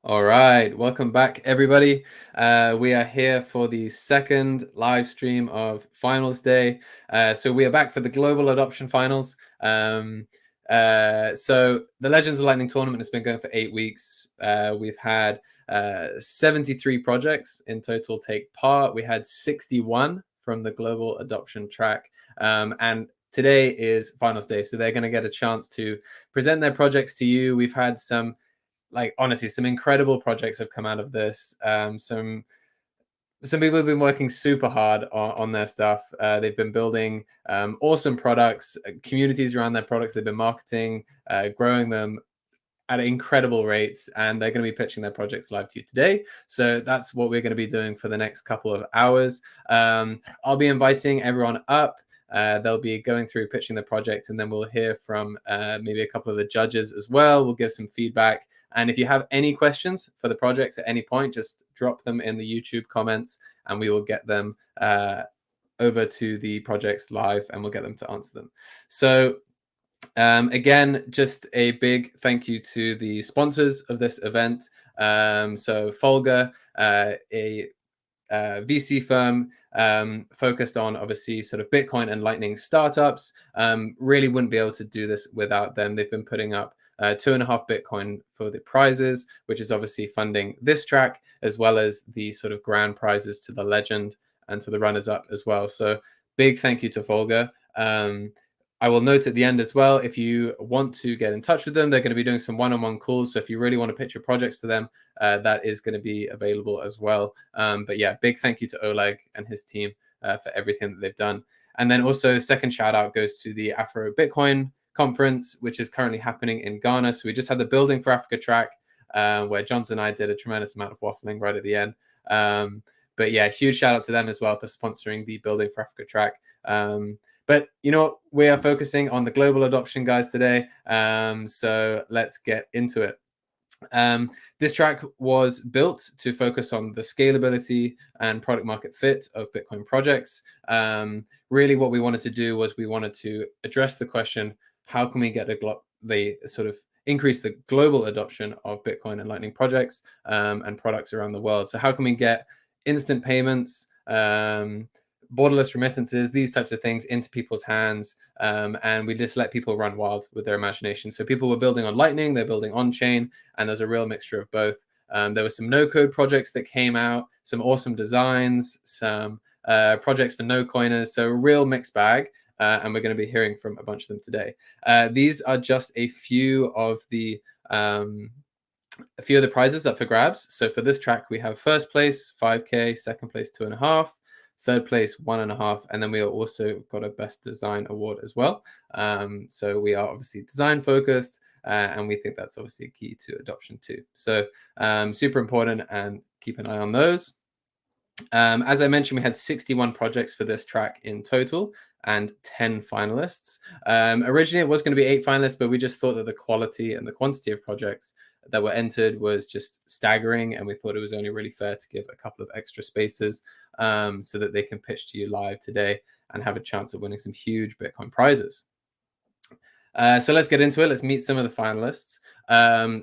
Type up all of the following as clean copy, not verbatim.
All right, welcome back, everybody. We are here for the second live stream of Finals Day. So we are back for the Global Adoption Finals. So the Legends of Lightning tournament has been going for 8 weeks. We've had 73 projects in total take part. We had 61 from the Global Adoption track. And today is Finals Day, so they're going to get a chance to present their projects to you. We've had some honestly, some incredible projects have come out of this. Some people have been working super hard on their stuff. They've been building awesome products, communities around their products. They've been marketing, growing them at incredible rates, and they're going to be pitching their projects live to you today. So that's what we're going to be doing for the next couple of hours. I'll be inviting everyone up. They'll be going through pitching the project, and then we'll hear from maybe a couple of the judges as well. We'll give some feedback. And if you have any questions for the projects at any point, just drop them in the YouTube comments, and we will get them over to the projects live, and we'll get them to answer them. So again, just a big thank you to the sponsors of this event. So Folga, a VC firm focused on obviously sort of Bitcoin and Lightning startups, really wouldn't be able to do this without them. They've been putting up 2.5 Bitcoin for the prizes, which is obviously funding this track, as well as the sort of grand prizes to the legend and to the runners up as well. So big thank you to Folga. I will note at the end as well, if you want to get in touch with them, they're going to be doing some one-on-one calls. So if you really want to pitch your projects to them, that is going to be available as well. But yeah, big thank you to Oleg and his team for everything that they've done. And then also second shout out goes to the Afro Bitcoin conference, which is currently happening in Ghana. So we just had the Building for Africa track where Johns and I did a tremendous amount of waffling right at the end. But yeah, huge shout out to them as well for sponsoring the Building for Africa track. But you know what? We are focusing on the global adoption, guys, today. So let's get into it. This track was built to focus on the scalability and product market fit of Bitcoin projects. Really what we wanted to do was we wanted to address the question, how can we get the sort of increase the global adoption of Bitcoin and Lightning projects and products around the world? So how can we get instant payments, borderless remittances, these types of things into people's hands, and we just let people run wild with their imagination. So people were building on Lightning, they're building on chain, and there's a real mixture of both. There were some no-code projects that came out, some awesome designs, some projects for no-coiners, so a real mixed bag, and we're going to be hearing from a bunch of them today. These are just a few of the prizes up for grabs. So for this track, we have first place 5K, second place 2.5, third place 1.5, and then we also got a best design award as well. So we are obviously design focused, and we think that's obviously a key to adoption too. So super important, and keep an eye on those. As I mentioned, we had 61 projects for this track in total and 10 finalists. Originally it was going to be 8 finalists, but we just thought that the quality and the quantity of projects that were entered was just staggering, and we thought it was only really fair to give a couple of extra spaces so that they can pitch to you live today and have a chance of winning some huge Bitcoin prizes. So let's get into it. Let's meet some of the finalists.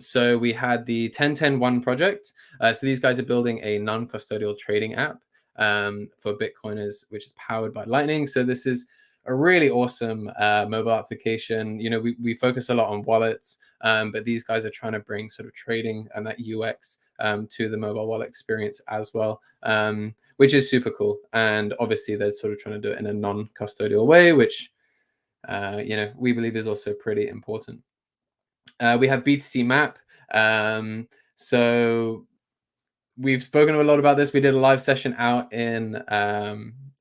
So we had the 10-10-1 project. So these guys are building a non-custodial trading app for Bitcoiners, which is powered by Lightning. So this is a really awesome mobile application. You know, we focus a lot on wallets, but these guys are trying to bring sort of trading and that UX to the mobile wallet experience as well, which is super cool. And obviously they're sort of trying to do it in a non-custodial way, which you know, we believe is also pretty important. We have BTC Map. So we've spoken a lot about this. We did a live session out in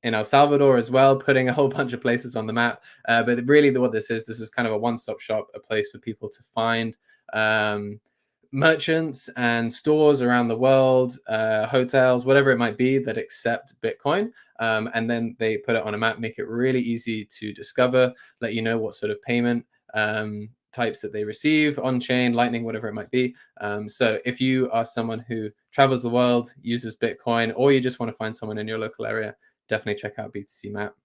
El Salvador as well, putting a whole bunch of places on the map. But really what this is kind of a one-stop shop, a place for people to find merchants and stores around the world, hotels, whatever it might be that accept Bitcoin. And then they put it on a map, make it really easy to discover, let you know what sort of payment types that they receive on chain, Lightning, whatever it might be. So if you are someone who travels the world, uses Bitcoin, or you just want to find someone in your local area, definitely check out BTC Map.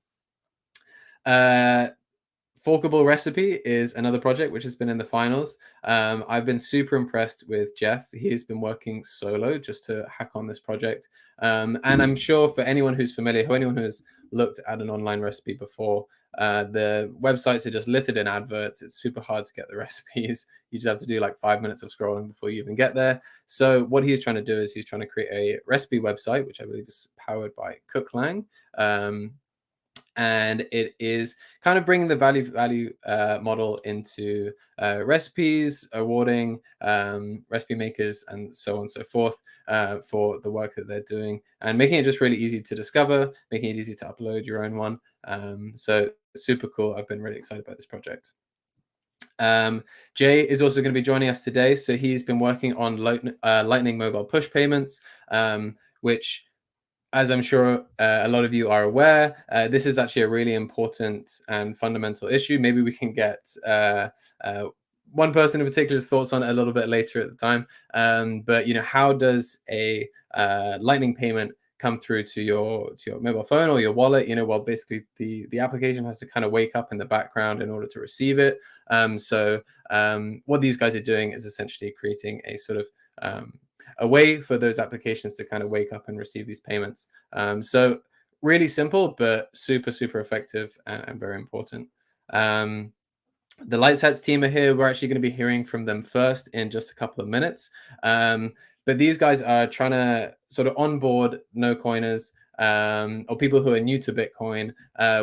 Forkable Recipe is another project which has been in the finals. I've been super impressed with Jeff. He's been working solo just to hack on this project. And I'm sure for anyone who's familiar, anyone who has looked at an online recipe before, the websites are just littered in adverts. It's super hard to get the recipes. You just have to do like 5 minutes of scrolling before you even get there. So what he's trying to do is he's trying to create a recipe website, which I believe is powered by Cooklang. And it is kind of bringing the value model into recipes, awarding recipe makers, and so on and so forth for the work that they're doing, and making it just really easy to discover, making it easy to upload your own one. So super cool. I've been really excited about this project. Jay is also going to be joining us today. So he's been working on Lightning mobile push payments, which, as I'm sure a lot of you are aware, this is actually a really important and fundamental issue. Maybe we can get one person in particular's thoughts on it a little bit later at the time. But how does a Lightning payment come through to your mobile phone or your wallet? Well, basically the application has to kind of wake up in the background in order to receive it. So what these guys are doing is essentially creating a sort of a way for those applications to kind of wake up and receive these payments. So really simple, but super, super effective and very important. The Lightsets team are here. We're actually going to be hearing from them first in just a couple of minutes. But these guys are trying to sort of onboard no coiners or people who are new to Bitcoin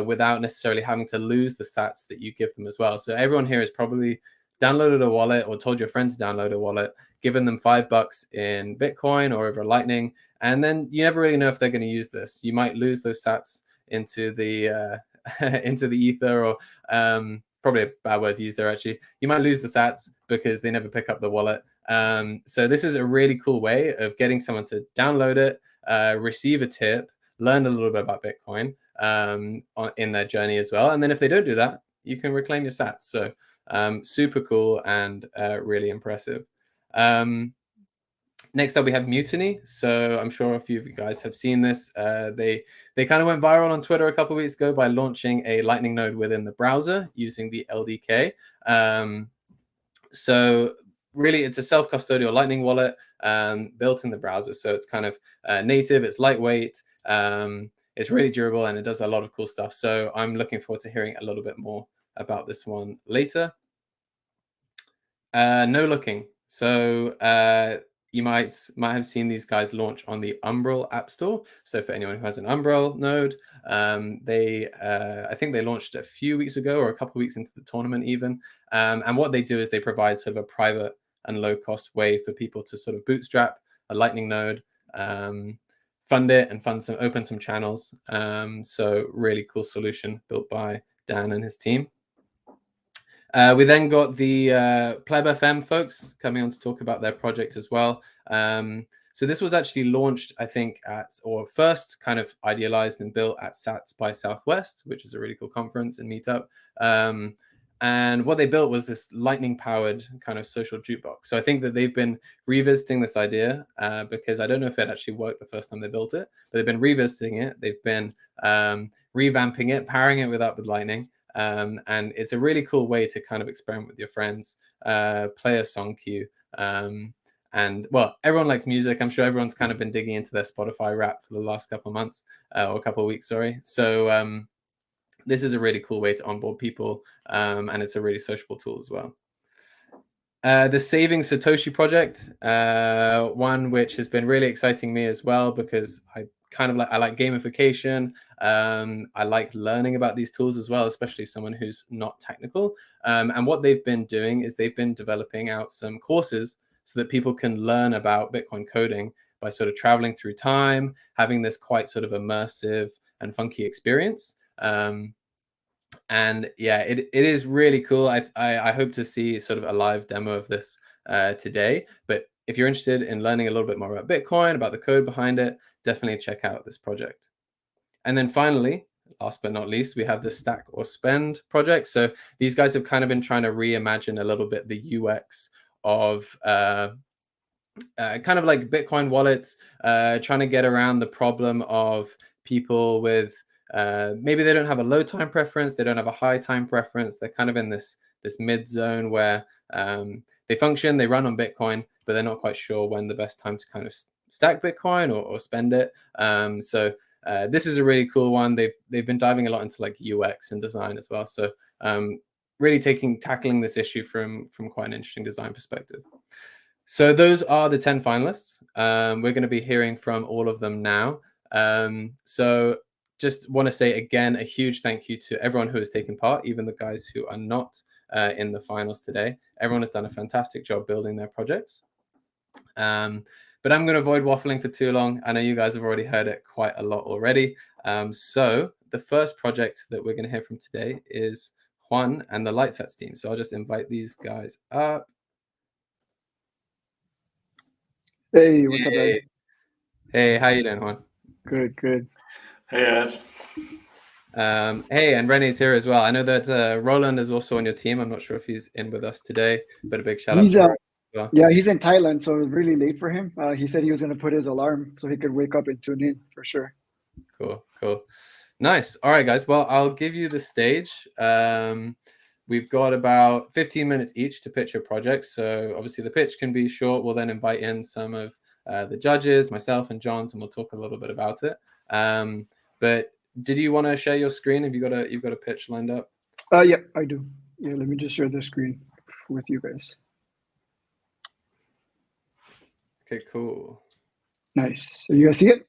without necessarily having to lose the sats that you give them as well. So everyone here has probably downloaded a wallet or told your friends to download a wallet, given them $5 in Bitcoin or over Lightning, and then you never really know if they're going to use this. You might lose those sats into the into the ether, or probably a bad word to use there, actually. You might lose the sats because they never pick up the wallet. So this is a really cool way of getting someone to download it, receive a tip, learn a little bit about Bitcoin in their journey as well. And then if they don't do that, you can reclaim your sats. So super cool and really impressive. Next up, we have Mutiny. So I'm sure a few of you guys have seen this. They kind of went viral on Twitter a couple of weeks ago by launching a Lightning node within the browser using the LDK. So really, it's a self-custodial Lightning wallet built in the browser. So it's kind of native, it's lightweight, it's really durable, and it does a lot of cool stuff. So I'm looking forward to hearing a little bit more about this one later. No looking. So you might have seen these guys launch on the Umbrel App Store. So for anyone who has an Umbrel node, I think they launched a few weeks ago or a couple of weeks into the tournament even. And what they do is they provide sort of a private and low-cost way for people to sort of bootstrap a Lightning node, fund it, and open some channels. So really cool solution built by Dan and his team. We then got the Pleb FM folks coming on to talk about their project as well. So this was actually launched, I think, or first kind of idealized and built at Sats by Southwest, which is a really cool conference and meetup. And what they built was this Lightning-powered kind of social jukebox. So I think that they've been revisiting this idea because I don't know if it actually worked the first time they built it, but they've been revisiting it. They've been revamping it, powering it with Lightning. And it's a really cool way to kind of experiment with your friends, play a song queue. And well, everyone likes music. I'm sure everyone's kind of been digging into their Spotify Wrapped for the last couple of months or a couple of weeks, sorry. So this is a really cool way to onboard people, and it's a really sociable tool as well. The Saving Satoshi project, one which has been really exciting me as well because I like gamification. I like learning about these tools as well, especially someone who's not technical. And what they've been doing is they've been developing out some courses so that people can learn about Bitcoin coding by sort of traveling through time, having this quite sort of immersive and funky experience. And yeah, it is really cool. I hope to see sort of a live demo of this today. But if you're interested in learning a little bit more about Bitcoin, about the code behind it, definitely check out this project. And then finally, last but not least, we have the Stack or Spend project. So these guys have kind of been trying to reimagine a little bit the UX of kind of like Bitcoin wallets, trying to get around the problem of people with maybe they don't have a low time preference, they don't have a high time preference. They're kind of in this mid zone where they function, they run on Bitcoin, but they're not quite sure when the best time to kind of stack Bitcoin or spend it. So this is a really cool one. They've been diving a lot into like UX and design as well. So really tackling this issue from quite an interesting design perspective. So those are the 10 finalists. We're going to be hearing from all of them now. So just want to say again, a huge thank you to everyone who has taken part, even the guys who are not in the finals today. Everyone has done a fantastic job building their projects. But I'm going to avoid waffling for too long. I know you guys have already heard it quite a lot already. So the first project that we're going to hear from today is Juan and the Lightsets team. So I'll just invite these guys up. Hey, what's up, Ed? Hey, how you doing, Juan? Good, good. Hey, Ed. Hey, and Rene's here as well. I know that Roland is also on your team. I'm not sure if he's in with us today, but a big shout out to him. Well. Yeah, he's in Thailand, so it was really late for him. He said he was going to put his alarm so he could wake up and tune in for sure. Cool. Nice. All right, guys. Well, I'll give you the stage. We've got about 15 minutes each to pitch your project. So obviously the pitch can be short. We'll then invite in some of the judges, myself and Johns, and we'll talk a little bit about it. But did you want to share your screen? Have you've got a pitch lined up? Yeah, I do. Yeah, let me just share the screen with you guys. Okay, cool. Nice. So you guys see it?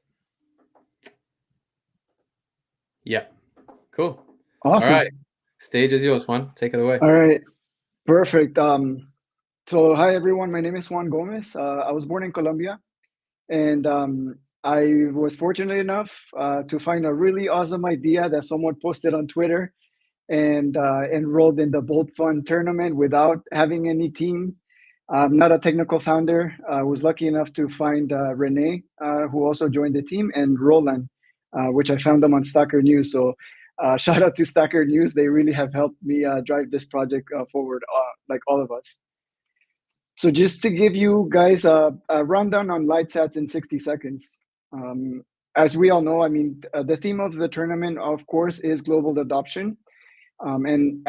Yeah. Cool. Awesome. All right. Stage is yours, Juan. Take it away. All right. Perfect. So hi, everyone. My name is Juan Gomez. I was born in Colombia, and I was fortunate enough to find a really awesome idea that someone posted on Twitter and enrolled in the Bolt Fund tournament without having any team. I'm not a technical founder. I was lucky enough to find Rene, who also joined the team, and Roland, which I found them on Stacker News. So shout out to Stacker News. They really have helped me drive this project forward, like all of us. So just to give you guys a rundown on Lightsets in 60 seconds. As we all know, I mean, the theme of the tournament, of course, is global adoption. And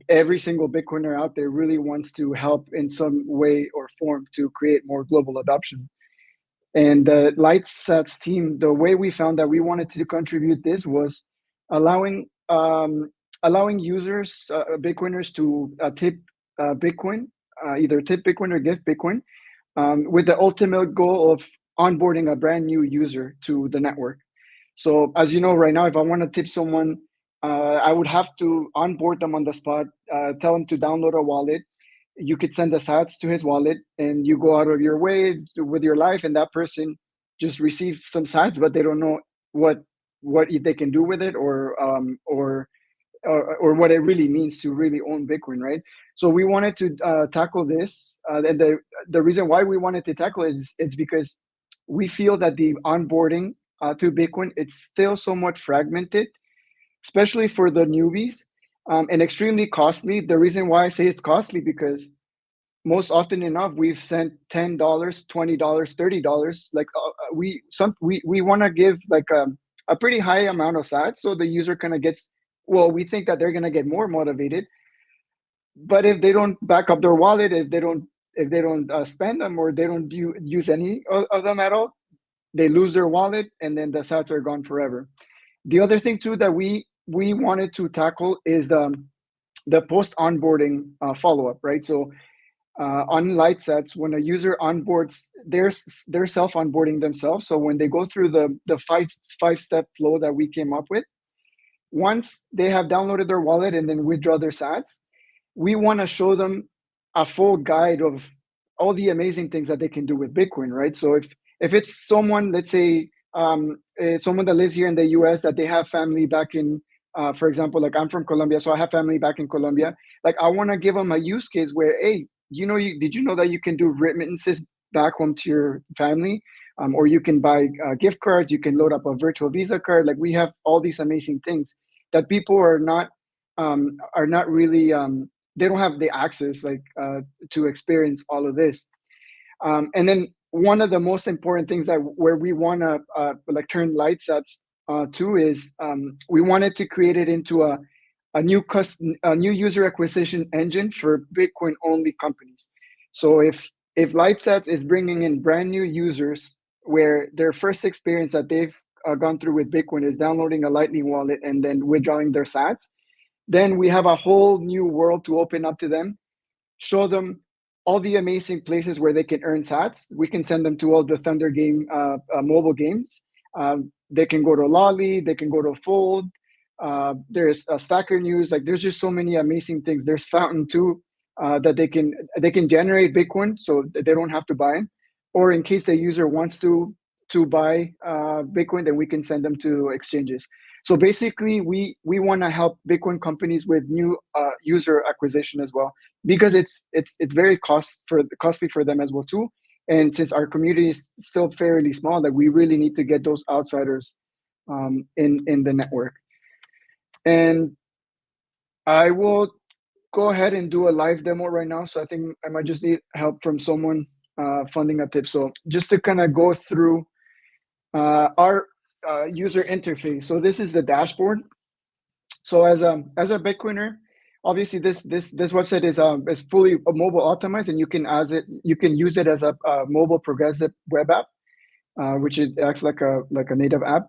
every single Bitcoiner out there really wants to help in some way or form to create more global adoption. And the Lightsets team, the way we found that we wanted to contribute this was allowing users, Bitcoiners, to tip Bitcoin, either tip Bitcoin or gift Bitcoin, with the ultimate goal of onboarding a brand new user to the network. So as you know, right now, if I want to tip someone, I would have to onboard them on the spot, tell them to download a wallet. You could send the sats to his wallet, and you go out of your way with your life, and that person just receives some sats, but they don't know what they can do with it, or what it really means to really own Bitcoin, right? So we wanted to tackle this, and the reason why we wanted to tackle it is it's because we feel that the onboarding to Bitcoin, it's still somewhat fragmented, especially for the newbies, and extremely costly. The reason why I say it's costly because most often enough we've sent $10, $20, $30. Like we want to give like a pretty high amount of sats, so the user kind of gets, well, we think that they're gonna get more motivated. But if they don't back up their wallet, if they don't spend them, or they don't use any of them at all, they lose their wallet, and then the sats are gone forever. The other thing too that we wanted to tackle is the post onboarding follow-up, right? So on Lightsets, when a user onboards, they're self onboarding themselves. So when they go through the five-step flow that we came up with, once they have downloaded their wallet and then withdraw their sats, we want to show them a full guide of all the amazing things that they can do with Bitcoin, right? So if it's someone, let's say someone that lives here in the US, that they have family back in, for example, like I'm from Colombia, so I have family back in Colombia. Like I want to give them a use case where, hey, did you know that you can do remittances back home to your family? Or you can buy gift cards, you can load up a virtual Visa card. Like we have all these amazing things that people are not really, they don't have the access to experience all of this. And then one of the most important things where we want to turn Lightsets too is we wanted to create it into a new user acquisition engine for Bitcoin only companies. So if Lightsets is bringing in brand new users where their first experience that they've gone through with Bitcoin is downloading a Lightning wallet and then withdrawing their sats, then we have a whole new world to open up to them, show them all the amazing places where they can earn sats. We can send them to all the Thunder game mobile games. They can go to Lolly, they can go to Fold. There's Stacker News. Like there's just so many amazing things. There's Fountain too, that they can generate Bitcoin, so they don't have to buy it. Or in case the user wants to buy Bitcoin, then we can send them to exchanges. So basically, we want to help Bitcoin companies with new user acquisition as well, because it's very costly for them as well too. And since our community is still fairly small, that we really need to get those outsiders in the network. And I will go ahead and do a live demo right now. So I think I might just need help from someone funding a tip. So just to kind of go through our user interface. So this is the dashboard. So as a Bitcoiner, obviously this website is fully mobile optimized, and you can use it as a mobile progressive web app, which it acts like a native app.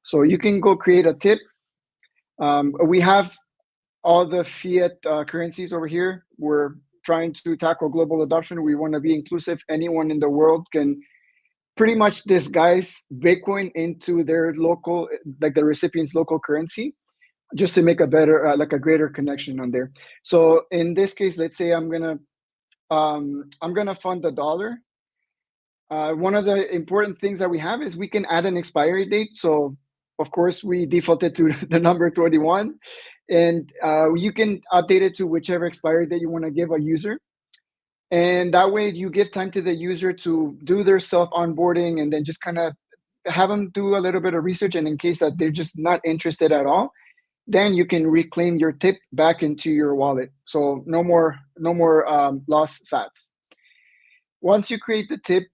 So you can go create a tip. We have all the fiat currencies over here. We're trying to tackle global adoption. We want to be inclusive. Anyone in the world can pretty much disguise Bitcoin into their local, like the recipient's local currency, just to make a better, a greater connection on there. So in this case, let's say I'm gonna fund $1. One of the important things that we have is we can add an expiry date. So of course we defaulted to the number 21, and you can update it to whichever expiry date you want to give a user. And that way you give time to the user to do their self onboarding, and then just kind of have them do a little bit of research. And in case that they're just not interested at all, then you can reclaim your tip back into your wallet. So no more lost sats. Once you create the tip,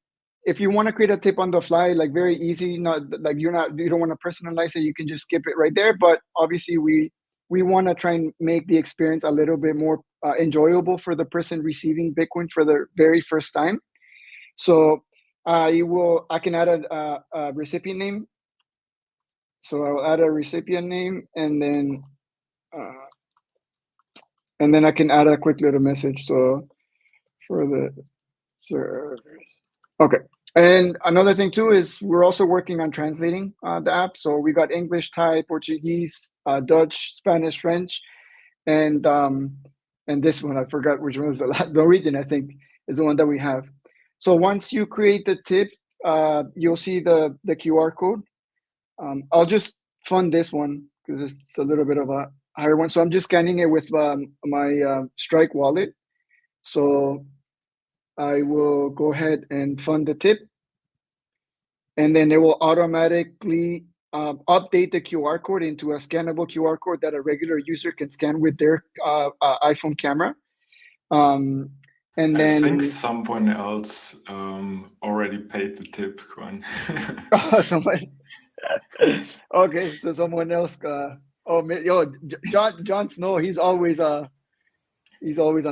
if you want to create a tip on the fly, like very easy, not like you don't want to personalize it, you can just skip it right there. But obviously we want to try and make the experience a little bit more enjoyable for the person receiving Bitcoin for the very first time. So I can add a recipient name. So I'll add a recipient name, and then I can add a quick little message. So for the servers. Okay. And another thing too is we're also working on translating the app. So we got English, Thai, Portuguese, Dutch, Spanish, French, and this one, I forgot which one was the Norwegian, I think, is the one that we have. So once you create the tip, you'll see the QR code. I'll just fund this one because it's a little bit of a higher one. So I'm just scanning it with my Strike wallet. So I will go ahead and fund the tip, and then it will automatically update the QR code into a scannable QR code that a regular user can scan with their iPhone camera. And then I think someone else already paid the tip, Juan. Okay, so someone else. John Snow. He's always on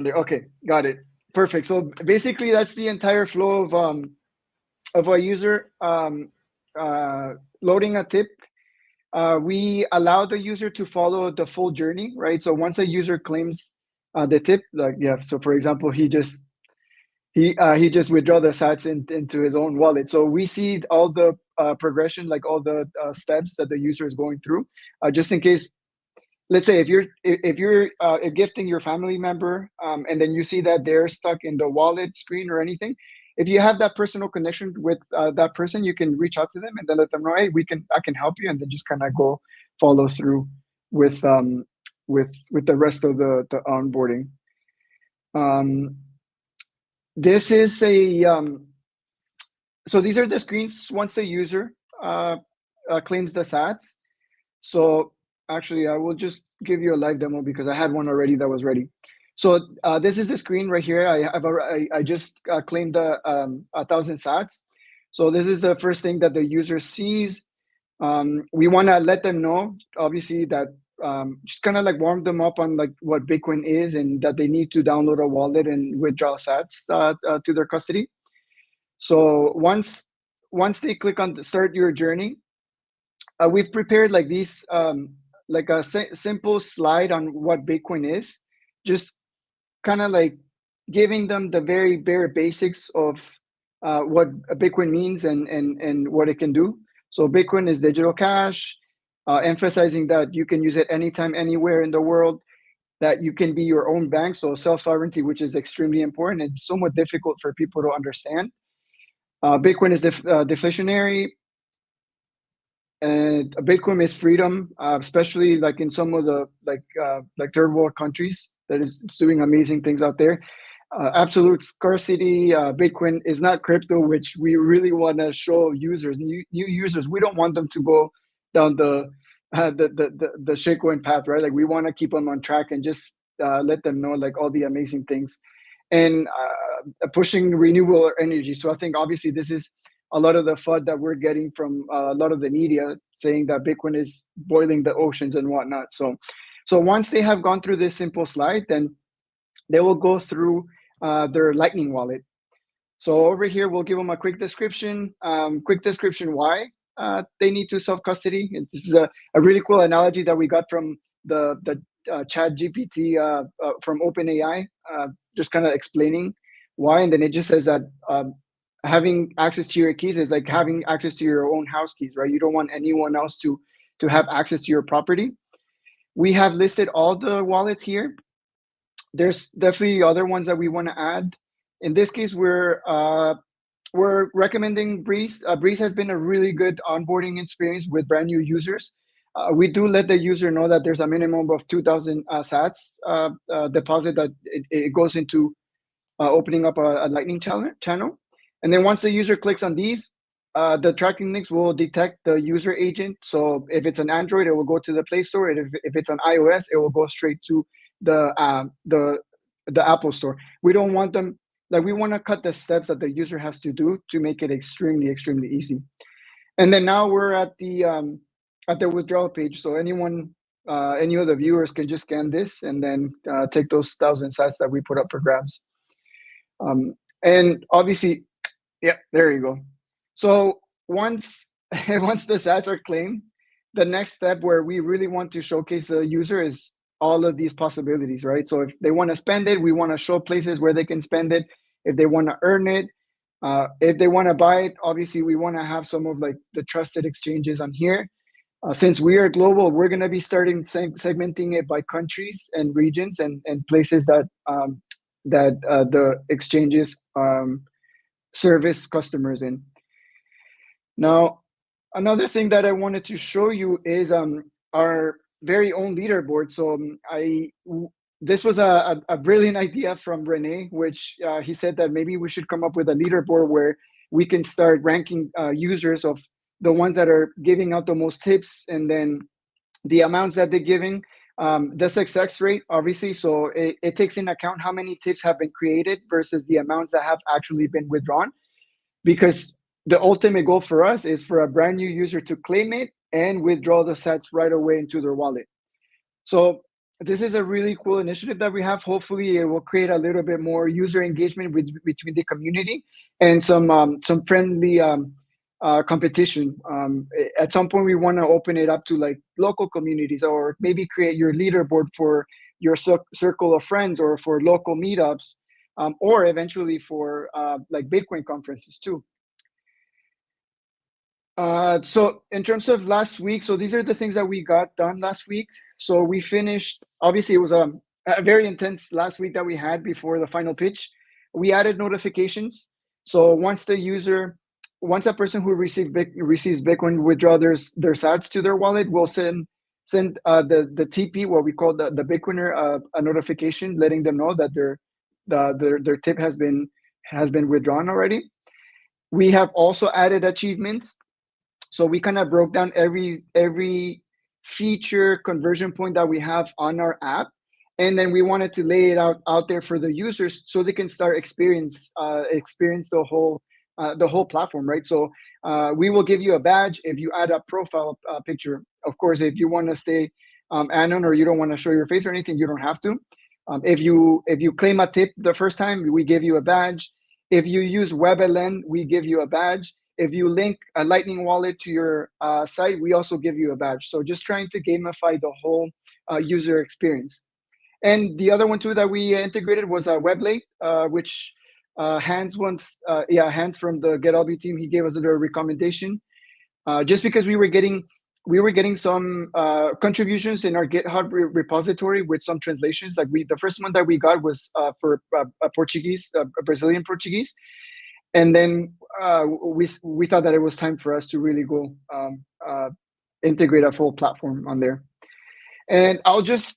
there. Okay, got it. Perfect. So basically, that's the entire flow of a user loading a tip. We allow the user to follow the full journey, right? So once a user claims the tip, so for example, he just withdraw the sats into his own wallet. So we see all the progression, like all the steps that the user is going through, just in case. Let's say if you're gifting your family member, and then you see that they're stuck in the wallet screen or anything, if you have that personal connection with that person, you can reach out to them and then let them know, hey, I can help you, and then just kind of go follow through with the rest of the onboarding. This is so these are the screens once the user claims the sats. So actually, I will just give you a live demo because I had one already that was ready. So this is the screen right here. I just claimed 1,000 sats. So this is the first thing that the user sees. We want to let them know, obviously, that just kind of like warm them up on like what Bitcoin is and that they need to download a wallet and withdraw sats to their custody. So once they click on start your journey, we've prepared like these like a simple slide on what Bitcoin is, just kind of like giving them the very bare basics of what Bitcoin means and what it can do. So Bitcoin is digital cash, emphasizing that you can use it anytime, anywhere in the world, that you can be your own bank. So self-sovereignty, which is extremely important. It's somewhat difficult for people to understand. Bitcoin is deflationary, and Bitcoin is freedom, especially like in some of the like third world countries that is doing amazing things out there. Absolute scarcity. Bitcoin is not crypto, which we really want to show users, new users. We don't want them to go down the shitcoin path, right? Like we want to keep them on track and just let them know like all the amazing things, and pushing renewable energy. So I think obviously this is a lot of the FUD that we're getting from a lot of the media saying that Bitcoin is boiling the oceans and whatnot. So once they have gone through this simple slide, then they will go through their Lightning wallet. So over here, we'll give them a quick description. Why they need to self-custody. This is a really cool analogy that we got from the Chat GPT from OpenAI, just kind of explaining why. And then it just says that having access to your keys is like having access to your own house keys, right? You don't want anyone else to have access to your property. We have listed all the wallets here. There's definitely other ones that we want to add. In this case, we're recommending Breeze. Breeze has been a really good onboarding experience with brand new users. We do let the user know that there's a minimum of 2,000 sats deposit that it goes into opening up a Lightning channel. And then once the user clicks on these, the tracking links will detect the user agent. So if it's an Android, it will go to the Play Store. And if it's an iOS, it will go straight to the Apple Store. We don't want them, like we want to cut the steps that the user has to do to make it extremely, extremely easy. And then now we're at the withdrawal page. So anyone, any of the viewers can just scan this and then take those 1,000 sats that we put up for grabs. And obviously, yeah, there you go. So once the sats are claimed, the next step where we really want to showcase the user is all of these possibilities, right? So if they want to spend it, we want to show places where they can spend it. If they want to earn it, if they want to buy it, obviously we want to have some of like the trusted exchanges on here. Since we are global, we're going to be starting segmenting it by countries and regions and places that the exchanges service customers in. Now, another thing that I wanted to show you is our very own leaderboard. So this was a brilliant idea from Rene, which he said that maybe we should come up with a leaderboard where we can start ranking users of the ones that are giving out the most tips, and then the amounts that they're giving, the success rate, obviously. So it takes into account how many tips have been created versus the amounts that have actually been withdrawn, because the ultimate goal for us is for a brand new user to claim it and withdraw the sats right away into their wallet. So this is a really cool initiative that we have. Hopefully it will create a little bit more user engagement between the community and some friendly competition. At some point we want to open it up to like local communities, or maybe create your leaderboard for your circle of friends, or for local meetups, or eventually for like Bitcoin conferences too. So in terms of last week, so these are the things that we got done last week. So we finished, obviously it was a very intense last week that we had before the final pitch. We added notifications. So once a person who receives Bitcoin withdraw their sats to their wallet, will send the TP, what we call the Bitcoiner, a notification letting them know that their tip has been withdrawn already. We have also added achievements. So we kind of broke down every feature conversion point that we have on our app, and then we wanted to lay it out there for the users so they can start experience the whole the whole platform, right? So we will give you a badge if you add a profile picture. Of course, if you want to stay anon or you don't want to show your face or anything, you don't have to. If you claim a tip the first time, we give you a badge. If you use WebLN, we give you a badge. If you link a Lightning wallet to your site, we also give you a badge. So just trying to gamify the whole user experience. And the other one too that we integrated was WebLate, which Hans from the GetLB team, he gave us a recommendation, just because we were getting some contributions in our GitHub repository with some translations. Like the first one that we got was for Portuguese, Brazilian Portuguese, and then we thought that it was time for us to really go integrate a full platform on there. And I'll just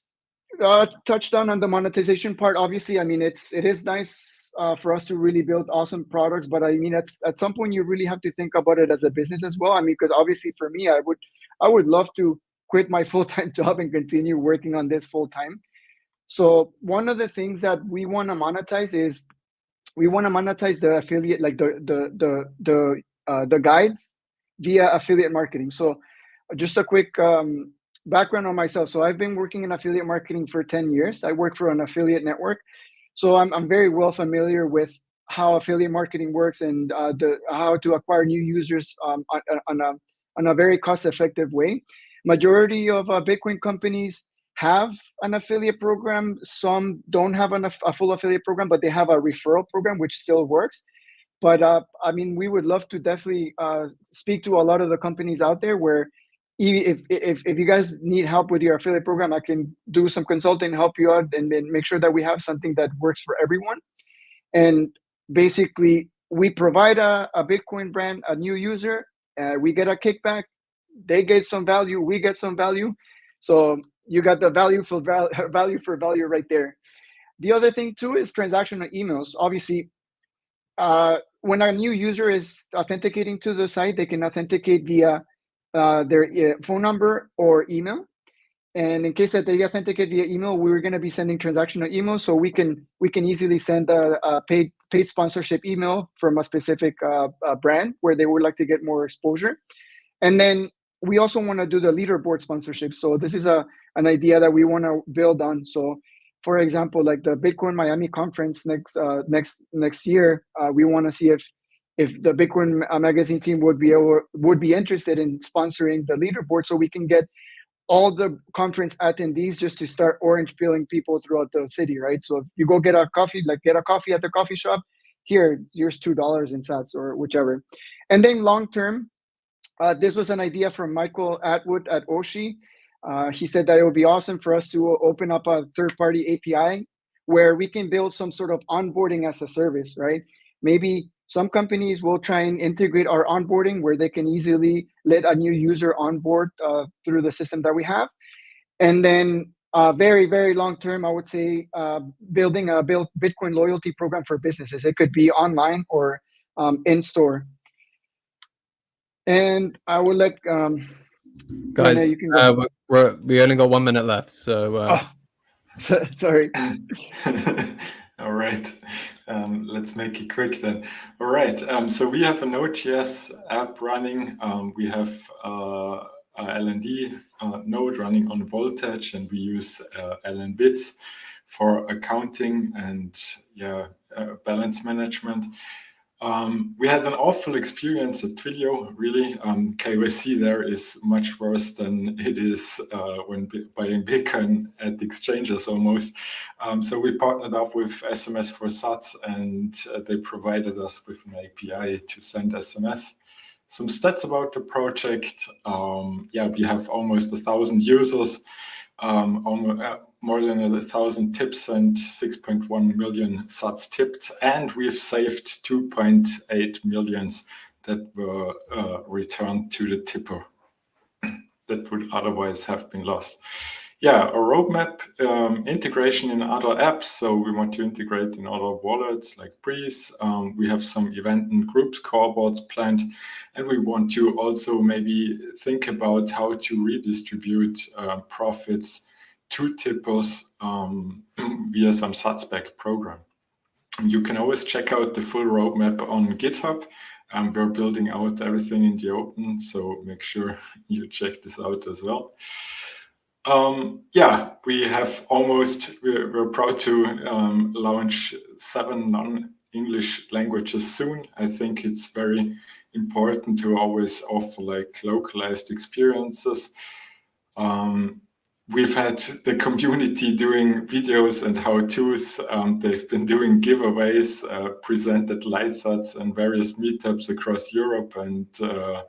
touch down on the monetization part. Obviously, I mean, it is nice for us to really build awesome products, but I mean, at some point you really have to think about it as a business as well. I mean, because obviously for me, I would love to quit my full-time job and continue working on this full-time. So one of the things that we want to monetize is we want to monetize the affiliate, like the guides via affiliate marketing. So just a quick background on myself. So I've been working in affiliate marketing for 10 years. I work for an affiliate network. So I'm very well familiar with how affiliate marketing works and how to acquire new users on a very cost-effective way. Majority of Bitcoin companies have an affiliate program. Some don't have a full affiliate program, but they have a referral program, which still works. But I mean, we would love to definitely speak to a lot of the companies out there where if you guys need help with your affiliate program, I can do some consulting, help you out, and then make sure that we have something that works for everyone. And basically, we provide a Bitcoin brand, a new user, we get a kickback, they get some value, we get some value. So you got the value for value right there. The other thing too is transactional emails. Obviously, when a new user is authenticating to the site, they can authenticate via their phone number or email. And in case that they authenticate via email, we're going to be sending transactional emails, so we can easily send a paid sponsorship email from a specific brand where they would like to get more exposure. And then we also want to do the leaderboard sponsorship. So this is an idea that we want to build on. So for example, like the Bitcoin Miami conference next year, we want to see if the Bitcoin magazine team would be interested in sponsoring the leaderboard, so we can get all the conference attendees just to start orange pilling people throughout the city, right? So if you go get a coffee at the coffee shop, here's $2 in sats or whichever. And then long term, this was an idea from Michael Atwood at Oshi. He said that it would be awesome for us to open up a third-party API where we can build some sort of onboarding as a service, right? Maybe some companies will try and integrate our onboarding where they can easily let a new user onboard through the system that we have. And then very, very long term, I would say building a Bitcoin loyalty program for businesses. It could be online or in store. And I will let guys, Rene, you can go. we only got 1 minute left, so sorry. All right, let's make it quick then. All right, so we have a Node.js app running. We have a LND node running on Voltage, and we use LN bits for accounting and balance management. We had an awful experience at Twilio, really. KYC there is much worse than it is when buying Bitcoin at exchanges almost. So we partnered up with SMS for Sats, and they provided us with an API to send SMS. Some stats about the project. We have almost 1,000 users. More than 1,000 tips and 6.1 million sats tipped, and we've saved 2.8 million that were returned to the tipper that would otherwise have been lost. Yeah, a roadmap, integration in other apps. So we want to integrate in other wallets like Breeze. We have some event and group scoreboards planned, and we want to also maybe think about how to redistribute profits to tippers via some SATSPEC program. You can always check out the full roadmap on GitHub. We're building out everything in the open, so make sure you check this out as well. Yeah, we're proud to launch 7 non-English languages soon. I think it's very important to always offer like localized experiences. We've had the community doing videos and how-tos. They've been doing giveaways, presented Lightsets and various meetups across Europe and the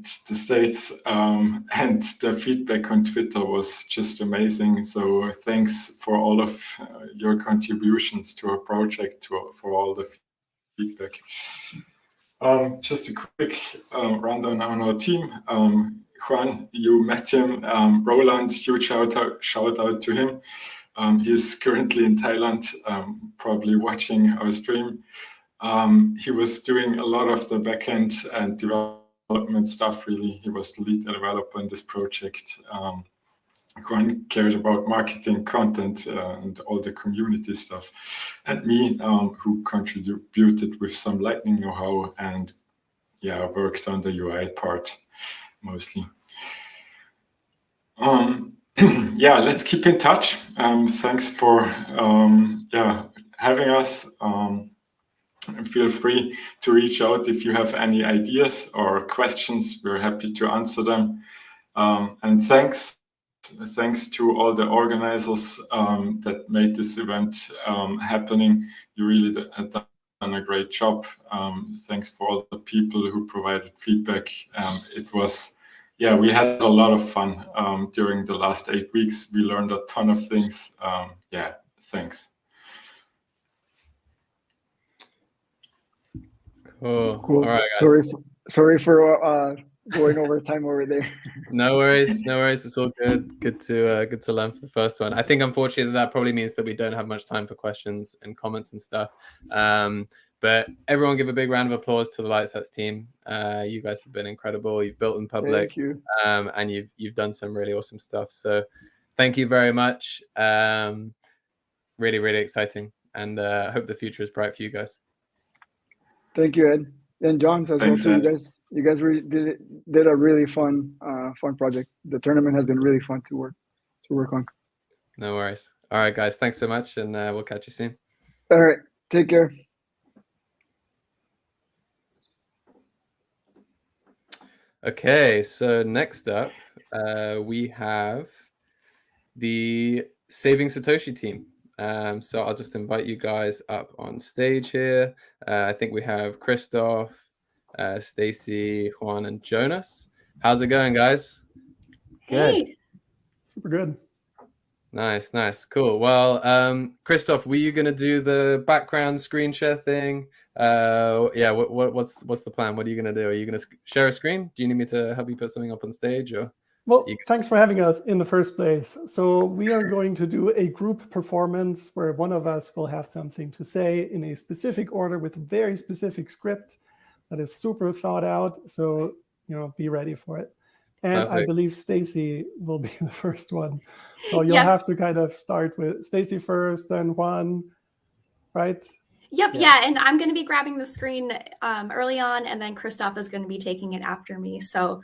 States. And the feedback on Twitter was just amazing. So thanks for all of your contributions to our project, for all the feedback. Just a quick rundown on our team. Juan, you met him. Roland, huge shout out to him. He's currently in Thailand, probably watching our stream. He was doing a lot of the backend and development stuff, really. He was the lead developer in this project. Juan cared about marketing, content, and all the community stuff. And me, who contributed with some Lightning know-how and worked on the UI part mostly. Let's keep in touch. Thanks for having us. Feel free to reach out if you have any ideas or questions. We're happy to answer them. And thanks to all the organizers that made this event happening. You really have done a great job. Thanks for all the people who provided feedback. We had a lot of fun during the last 8 weeks. We learned a ton of things. Thanks. Cool. Cool. All right, guys. Sorry for going over time over there. No worries. It's all good. Good to learn for the first one. I think unfortunately that probably means that we don't have much time for questions and comments and stuff. But everyone give a big round of applause to the Lightsets team. You guys have been incredible. You've built in public. Thank you. And you've done some really awesome stuff. So thank you very much. Really, really exciting. And I hope the future is bright for you guys. Thank you, Ed. And Johns as Thanks, well too. Ed. You guys really did a really fun project. The tournament has been really fun to work on. No worries. All right, guys. Thanks so much, and we'll catch you soon. All right. Take care. Okay, so next up, we have the Saving Satoshi team. So I'll just invite you guys up on stage here. I think we have Christoph, Stacy, Juan, and Jonas. How's it going, guys? Hey. Good. Super good. Nice, cool. Well, Christoph, were you gonna do the background screen share thing? What's the plan? What are you gonna do? Are you gonna share a screen? Do you need me to help you put something up on stage, or? Well, thanks for having us in the first place. So we are going to do a group performance where one of us will have something to say in a specific order with a very specific script that is super thought out. So, be ready for it. And perfect. I believe Stacy will be the first one. So you'll have to kind of start with Stacy first, then Juan, right? Yep, yeah. And I'm going to be grabbing the screen early on, and then Christoph is going to be taking it after me. So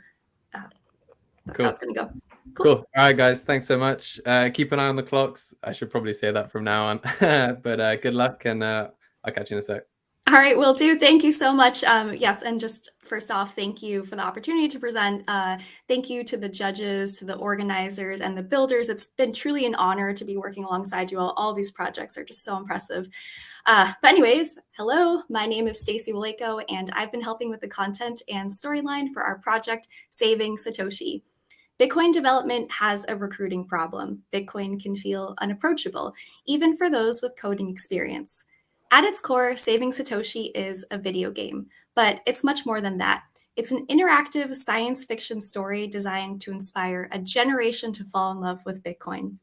that's how it's going to go. Cool. All right, guys. Thanks so much. Keep an eye on the clocks. I should probably say that from now on. But good luck, and I'll catch you in a sec. All right, will do. Thank you so much. Yes, and just first off, thank you for the opportunity to present. Thank you to the judges, to the organizers, and the builders. It's been truly an honor to be working alongside you all. All these projects are just so impressive. But anyways, hello, my name is Stacy Waleko, and I've been helping with the content and storyline for our project, Saving Satoshi. Bitcoin development has a recruiting problem. Bitcoin can feel unapproachable, even for those with coding experience. At its core, Saving Satoshi is a video game, but it's much more than that. It's an interactive science fiction story designed to inspire a generation to fall in love with Bitcoin.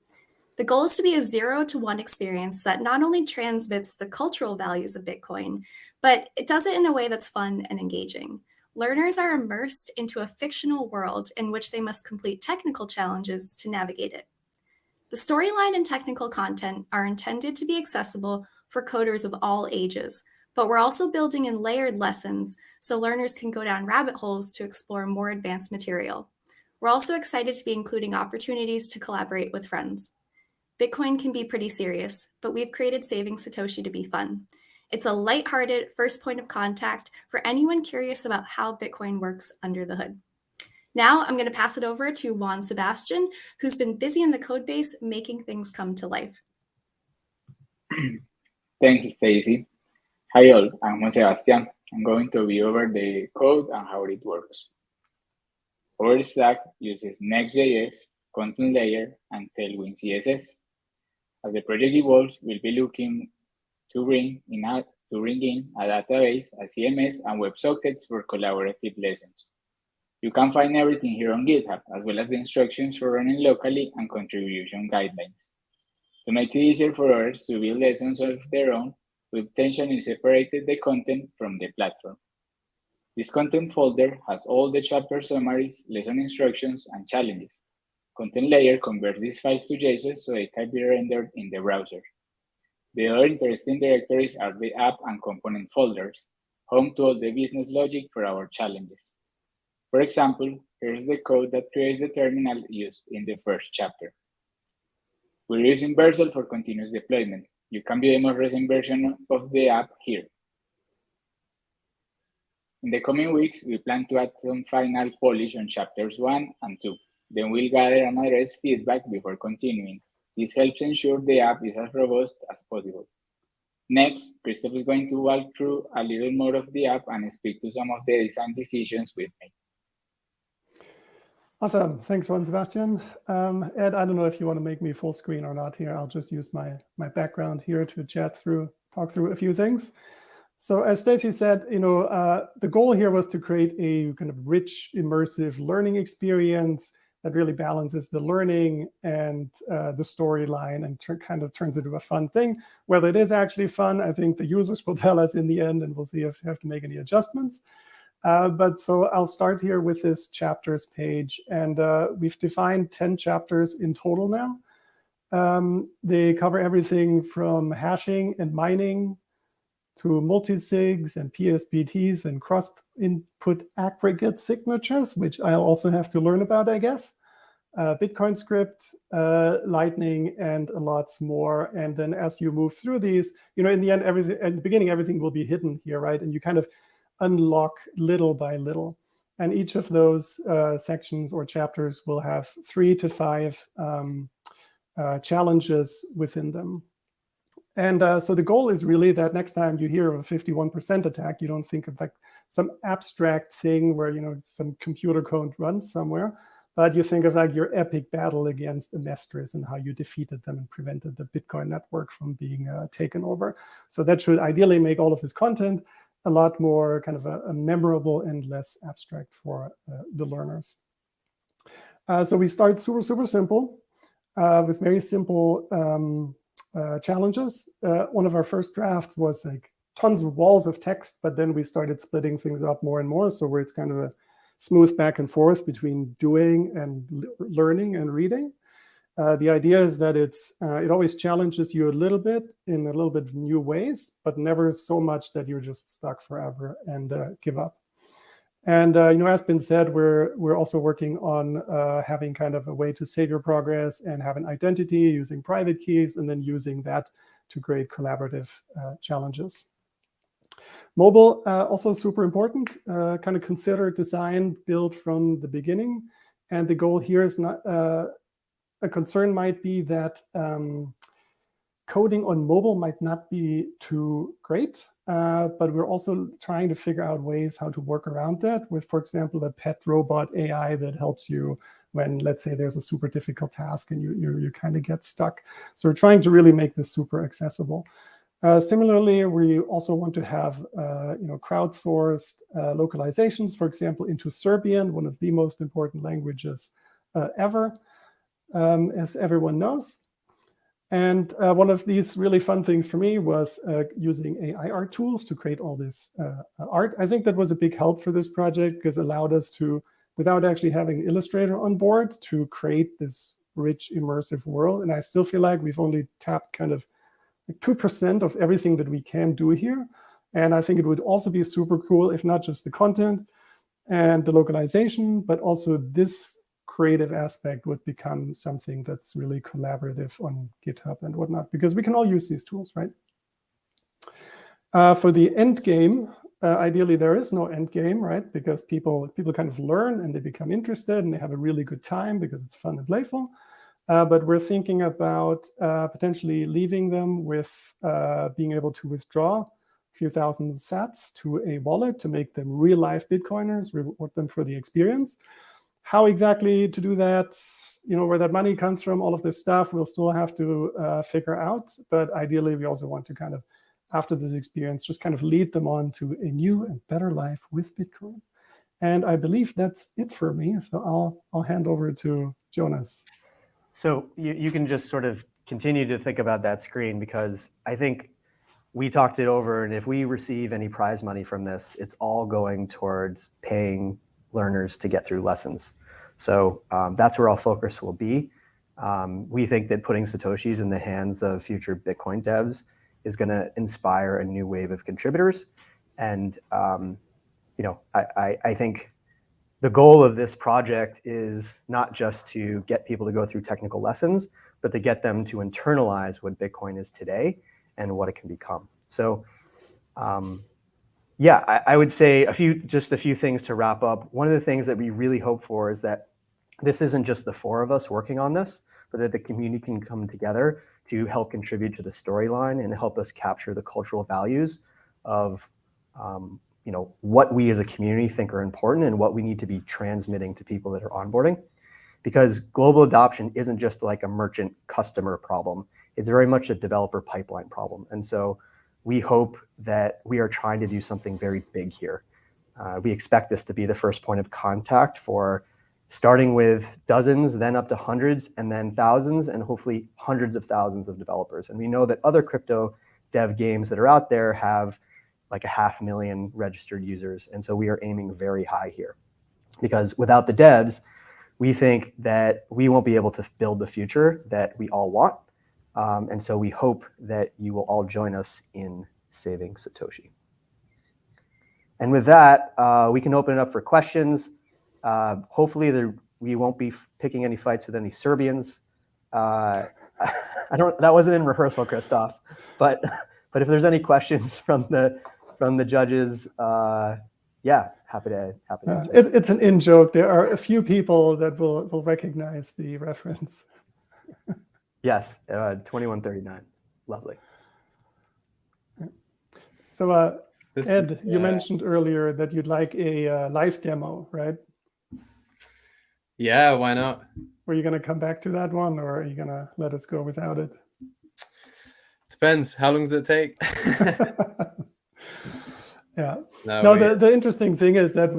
The goal is to be a 0 to 1 experience that not only transmits the cultural values of Bitcoin, but it does it in a way that's fun and engaging. Learners are immersed into a fictional world in which they must complete technical challenges to navigate it. The storyline and technical content are intended to be accessible for coders of all ages, but we're also building in layered lessons so learners can go down rabbit holes to explore more advanced material. We're also excited to be including opportunities to collaborate with friends. Bitcoin can be pretty serious, but we've created Saving Satoshi to be fun. It's a lighthearted first point of contact for anyone curious about how Bitcoin works under the hood. Now I'm going to pass it over to Juan Sebastian, who's been busy in the code base making things come to life. Thanks, Stacy. Hi all, I'm Juan Sebastian. I'm going to be over the code and how it works. Our stack uses Next.js, Content Layer, and Tailwind CSS. As the project evolves, we'll be looking to bring in a database, a CMS, and WebSockets for collaborative lessons. You can find everything here on GitHub, as well as the instructions for running locally and contribution guidelines. To make it easier for others to build lessons of their own, we've intentionally separated the content from the platform. This content folder has all the chapter summaries, lesson instructions, and challenges. Content Layer converts these files to JSON so they can be rendered in the browser. The other interesting directories are the app and component folders, home to all the business logic for our challenges. For example, here's the code that creates the terminal used in the first chapter. We're using Vercel for continuous deployment. You can view the most recent version of the app here. In the coming weeks, we plan to add some final polish on chapters 1 and 2. Then we'll gather and address feedback before continuing. This helps ensure the app is as robust as possible. Next, Christoph is going to walk through a little more of the app and speak to some of the design decisions we've made. Awesome. Thanks, Juan Sebastian. Ed, I don't know if you want to make me full screen or not here. I'll just use my background here to talk through a few things. So as Stacy said, the goal here was to create a kind of rich, immersive learning experience that really balances the learning and the storyline and kind of turns into a fun thing. Whether it is actually fun, I think the users will tell us in the end, and we'll see if we have to make any adjustments. So I'll start here with this chapters page, and we've defined 10 chapters in total now. They cover everything from hashing and mining to multisigs and PSBTs and cross-input aggregate signatures, which I'll also have to learn about, I guess. Bitcoin script, Lightning, and lots more. And then as you move through these, in the end, at the beginning, everything will be hidden here, right? And you kind of unlock little by little. And each of those sections or chapters will have 3 to 5 challenges within them. And so the goal is really that next time you hear of a 51% attack, you don't think of like some abstract thing where, some computer code runs somewhere, but you think of like your epic battle against Amestris and how you defeated them and prevented the Bitcoin network from being taken over. So that should ideally make all of this content a lot more kind of a memorable and less abstract for the learners. So we start super, super simple with very simple challenges. One of our first drafts was like tons of walls of text, but then we started splitting things up more and more. So where it's kind of a smooth back and forth between doing and learning and reading. The idea is that it always challenges you a little bit in a little bit new ways, but never so much that you're just stuck forever and give up. And as been said, we're also working on having kind of a way to save your progress and have an identity using private keys, and then using that to create collaborative challenges. Mobile, also super important. Kind of consider design built from the beginning, and the goal here is not a concern might be that coding on mobile might not be too great. But we're also trying to figure out ways how to work around that with, for example, a pet robot AI that helps you when, let's say, there's a super difficult task and you kind of get stuck. So we're trying to really make this super accessible. Similarly, we also want to have crowdsourced localizations, for example, into Serbian, one of the most important languages ever, as everyone knows. And one of these really fun things for me was using AI art tools to create all this art. I think that was a big help for this project because it allowed us to, without actually having Illustrator on board, to create this rich, immersive world. And I still feel like we've only tapped kind of 2% of everything that we can do here. And I think it would also be super cool if not just the content and the localization, but also this creative aspect would become something that's really collaborative on GitHub and whatnot, because we can all use these tools, right? For the end game, ideally there is no end game, right? Because people kind of learn and they become interested and they have a really good time because it's fun and playful. But we're thinking about potentially leaving them with being able to withdraw a few thousand sats to a wallet to make them real life Bitcoiners, reward them for the experience. How exactly to do that, where that money comes from, all of this stuff, we'll still have to figure out. But ideally, we also want to kind of, after this experience, just kind of lead them on to a new and better life with Bitcoin. And I believe that's it for me. So I'll hand over to Jonas. So you can just sort of continue to think about that screen, because I think we talked it over, and if we receive any prize money from this, it's all going towards paying learners to get through lessons. So that's where our focus will be. We think that putting Satoshis in the hands of future Bitcoin devs is going to inspire a new wave of contributors. And I think the goal of this project is not just to get people to go through technical lessons, but to get them to internalize what Bitcoin is today and what it can become. So yeah, I would say just a few things to wrap up. One of the things that we really hope for is that this isn't just the four of us working on this, but that the community can come together to help contribute to the storyline and help us capture the cultural values of what we as a community think are important and what we need to be transmitting to people that are onboarding. Because global adoption isn't just like a merchant customer problem. It's very much a developer pipeline problem. And so we hope that we are trying to do something very big here. We expect this to be the first point of contact for starting with dozens, then up to hundreds, and then thousands, and hopefully hundreds of thousands of developers. And we know that other crypto dev games that are out there have like 500,000 registered users. And so we are aiming very high here, because without the devs, we think that we won't be able to build the future that we all want. And so we hope that you will all join us in saving Satoshi. And with that, we can open it up for questions. Hopefully we won't be picking any fights with any Serbians. That wasn't in rehearsal, Christoph. But if there's any questions from the judges, yeah, happy to answer. It's an in-joke. There are a few people that will recognize the reference. Yes, 2139. Lovely. So Ed, you mentioned earlier that you'd like a live demo, right? Yeah, why not? Were you going to come back to that one, or are you going to let us go without it? Depends. How long does it take? Yeah. No, the interesting thing is that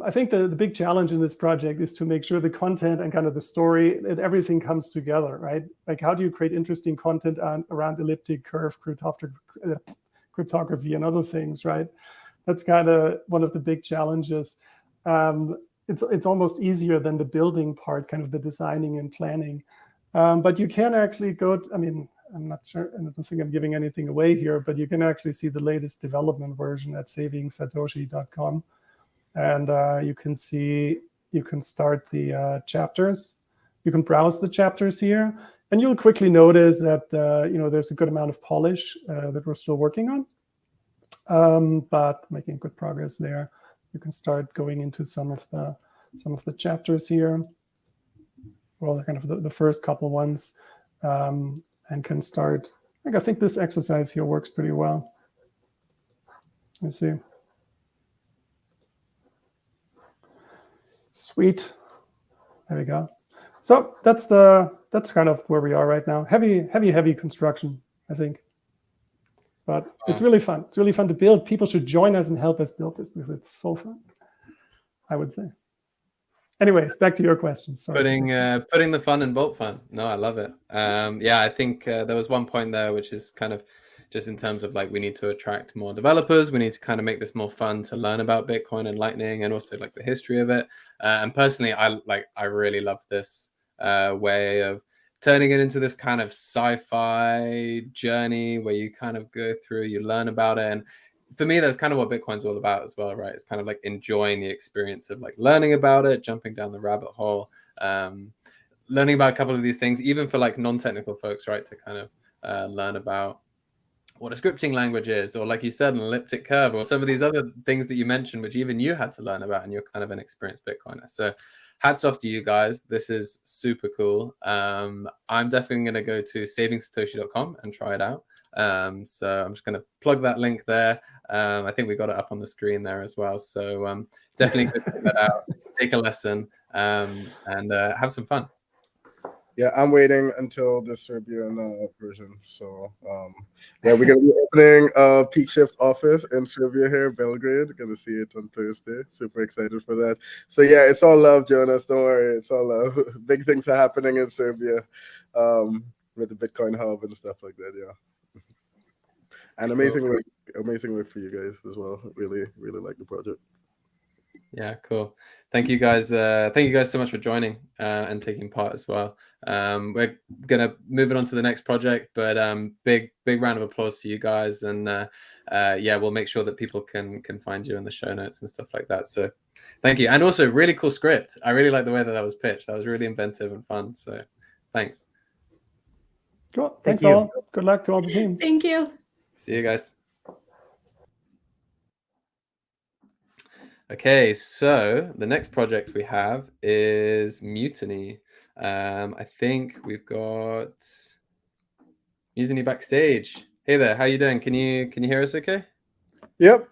I think the big challenge in this project is to make sure the content and kind of the story and everything comes together, right? Like, how do you create interesting content around elliptic curve, cryptography, and other things, right? That's kind of one of the big challenges. It's almost easier than the building part, kind of the designing and planning. But you can actually go, I'm not sure, I don't think I'm giving anything away here, but you can actually see the latest development version at savingsatoshi.com. And you can start the chapters. You can browse the chapters here, and you'll quickly notice that there's a good amount of polish that we're still working on, but making good progress there. You can start going into some of the chapters here, well, kind of the first couple ones. And can start, I think this exercise here works pretty well. Let me see. Sweet. There we go. So that's kind of where we are right now. Heavy construction, I think. But it's really fun. It's really fun to build. People should join us and help us build this, because it's so fun, I would say. Anyways, back to your questions. Sorry. Putting the fun in bolt fun. No, I love it. Yeah, I think there was one point there, which is kind of just in terms of like, we need to attract more developers. We need to kind of make this more fun to learn about Bitcoin and Lightning, and also like the history of it. And personally, I really love this way of turning it into this kind of sci-fi journey where you kind of go through, you learn about it. And for me, that's kind of what Bitcoin's all about as well, right? It's kind of like enjoying the experience of like learning about it, jumping down the rabbit hole, learning about a couple of these things, even for like non-technical folks, right? To kind of learn about what a scripting language is, or like you said, an elliptic curve, or some of these other things that you mentioned, which even you had to learn about, and you're kind of an experienced Bitcoiner. So hats off to you guys. This is super cool. I'm definitely going to go to savingsatoshi.com and try it out. So I'm just going to plug that link there. I think we got it up on the screen there as well. So definitely go check that out, take a lesson, and have some fun. Yeah, I'm waiting until the Serbian version. So yeah, we're gonna be opening a Peak Shift office in Serbia here, Belgrade. Gonna see it on Thursday. Super excited for that. So yeah, it's all love, Jonas. Don't worry, it's all love. Big things are happening in Serbia with the Bitcoin hub and stuff like that. Yeah, and amazing work for you guys as well. Really like the project. Yeah, cool. Thank you guys. Thank you guys so much for joining and taking part as well. We're gonna move it on to the next project, but big round of applause for you guys. And yeah, we'll make sure that people can find you in the show notes and stuff like that. So thank you. And also really cool script. I really like the way that was pitched. That was really inventive and fun. So thanks. Cool. Thanks all. Good luck to all the teams. Thank you. See you guys. Okay, so the next project we have is Mutiny. I think we've got Mutiny backstage. Hey there, how you doing? Can you hear us okay? Yep.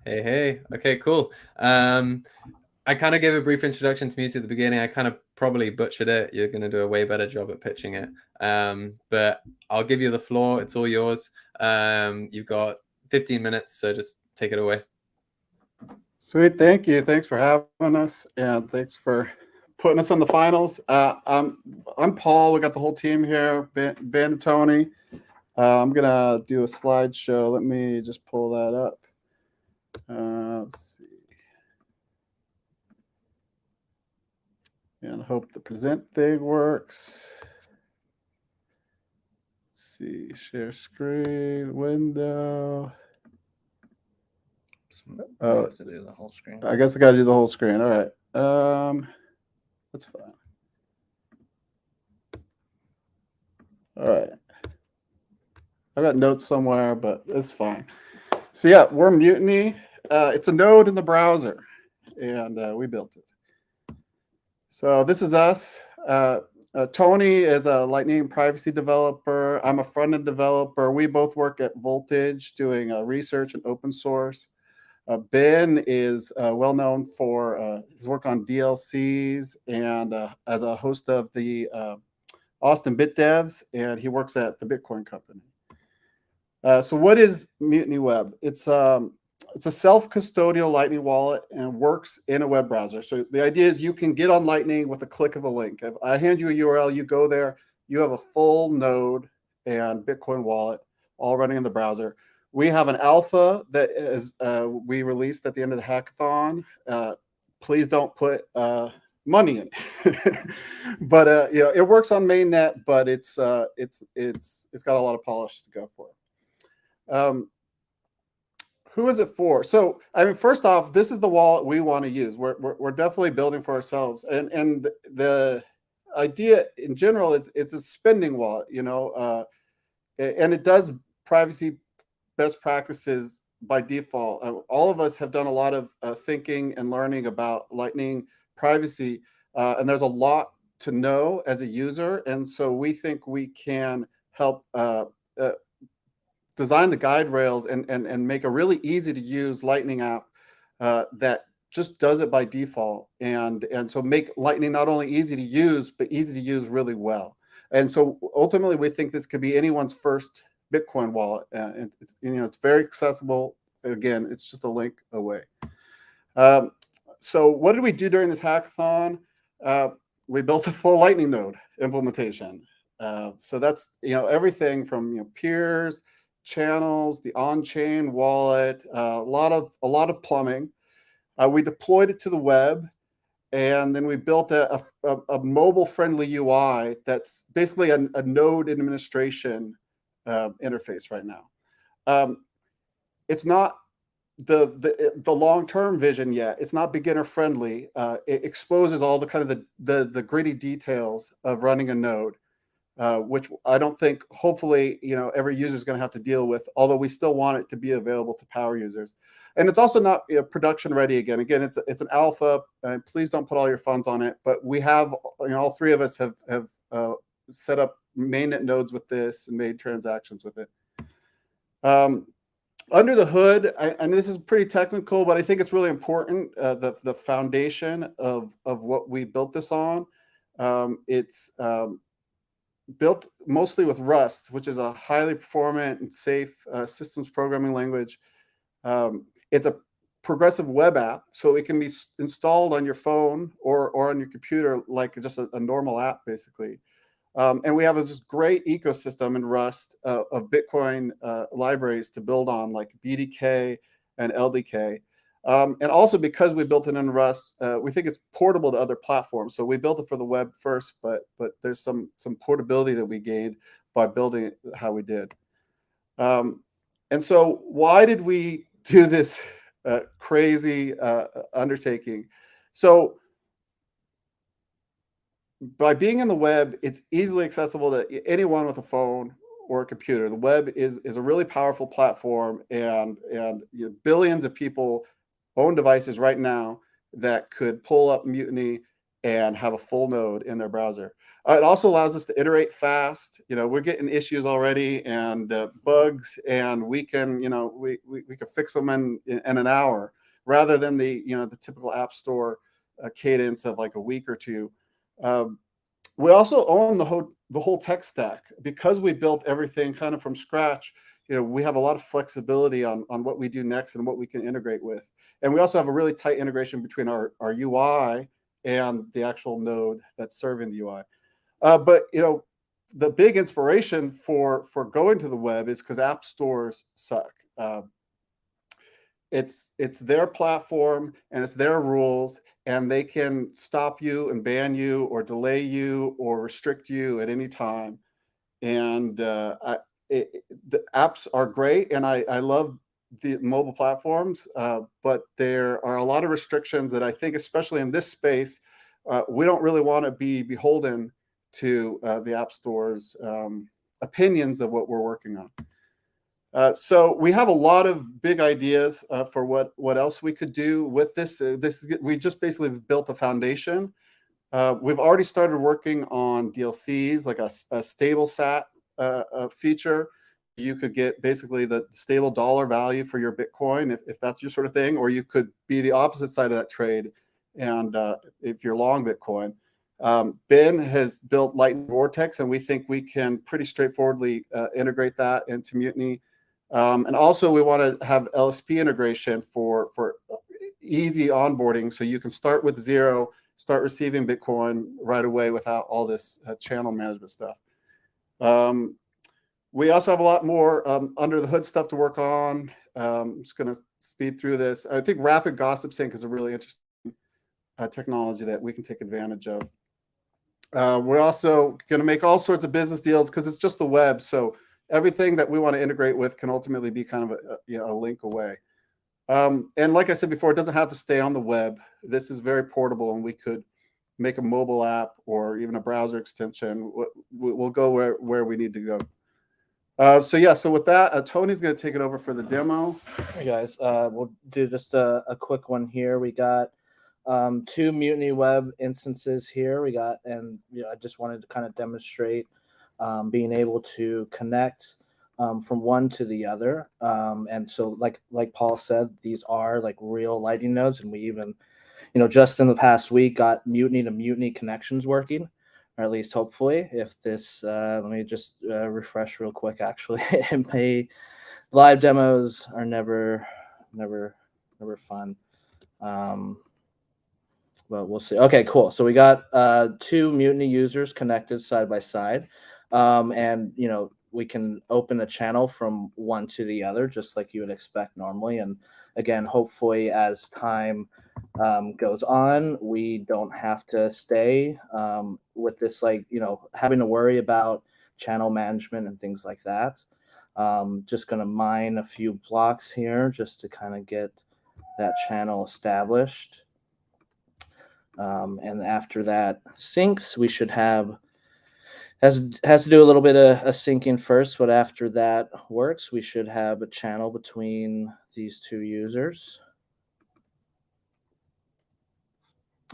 Hey. Okay, cool. I kind of gave a brief introduction to Mutiny at the beginning. I kind of probably butchered it. You're going to do a way better job at pitching it. But I'll give you the floor. It's all yours. You've got 15 minutes, so just take it away. Sweet, thank you. Thanks for having us, and thanks for putting us on the finals. I'm Paul. We got the whole team here, Ben and Tony. I'm gonna do a slideshow. Let me just pull that up. Let's see, and hope the present thing works. Let's see, share screen, window. Oh, to do the whole screen. I guess I got to do the whole screen. All right. That's fine. All right. I got notes somewhere, but it's fine. So yeah, we're Mutiny. It's a node in the browser, and we built it. So this is us. Tony is a Lightning privacy developer. I'm a front-end developer. We both work at Voltage doing research and open source. Ben is well known for his work on DLCs and as a host of the Austin Bit Devs, and he works at the Bitcoin Company. So what is Mutiny Web? It's a self-custodial Lightning wallet and works in a web browser. So the idea is you can get on Lightning with a click of a link. If I hand you a URL, you go there, you have a full node and Bitcoin wallet all running in the browser. We have an alpha that is we released at the end of the hackathon. Please don't put money in it. But you know, it works on mainnet, but it's got a lot of polish to go for. Who is it for? So I mean, first off, this is the wallet we want to use. We're definitely building for ourselves, and the idea in general is it's a spending wallet, you know, and it does privacy best practices by default. All of us have done a lot of thinking and learning about Lightning privacy, and there's a lot to know as a user. And so we think we can help design the guide rails and make a really easy to use Lightning app that just does it by default. And so make Lightning not only easy to use, but easy to use really well. And so ultimately, we think this could be anyone's first Bitcoin wallet, and it's very accessible. Again, it's just a link away. So what did we do during this hackathon? We built a full Lightning node implementation. So that's everything from peers, channels, the on-chain wallet, a lot of plumbing. We deployed it to the web, And then we built a mobile-friendly UI that's basically a node administration interface right now. It's not the long-term vision yet. It's not beginner-friendly. It exposes all the kind of the gritty details of running a node, which I don't think, hopefully, every user is going to have to deal with, although we still want it to be available to power users. And it's also not production ready again. Again, it's an alpha. Please don't put all your funds on it. But we have, all three of us have set up mainnet nodes with this and made transactions with it. Under the hood, and this is pretty technical, but I think it's really important. The foundation of what we built this on, it's built mostly with Rust, which is a highly performant and safe systems programming language. It's a progressive web app, so it can be installed on your phone or on your computer like just a normal app, basically. And we have this great ecosystem in Rust of Bitcoin libraries to build on, like BDK and LDK. And also, because we built it in Rust, we think it's portable to other platforms. So we built it for the web first, but there's some portability that we gained by building it how we did. And so why did we do this crazy undertaking? So by being in the web, it's easily accessible to anyone with a phone or a computer. The web is a really powerful platform, and billions of people own devices right now that could pull up Mutiny and have a full node in their browser. It also allows us to iterate fast. We're getting issues already and bugs, and we can fix them in an hour rather than the typical app store cadence of like a week or two. We also own the whole tech stack because we built everything kind of from scratch. We have a lot of flexibility on what we do next and what we can integrate with. And we also have a really tight integration between our UI and the actual node that's serving the UI. But the big inspiration for going to the web is because app stores suck. It's their platform and it's their rules, and they can stop you and ban you or delay you or restrict you at any time. And the apps are great, and I love the mobile platforms, but there are a lot of restrictions that I think, especially in this space, we don't really want to be beholden to the app store's opinions of what we're working on. So we have a lot of big ideas for what else we could do with this. We just basically built a foundation. We've already started working on DLCs, like a stable sat feature. You could get basically the stable dollar value for your Bitcoin if that's your sort of thing, or you could be the opposite side of that trade. And if you're long Bitcoin, Ben has built Lightning Vortex, and we think we can pretty straightforwardly integrate that into Mutiny. And also we want to have LSP integration for easy onboarding, so you can start with zero, start receiving Bitcoin right away without all this channel management stuff. We also have a lot more under the hood stuff to work on. I'm just going to speed through this. I think rapid gossip sync is a really interesting technology that we can take advantage of. We're also going to make all sorts of business deals because it's just the web. So everything that we want to integrate with can ultimately be kind of a link away. And like I said before, it doesn't have to stay on the web. This is very portable, and we could make a mobile app or even a browser extension. We'll go where we need to go. So with that, Tony's going to take it over for the demo. Hey guys, we'll do just a quick one here. We got 2 Mutiny Web instances here. And I just wanted to kind of demonstrate being able to connect from one to the other. And so like Paul said, these are like real Lightning nodes, and we even, just in the past week got Mutiny to Mutiny connections working. Or at least hopefully. If this, let me just refresh real quick. Actually, live demos are never fun. But we'll see. Okay, cool. So we got 2 Mutiny users connected side by side, and we can open a channel from one to the other, just like you would expect normally. And again, hopefully, as time goes on, we don't have to stay with this, like, having to worry about channel management and things like that. Just going to mine a few blocks here just to kind of get that channel established. And after that syncs, we should have, has to do a little bit of a syncing first, but after that works, we should have a channel between these two users.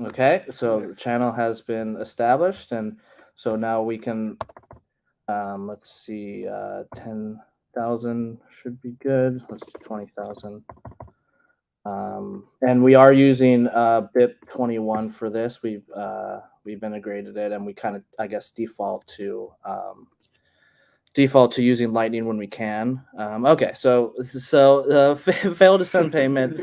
Okay, so the channel has been established, and so now we can, let's see, 10,000 should be good. Let's do 20,000. And we are using BIP21 for this. We've integrated it, and we kind of, I guess, default to using Lightning when we can. Okay, so fail to send payment.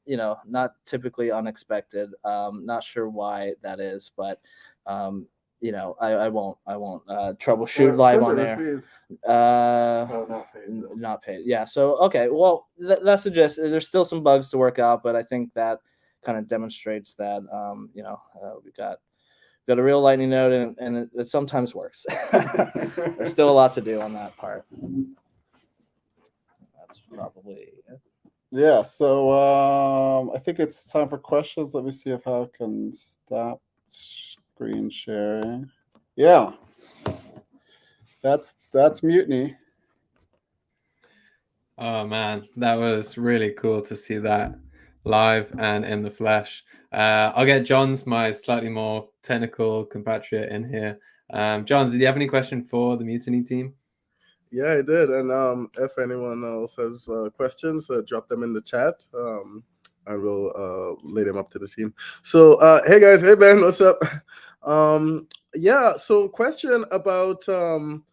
Not typically unexpected. Not sure why that is, but I won't troubleshoot live on air. Not paid. Yeah. So okay. Well, that suggests there's still some bugs to work out, but I think that kind of demonstrates that we've got a real Lightning node, and it sometimes works. There's still a lot to do on that part. That's probably it. Yeah, so I think it's time for questions. Let me see if I can stop screen sharing. Yeah, that's Mutiny. Oh man, that was really cool to see that live and in the flesh. I'll get Johns, my slightly more technical compatriot, in here. Johns, did you have any question for the Mutiny team? Yeah, I did. And if anyone else has questions, drop them in the chat. I will lay them up to the team. So, hey guys, hey Ben, what's up? Yeah, so question about some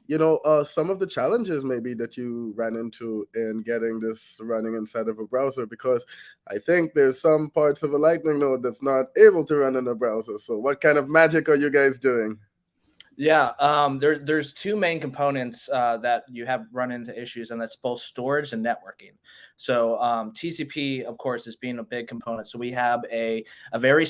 of the challenges maybe that you ran into in getting this running inside of a browser, because I think there's some parts of a Lightning node that's not able to run in a browser. So, what kind of magic are you guys doing? Yeah, there's two main components that you have run into issues, and that's both storage and networking. So TCP, of course, is being a big component. So we have a very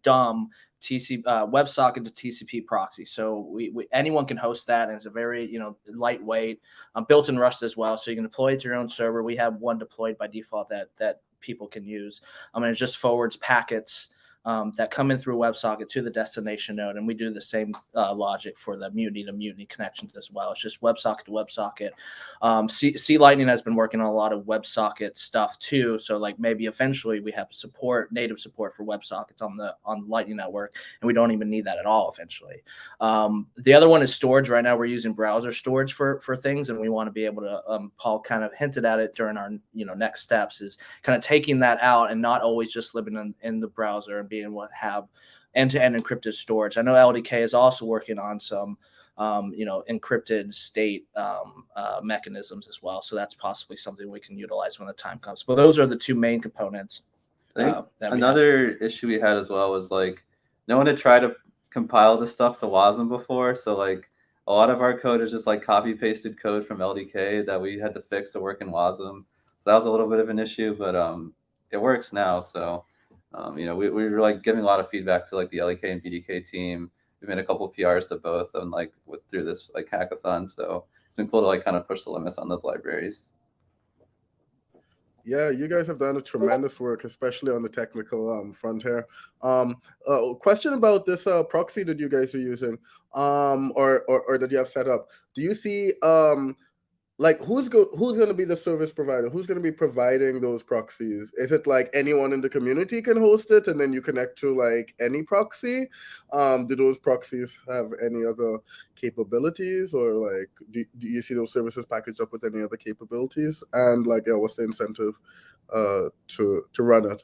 dumb WebSocket to TCP proxy. So anyone can host that, and it's a very lightweight, built in Rust as well. So you can deploy it to your own server. We have one deployed by default that people can use. And it just forwards packets that come in through WebSocket to the destination node, and we do the same logic for the Mutiny to Mutiny connections as well. It's just WebSocket to WebSocket. C Lightning has been working on a lot of WebSocket stuff too, so like maybe eventually we have native support for WebSockets on the Lightning network, and we don't even need that at all eventually. The other one is storage. Right now we're using browser storage for things, and we want to be able to. Paul kind of hinted at it during our next steps, is kind of taking that out and not always just living in the browser and being able to have end-to-end encrypted storage. I know LDK is also working on some encrypted state mechanisms as well. So that's possibly something we can utilize when the time comes. But those are the two main components. I think another issue we had as well was like no one had tried to compile this stuff to WASM before. So like a lot of our code is just like copy pasted code from LDK that we had to fix to work in WASM. So that was a little bit of an issue, but it works now. So we were like giving a lot of feedback to like the LDK and BDK team. We made a couple of PRs to both and like through this like hackathon. So it's been cool to like kind of push the limits on those libraries. Yeah, you guys have done a tremendous work, especially on the technical front here. Question about this proxy that you guys are using, or that you have set up. Do you see like who's going to be the service provider? Who's going to be providing those proxies? Is it like anyone in the community can host it and then you connect to like any proxy? Do those proxies have any other capabilities, or like do you see those services packaged up with any other capabilities? And like what's the incentive to run it?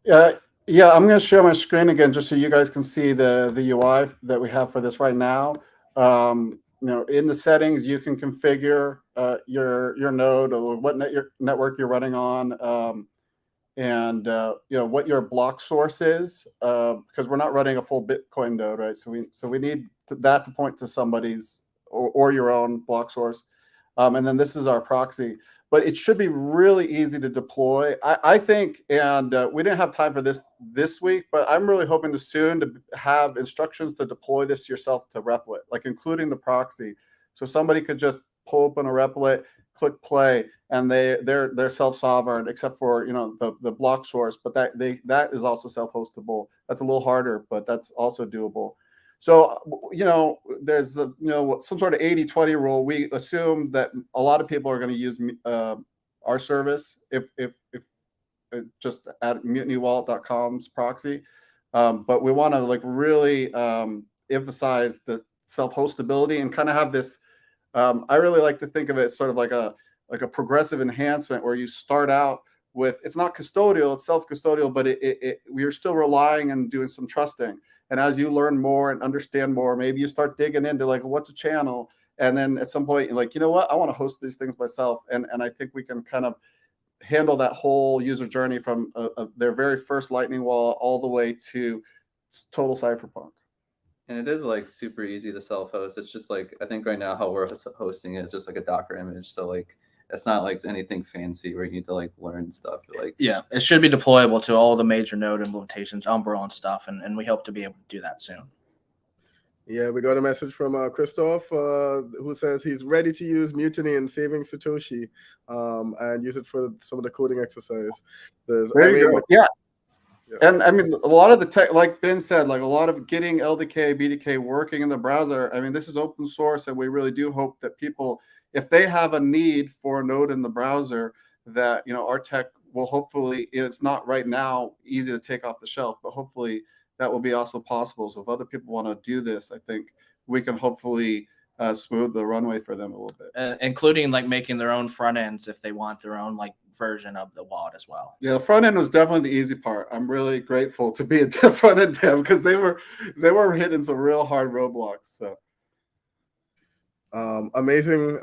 Yeah, I'm going to share my screen again just so you guys can see the UI that we have for this right now. In the settings, you can configure your node or what network you're running on, and what your block source is, because we're not running a full Bitcoin node, right? So we need that to point to somebody's or your own block source. And then this is our proxy. But it should be really easy to deploy. I think, and we didn't have time for this week, but I'm really hoping to soon to have instructions to deploy this yourself to Replit, like including the proxy. So somebody could just pull open a Replit, click play, and they're self-sovereign, except for the block source. But that is also self-hostable. That's a little harder, but that's also doable. So, there's some sort of 80-20 rule. We assume that a lot of people are going to use our service if just at mutinywallet.com's proxy. But we want to really emphasize the self-hostability and kind of have this. I really like to think of it as sort of like a progressive enhancement where you start out with, it's not custodial, it's self-custodial, but we are still relying and doing some trusting. And as you learn more and understand more, maybe you start digging into what's a channel, and then at some point you're like, you know what, I want to host these things myself. And I think we can kind of handle that whole user journey from their very first Lightning wallet all the way to total cypherpunk. And it is super easy to self-host. It's just I think right now how we're hosting it is just a Docker image. So it's not anything fancy where you need to learn stuff. Yeah, it should be deployable to all the major node implementations, Umbrella and stuff, and we hope to be able to do that soon. Yeah, we got a message from Christoph who says he's ready to use Mutiny and saving Satoshi and use it for some of the coding exercise. There you go. Yeah. And I mean, a lot of the tech, like Ben said, a lot of getting LDK, BDK working in the browser. I mean, this is open source, and we really do hope that people, if they have a need for a node in the browser, that our tech will hopefully, it's not right now easy to take off the shelf, but hopefully that will be also possible. So if other people want to do this, I think we can hopefully smooth the runway for them a little bit, including making their own front ends if they want their own version of the wallet as well. Yeah, the front end was definitely the easy part. I'm really grateful to be a front end dev because they were hitting some real hard roadblocks. So amazing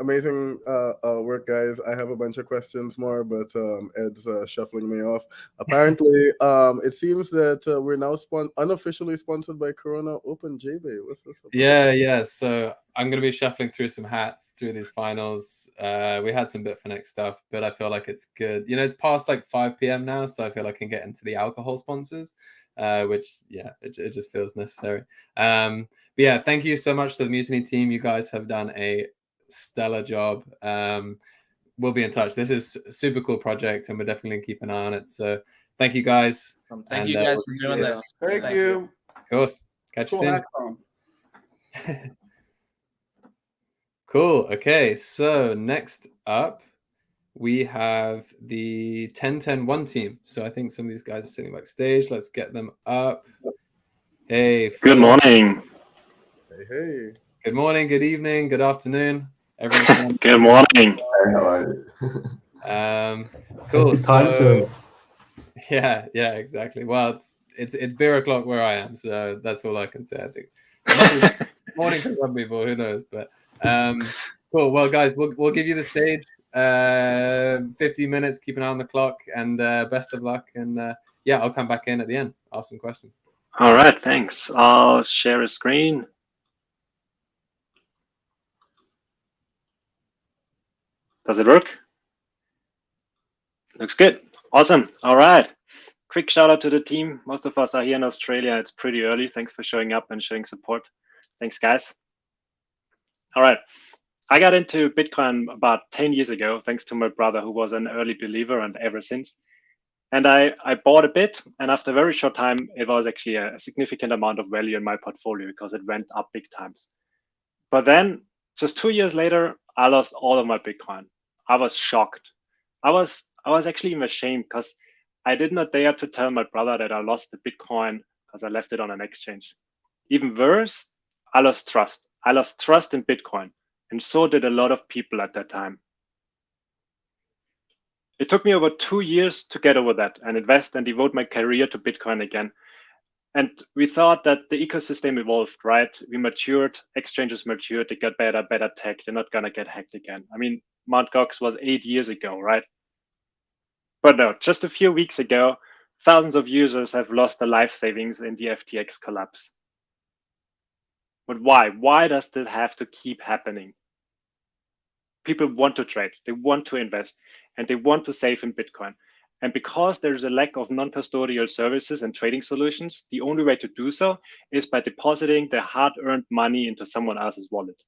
work, guys. I have a bunch of questions more, but Ed's shuffling me off. Apparently, it seems that we're now unofficially sponsored by Corona Open JBay. What's this about? Yeah. So I'm going to be shuffling through some hats through these finals. We had some Bitfinex stuff, but I feel like it's good. It's past 5 p.m. now, so I feel I can get into the alcohol sponsors, which, it just feels necessary. But yeah, thank you so much to the Mutiny team. You guys have done a stellar job. We'll be in touch. This is a super cool project, and we're definitely going to keep an eye on it. So thank you guys. Thank you guys for doing this. Thank you. Of course. Catch you soon. Cool. Okay, so next up, we have the 10-10-1 team. So I think some of these guys are sitting backstage. Let's get them up. Hey. Good morning. Hey. Good morning, good evening, good afternoon. Everyone. Good morning. Cool. Time zone. Yeah, exactly. Well, it's beer o'clock where I am, so that's all I can say. I think morning for some people, who knows? But cool. Well, guys, we'll give you the stage. 50 minutes. Keep an eye on the clock, and best of luck. And I'll come back in at the end. Ask some questions. All right, thanks. I'll share a screen. Does it work? Looks good. Awesome. All right. Quick shout out to the team. Most of us are here in Australia. It's pretty early. Thanks for showing up and showing support. Thanks, guys. All right. I got into Bitcoin about 10 years ago, thanks to my brother, who was an early believer, and ever since. And I bought a bit, and after a very short time, it was actually a significant amount of value in my portfolio because it went up big times. But then, just 2 years later, I lost all of my Bitcoin. I was shocked. I was actually even ashamed because I did not dare to tell my brother that I lost the Bitcoin because I left it on an exchange. Even worse, I lost trust. I lost trust in Bitcoin, and so did a lot of people at that time. It took me over 2 years to get over that and invest and devote my career to Bitcoin again. And we thought that the ecosystem evolved, right? We matured, exchanges matured, they got better tech, they're not gonna get hacked again. I mean, Mt. Gox was 8 years ago, right? But no, just a few weeks ago, thousands of users have lost their life savings in the FTX collapse. But why? Why does that have to keep happening? People want to trade, they want to invest, and they want to save in Bitcoin. And because there's a lack of non-custodial services and trading solutions, the only way to do so is by depositing their hard-earned money into someone else's wallet.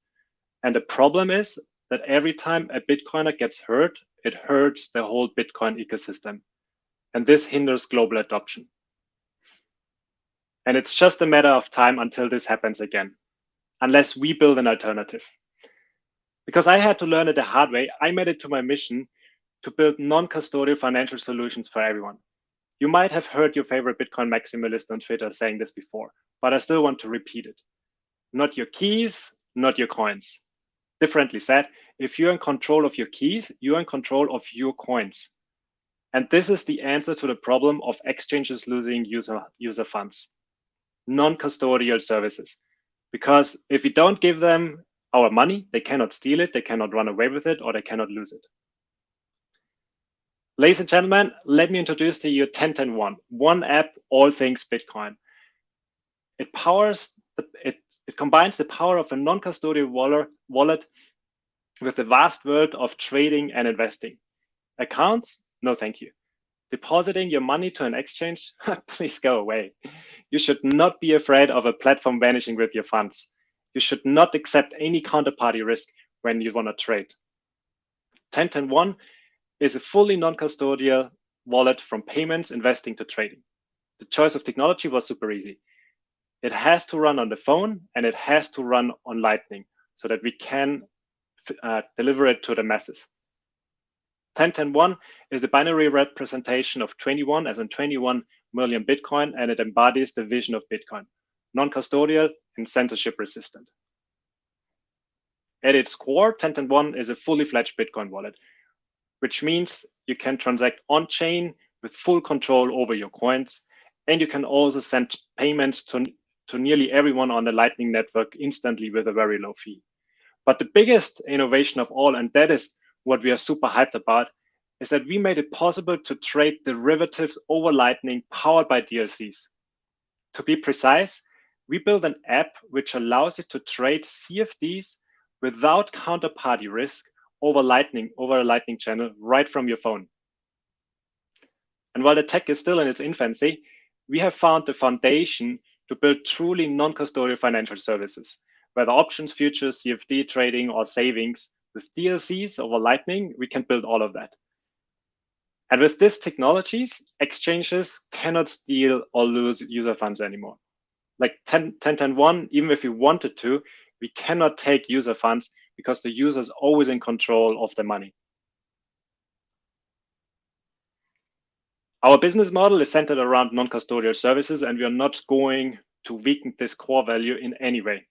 And the problem is that every time a Bitcoiner gets hurt, it hurts the whole Bitcoin ecosystem. And this hinders global adoption. And it's just a matter of time until this happens again, unless we build an alternative. Because I had to learn it the hard way, I made it to my mission to build non-custodial financial solutions for everyone. You might have heard your favorite Bitcoin maximalist on Twitter saying this before, but I still want to repeat it. Not your keys, not your coins. Differently said, if you're in control of your keys, you're in control of your coins. And this is the answer to the problem of exchanges losing user funds. Non-custodial services. Because if we don't give them our money, they cannot steal it, they cannot run away with it, or they cannot lose it. Ladies and gentlemen, let me introduce to you 10-10-1, one app, all things Bitcoin. It combines the power of a non-custodial wallet with the vast world of trading and investing. Accounts? No, thank you. Depositing your money to an exchange? Please go away. You should not be afraid of a platform vanishing with your funds. You should not accept any counterparty risk when you want to trade. 10-10-1 is a fully non-custodial wallet from payments, investing to trading. The choice of technology was super easy. It has to run on the phone and it has to run on Lightning so that we can deliver it to the masses. 10-10-1 is the binary representation of 21, as in 21 million Bitcoin, and it embodies the vision of Bitcoin, non-custodial and censorship resistant. At its core, 10-10-1 is a fully fledged Bitcoin wallet, which means you can transact on-chain with full control over your coins, and you can also send payments to nearly everyone on the Lightning network instantly with a very low fee. But the biggest innovation of all, and that is what we are super hyped about, is that we made it possible to trade derivatives over Lightning powered by DLCs. To be precise, we built an app which allows you to trade CFDs without counterparty risk over a Lightning channel right from your phone. And while the tech is still in its infancy, we have found the foundation to build truly non-custodial financial services, whether options, futures, CFD trading, or savings. With DLCs over Lightning, we can build all of that. And with these technologies, exchanges cannot steal or lose user funds anymore. Like 10-10-1, even if we wanted to, we cannot take user funds because the user is always in control of the money. Our business model is centered around non-custodial services, and we are not going to weaken this core value in any way.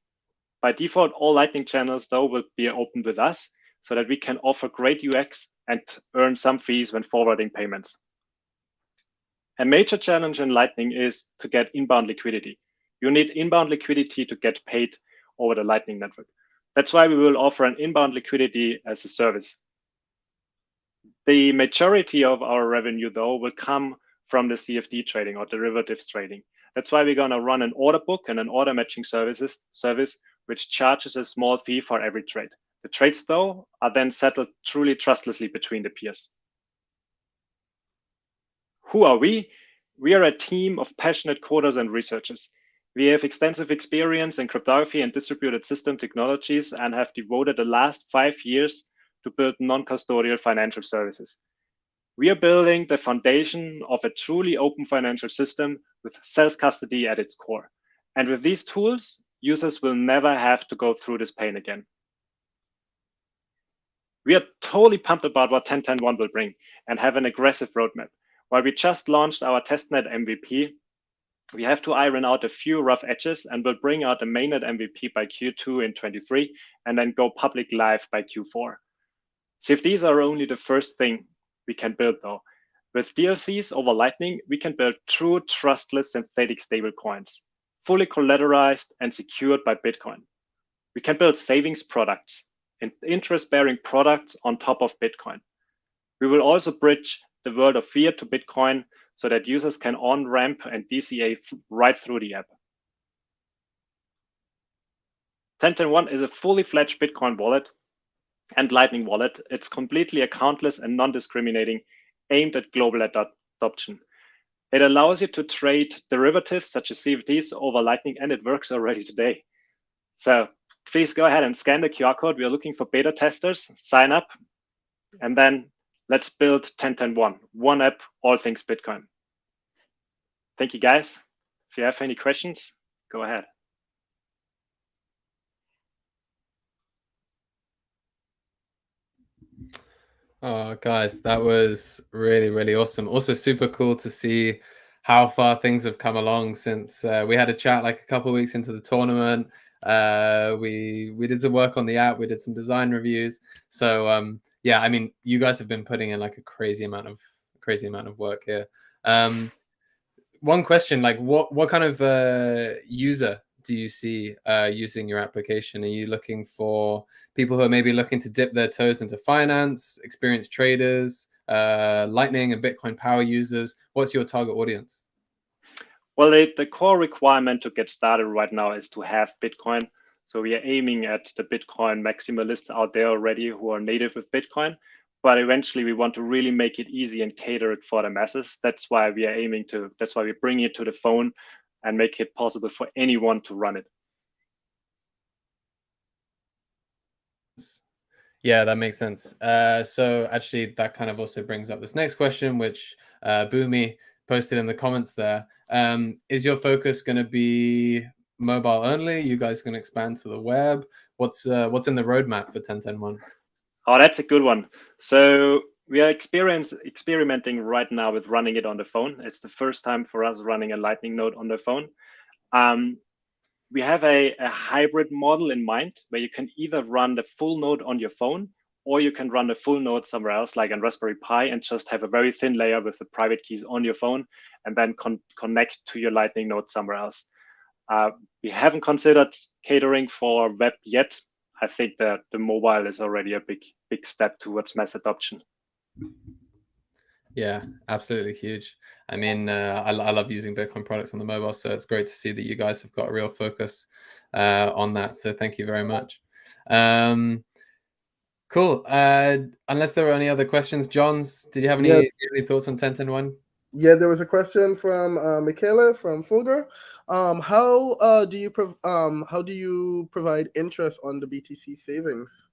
By default, all Lightning channels, though, will be open with us so that we can offer great UX and earn some fees when forwarding payments. A major challenge in Lightning is to get inbound liquidity. You need inbound liquidity to get paid over the Lightning network. That's why we will offer an inbound liquidity as a service. The majority of our revenue, though, will come from the CFD trading or derivatives trading. That's why we're going to run an order book and an order matching service which charges a small fee for every trade. The trades, though, are then settled truly trustlessly between the peers. Who are we? We are a team of passionate coders and researchers. We have extensive experience in cryptography and distributed system technologies and have devoted the last 5 years to build non-custodial financial services. We are building the foundation of a truly open financial system with self-custody at its core. And with these tools, users will never have to go through this pain again. We are totally pumped about what 10-10-1 will bring and have an aggressive roadmap. While we just launched our testnet MVP, we have to iron out a few rough edges and will bring out the mainnet MVP by Q2 in 23 and then go public live by Q4. CFDs are only the first thing we can build, though. With DLCs over Lightning, we can build true trustless synthetic stablecoins, fully collateralized and secured by Bitcoin. We can build savings products and interest-bearing products on top of Bitcoin. We will also bridge the world of fiat to Bitcoin so that users can on-ramp and DCA right through the app. 10-10-1 is a fully fledged Bitcoin wallet and Lightning Wallet. It's completely accountless and non-discriminating, aimed at global adoption. It allows you to trade derivatives such as CFDs over Lightning, and it works already today. So please go ahead and scan the QR code. We are looking for beta testers, sign up, and then let's build 10.10.1, one app, all things Bitcoin. Thank you, guys. If you have any questions, go ahead. Oh, guys, that was really, really awesome. Also super cool to see how far things have come along since we had a chat like a couple of weeks into the tournament. We did some work on the app. We did some design reviews. So yeah, I mean, you guys have been putting in like a crazy amount of work here. One question, like what kind of user do you see using your application? Are you looking for people who are maybe looking to dip their toes into finance, experienced traders, Lightning and Bitcoin power users? What's your target audience? Well, the core requirement to get started right now is to have Bitcoin. So we are aiming at the Bitcoin maximalists out there already who are native with Bitcoin. But eventually we want to really make it easy and cater it for the masses. That's why we are that's why we bring it to the phone and make it possible for anyone to run it. Yeah, that makes sense. So actually that kind of also brings up this next question, which Boomy posted in the comments there. Is your focus going to be mobile only? You guys going to expand to the web? What's in the roadmap for 10.10.1? Oh, that's a good one. So we are experimenting right now with running it on the phone. It's the first time for us running a Lightning node on the phone. We have a hybrid model in mind where you can either run the full node on your phone, or you can run the full node somewhere else, like on Raspberry Pi, and just have a very thin layer with the private keys on your phone, and then connect to your Lightning node somewhere else. We haven't considered catering for web yet. I think that the mobile is already a big step towards mass adoption. Yeah, absolutely huge. I mean, I love using Bitcoin products on the mobile, so it's great to see that you guys have got a real focus on that. So thank you very much. Cool. Unless there were any other questions, Johns, did you have any thoughts on 10.10.1? Yeah, there was a question from Michaela from Fulgur. How do you provide interest on the BTC savings?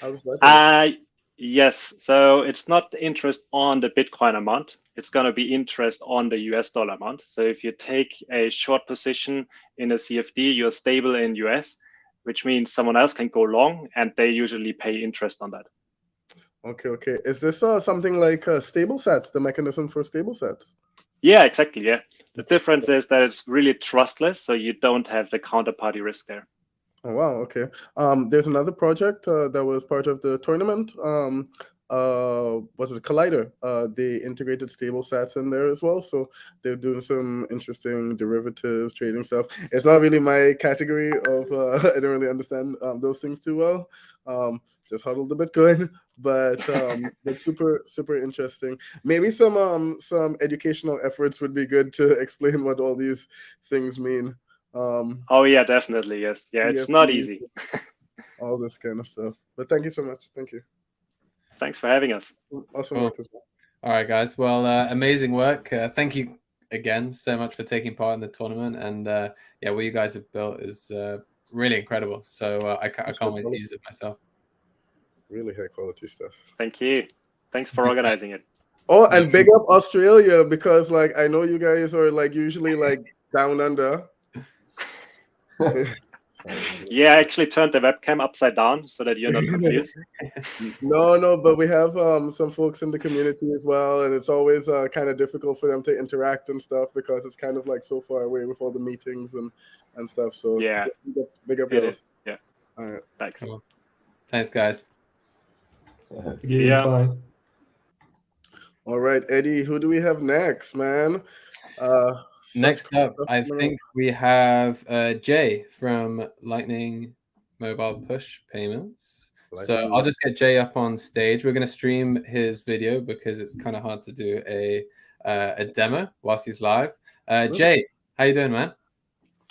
How does that work? Yes, so it's not interest on the Bitcoin amount. It's going to be interest on the US dollar amount. So if you take a short position in a CFD, you're stable in US, which means someone else can go long, and they usually pay interest on that. Okay. Is this something like stable sets, the mechanism for stable sets? Yeah, exactly. Yeah. The difference is that it's really trustless, so you don't have the counterparty risk there. Oh, wow. Okay. There's another project that was part of the tournament. Was it Collider? They integrated stable sats in there as well. So they're doing some interesting derivatives, trading stuff. It's not really my category of, I don't really understand those things too well. Just huddle the Bitcoin, but it's super interesting. Maybe some educational efforts would be good to explain what all these things mean. Oh yeah, definitely. Yes. Yeah, it's not easy. All this kind of stuff. But thank you so much. Thank you. Thanks for having us. Awesome work as well. All right, guys. Well, amazing work. Thank you again so much for taking part in the tournament. And yeah, what you guys have built is really incredible. So I can't wait to use it myself. Really high quality stuff. Thank you. Thanks for organizing it. Oh, and big up Australia, because like I know you guys are like usually like down under. Yeah, I actually turned the webcam upside down so that you're not confused. No, but we have some folks in the community as well, and it's always kind of difficult for them to interact and stuff because it's kind of like so far away with all the meetings and stuff. So yeah, big up it yours. is. Yeah. All right. Thanks. Cool. Thanks, guys. Yeah. Bye. All right, Eddie, who do we have next, man? Next up, I think we have Jay from Lightning Mobile Push Payments. So I'll just get Jay up on stage. We're going to stream his video because it's kind of hard to do a demo whilst he's live. Jay, how you doing, man?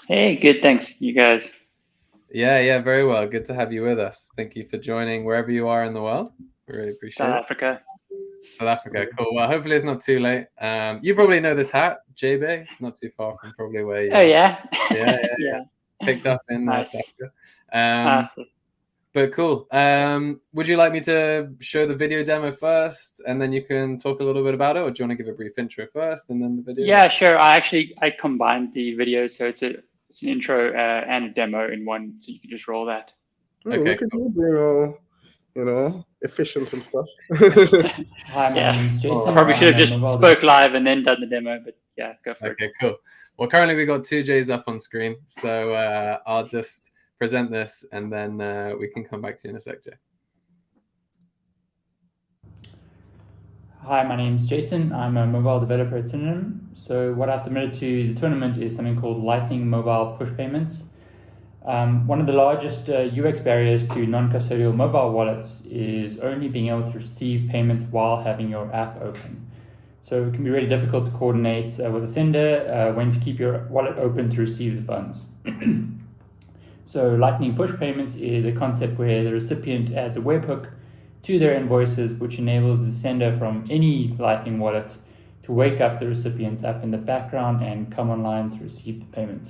Hey, good, thanks. You guys? Yeah, very well. Good to have you with us. Thank you for joining wherever you are in the world. We really appreciate South it. Africa. South Africa, cool. Well, hopefully it's not too late. You probably know this hat, JB. Not too far from probably where you Oh, are. yeah? Yeah. Picked up in Nice. South Africa. But cool. Would you like me to show the video demo first, and then you can talk a little bit about it, or do you want to give a brief intro first and then the video? Yeah, sure. I combined the videos, so it's an intro and a demo in one, so you can just roll that. Okay, look at you being all, efficient and stuff. Hi, my name's Jason. I probably should have just spoke live and then done the demo, but yeah, go for it. Okay, cool. Well, currently we got 2 J's up on screen, so I'll just present this, and then we can come back to you in a sec, Jay. Hi, my name's Jason. I'm a mobile developer at Synonym. So what I've submitted to the tournament is something called Lightning Mobile Push Payments. One of the largest UX barriers to non-custodial mobile wallets is only being able to receive payments while having your app open. So it can be really difficult to coordinate with the sender when to keep your wallet open to receive the funds. So Lightning Push Payments is a concept where the recipient adds a webhook to their invoices, which enables the sender from any Lightning wallet to wake up the recipient's app in the background and come online to receive the payment.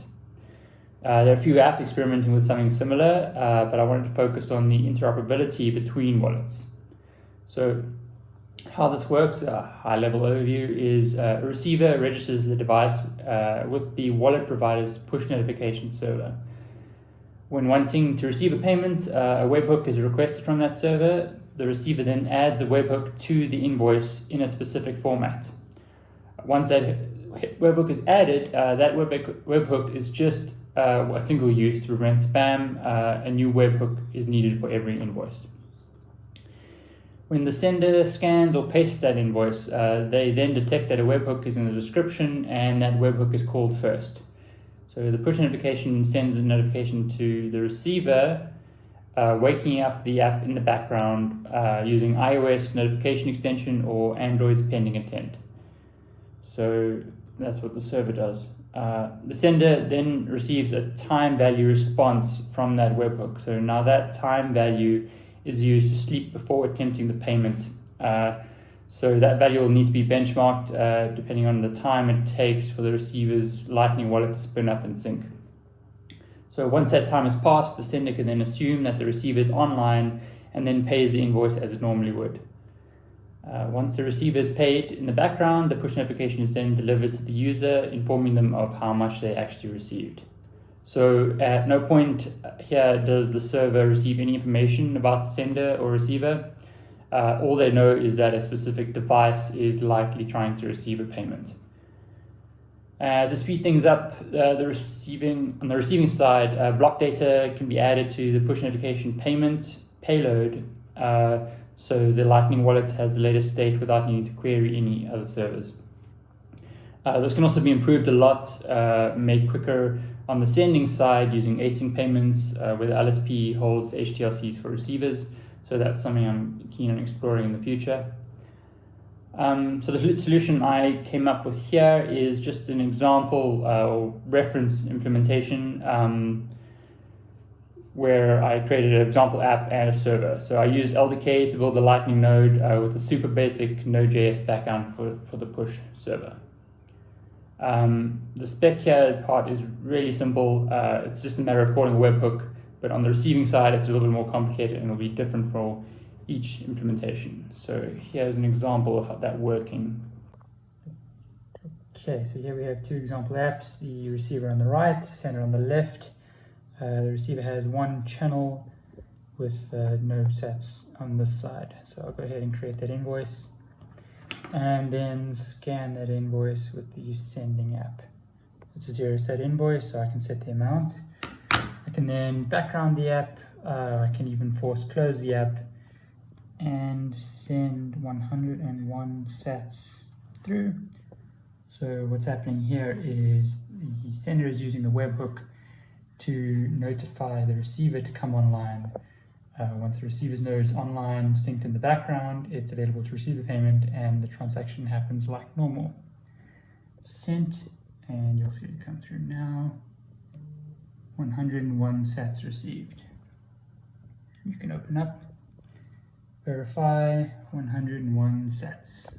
There are a few apps experimenting with something similar, but I wanted to focus on the interoperability between wallets. So how this works, a high-level overview, is a receiver registers the device with the wallet provider's push notification server. When wanting to receive a payment, a webhook is requested from that server. The receiver then adds a webhook to the invoice in a specific format. Once that webhook is added, that webhook is just a single use to prevent spam. A new webhook is needed for every invoice. When the sender scans or pastes that invoice, they then detect that a webhook is in the description, and that webhook is called first. So the push notification sends a notification to the receiver, waking up the app in the background using iOS notification extension or Android's pending intent. So that's what the server does. The sender then receives a time value response from that webhook. So now that time value is used to sleep before attempting the payment. So that value will need to be benchmarked depending on the time it takes for the receiver's Lightning wallet to spin up and sync. So once that time has passed, the sender can then assume that the receiver is online and then pays the invoice as it normally would. Once the receiver is paid in the background, the push notification is then delivered to the user, informing them of how much they actually received. So at no point here does the server receive any information about the sender or receiver. All they know is that a specific device is likely trying to receive a payment. To speed things up, on the receiving side, block data can be added to the push notification payment payload, so the Lightning wallet has the latest state without needing to query any other servers. This can also be improved a lot, made quicker on the sending side using async payments, where the LSP holds HTLCs for receivers. So that's something I'm keen on exploring in the future. So the solution I came up with here is just an example or reference implementation where I created an example app and a server. So I used LDK to build the Lightning node with a super basic Node.js background for the push server. The spec here part is really simple. It's just a matter of calling a webhook, but on the receiving side, it's a little bit more complicated and it'll be different for each implementation. So here's an example of that working. Okay, so here we have 2 example apps, the receiver on the right, sender on the left. The receiver has one channel with no sats on this side. So I'll go ahead and create that invoice and then scan that invoice with the sending app. It's a 0 sat invoice, so I can set the amount. I can then background the app. I can even force close the app and send 101 sats through. So what's happening here is the sender is using the webhook to notify the receiver to come online. Once the receiver's node is online, synced in the background, it's available to receive the payment and the transaction happens like normal. Sent, and you'll see it come through now. 101 sats received. You can open up, verify 101 sats.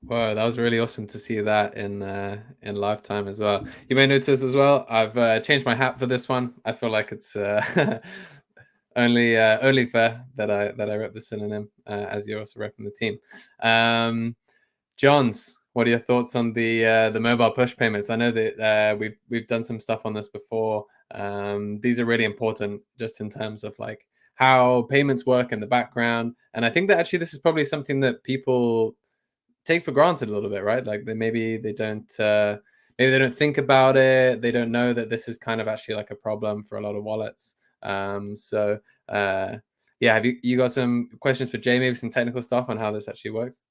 Wow, that was really awesome to see that in lifetime as well. You may notice as well, I've changed my hat for this one. I feel like it's only fair that I rep the synonym as you're also repping the team. Johns, what are your thoughts on the mobile push payments? I know that we've done some stuff on this before. These are really important just in terms of like how payments work in the background, and I think that actually this is probably something that people take for granted a little bit, right? Like maybe they don't think about it. They don't know that this is kind of actually like a problem for a lot of wallets. Yeah, have you got some questions for Jay? Maybe some technical stuff on how this actually works.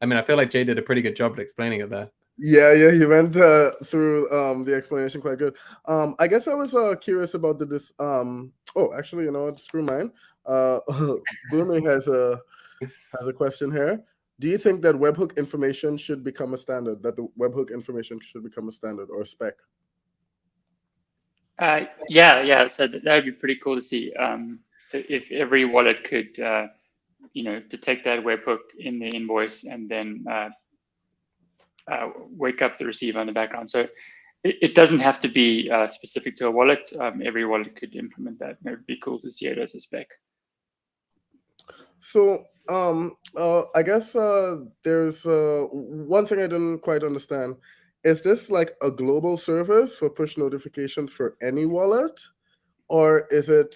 I mean, I feel like Jay did a pretty good job at explaining it there. Yeah, he went through the explanation quite good. I guess I was curious about this. Oh, actually, you know what? Screw mine. Booming has a question here. Do you think that webhook information should become a standard? That the webhook information should become a standard or a spec? Yeah. So that would be pretty cool to see. If every wallet could, detect that webhook in the invoice and then wake up the receiver in the background. So it doesn't have to be specific to a wallet. Every wallet could implement that. It would be cool to see it as a spec. So I guess there's one thing I didn't quite understand. Is this like a global service for push notifications for any wallet, or is it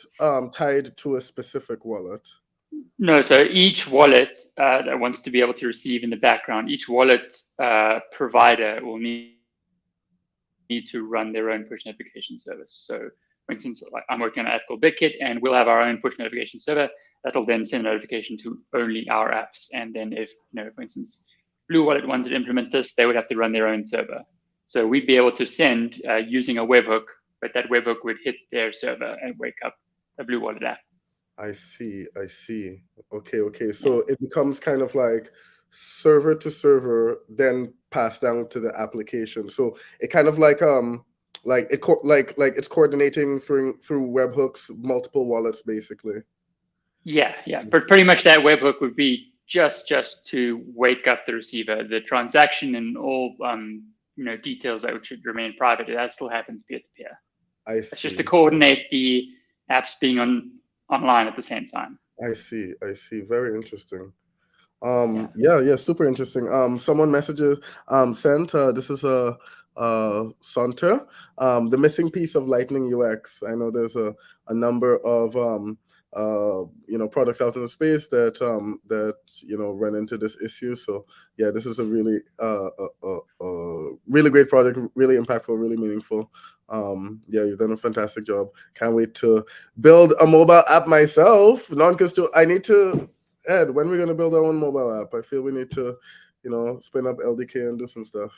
tied to a specific wallet? No, so each wallet that wants to be able to receive in the background, each wallet provider will need to run their own push notification service. So for instance, like I'm working on an app called BitKit, and we'll have our own push notification server that'll then send a notification to only our apps. And then if, for instance, Blue Wallet wanted to implement this, they would have to run their own server. So we'd be able to send using a webhook, but that webhook would hit their server and wake up a Blue Wallet app. I see. Okay. So it becomes kind of like server to server, then passed down to the application. So it kind of like it's coordinating through webhooks, multiple wallets, basically. Yeah. But pretty much that webhook would be just to wake up the receiver. The transaction and all details that should remain private, that still happens peer-to-peer. It's just to coordinate the apps being online at the same time. I see. Very interesting. Yeah, super interesting. Someone messages sent. This is Santa. The missing piece of Lightning UX. I know there's a number of products out in the space that run into this issue. So yeah, this is a really really great project, really impactful, really meaningful. Yeah, you've done a fantastic job. Can't wait to build a mobile app myself. I need to, Ed, when we're gonna build our own mobile app? I feel we need to, spin up LDK and do some stuff.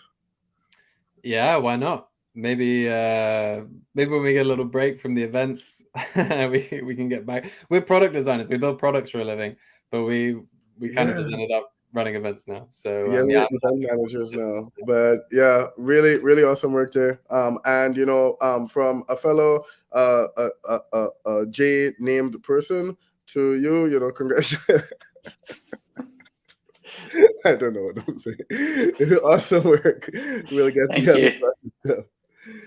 Yeah, why not? Maybe when we get a little break from the events, we can get back. We're product designers. We build products for a living, but we kind of just ended up running events now. So we're event managers now. But yeah, really, really awesome work, Jay. And from a fellow Jay named person to you, congratulations. I don't know what I'm saying. Awesome work. Really good. Thank you.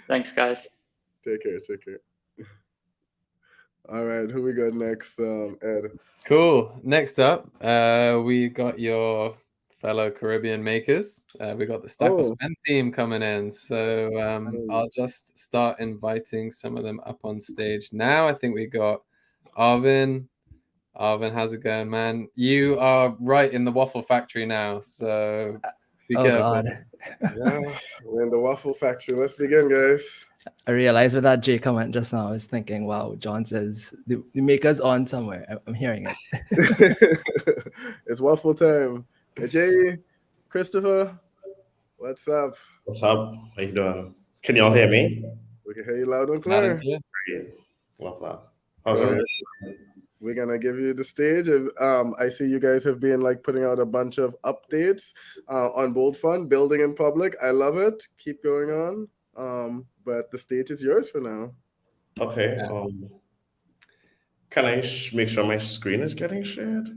Thanks, guys. Take care. All right, who we got next, Ed? Cool. Next up, we got your fellow Caribbean makers. We got the Stack of Spend team coming in. So I'll just start inviting some of them up on stage now. I think we got Arvin. Arvin, how's it going, man? You are right in the waffle factory now, so be careful. God. Yeah, we're in the waffle factory. Let's begin, guys. I realized with that Jay comment just now, I was thinking, wow, John says the maker's on somewhere. I'm hearing it. It's waffle time. Hey, Jay, Christopher, what's up? What's up? How you doing? Can y'all hear me? We can hear you loud and clear. Love that. How's it? we're gonna give you the stage. I see you guys have been like putting out a bunch of updates on Bold Fund, building in public. I love it. Keep going on. But the stage is yours for now. Okay. Can I make sure my screen is getting shared?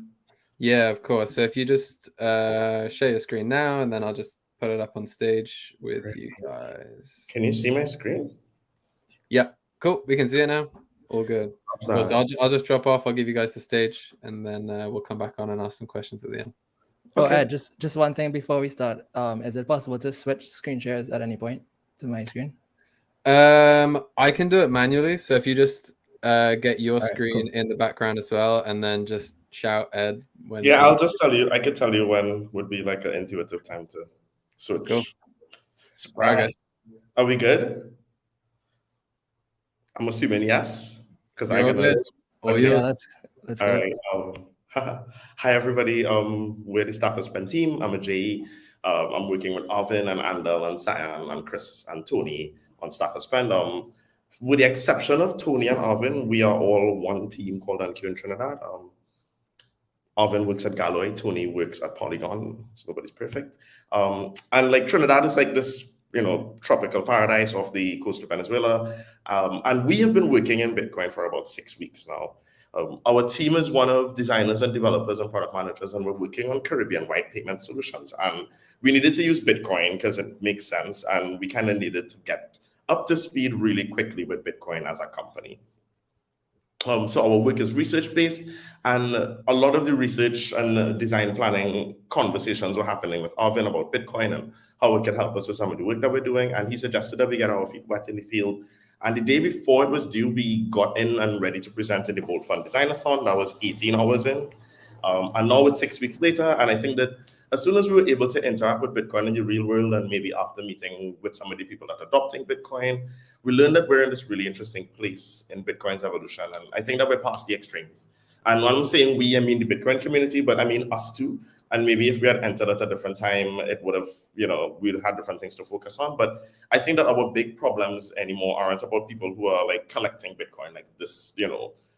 Yeah, of course. So if you just share your screen now, and then I'll just put it up on stage with you guys. Can you see my screen? Yep. Cool. We can see it now. All good. Cool. So I'll just drop off. I'll give you guys the stage, and then we'll come back on and ask some questions at the end. Oh, Ed, just one thing before we start. Is it possible to switch screen shares at any point to my screen? I can do it manually. So if you just get your screen in the background as well, and then just shout Ed when. Yeah, I'll just tell you. I could tell you when would be like an intuitive time to switch. Cool. Surprise. Right, Are we good? I'm assuming yes, because I got it. Okay. Let's All go. right. Hi everybody. We're the Staff Spend team. I'm a JE. I'm working with Arvin and Andel and Cyan and Chris and Tony on Staff Spend. With the exception of Tony and Arvin, we are all one team called NQ in Trinidad. Arvin works at Galway. Tony works at Polygon. So nobody's perfect. And like Trinidad is like this, tropical paradise off the coast of Venezuela. And we have been working in Bitcoin for about 6 weeks now. Our team is one of designers and developers and product managers, and we're working on Caribbean-wide payment solutions. And we needed to use Bitcoin because it makes sense, and we kind of needed to get up to speed really quickly with Bitcoin as a company. So our work is research-based, and a lot of the research and design planning conversations were happening with Arvin about Bitcoin and how it could help us with some of the work that we're doing. And he suggested that we get our feet wet in the field. And the day before it was due, we got in and ready to present in the Bold Fund Design-a-thon. That was 18 hours in. And now it's 6 weeks later. And I think that as soon as we were able to interact with Bitcoin in the real world, and maybe after meeting with some of the people that are adopting Bitcoin, we learned that we're in this really interesting place in Bitcoin's evolution. And I think that we're past the extremes. And when I'm saying we, I mean the Bitcoin community, but I mean us too. And maybe if we had entered at a different time, it would have, we'd have had different things to focus on. But I think that our big problems anymore aren't about people who are like collecting Bitcoin, like this,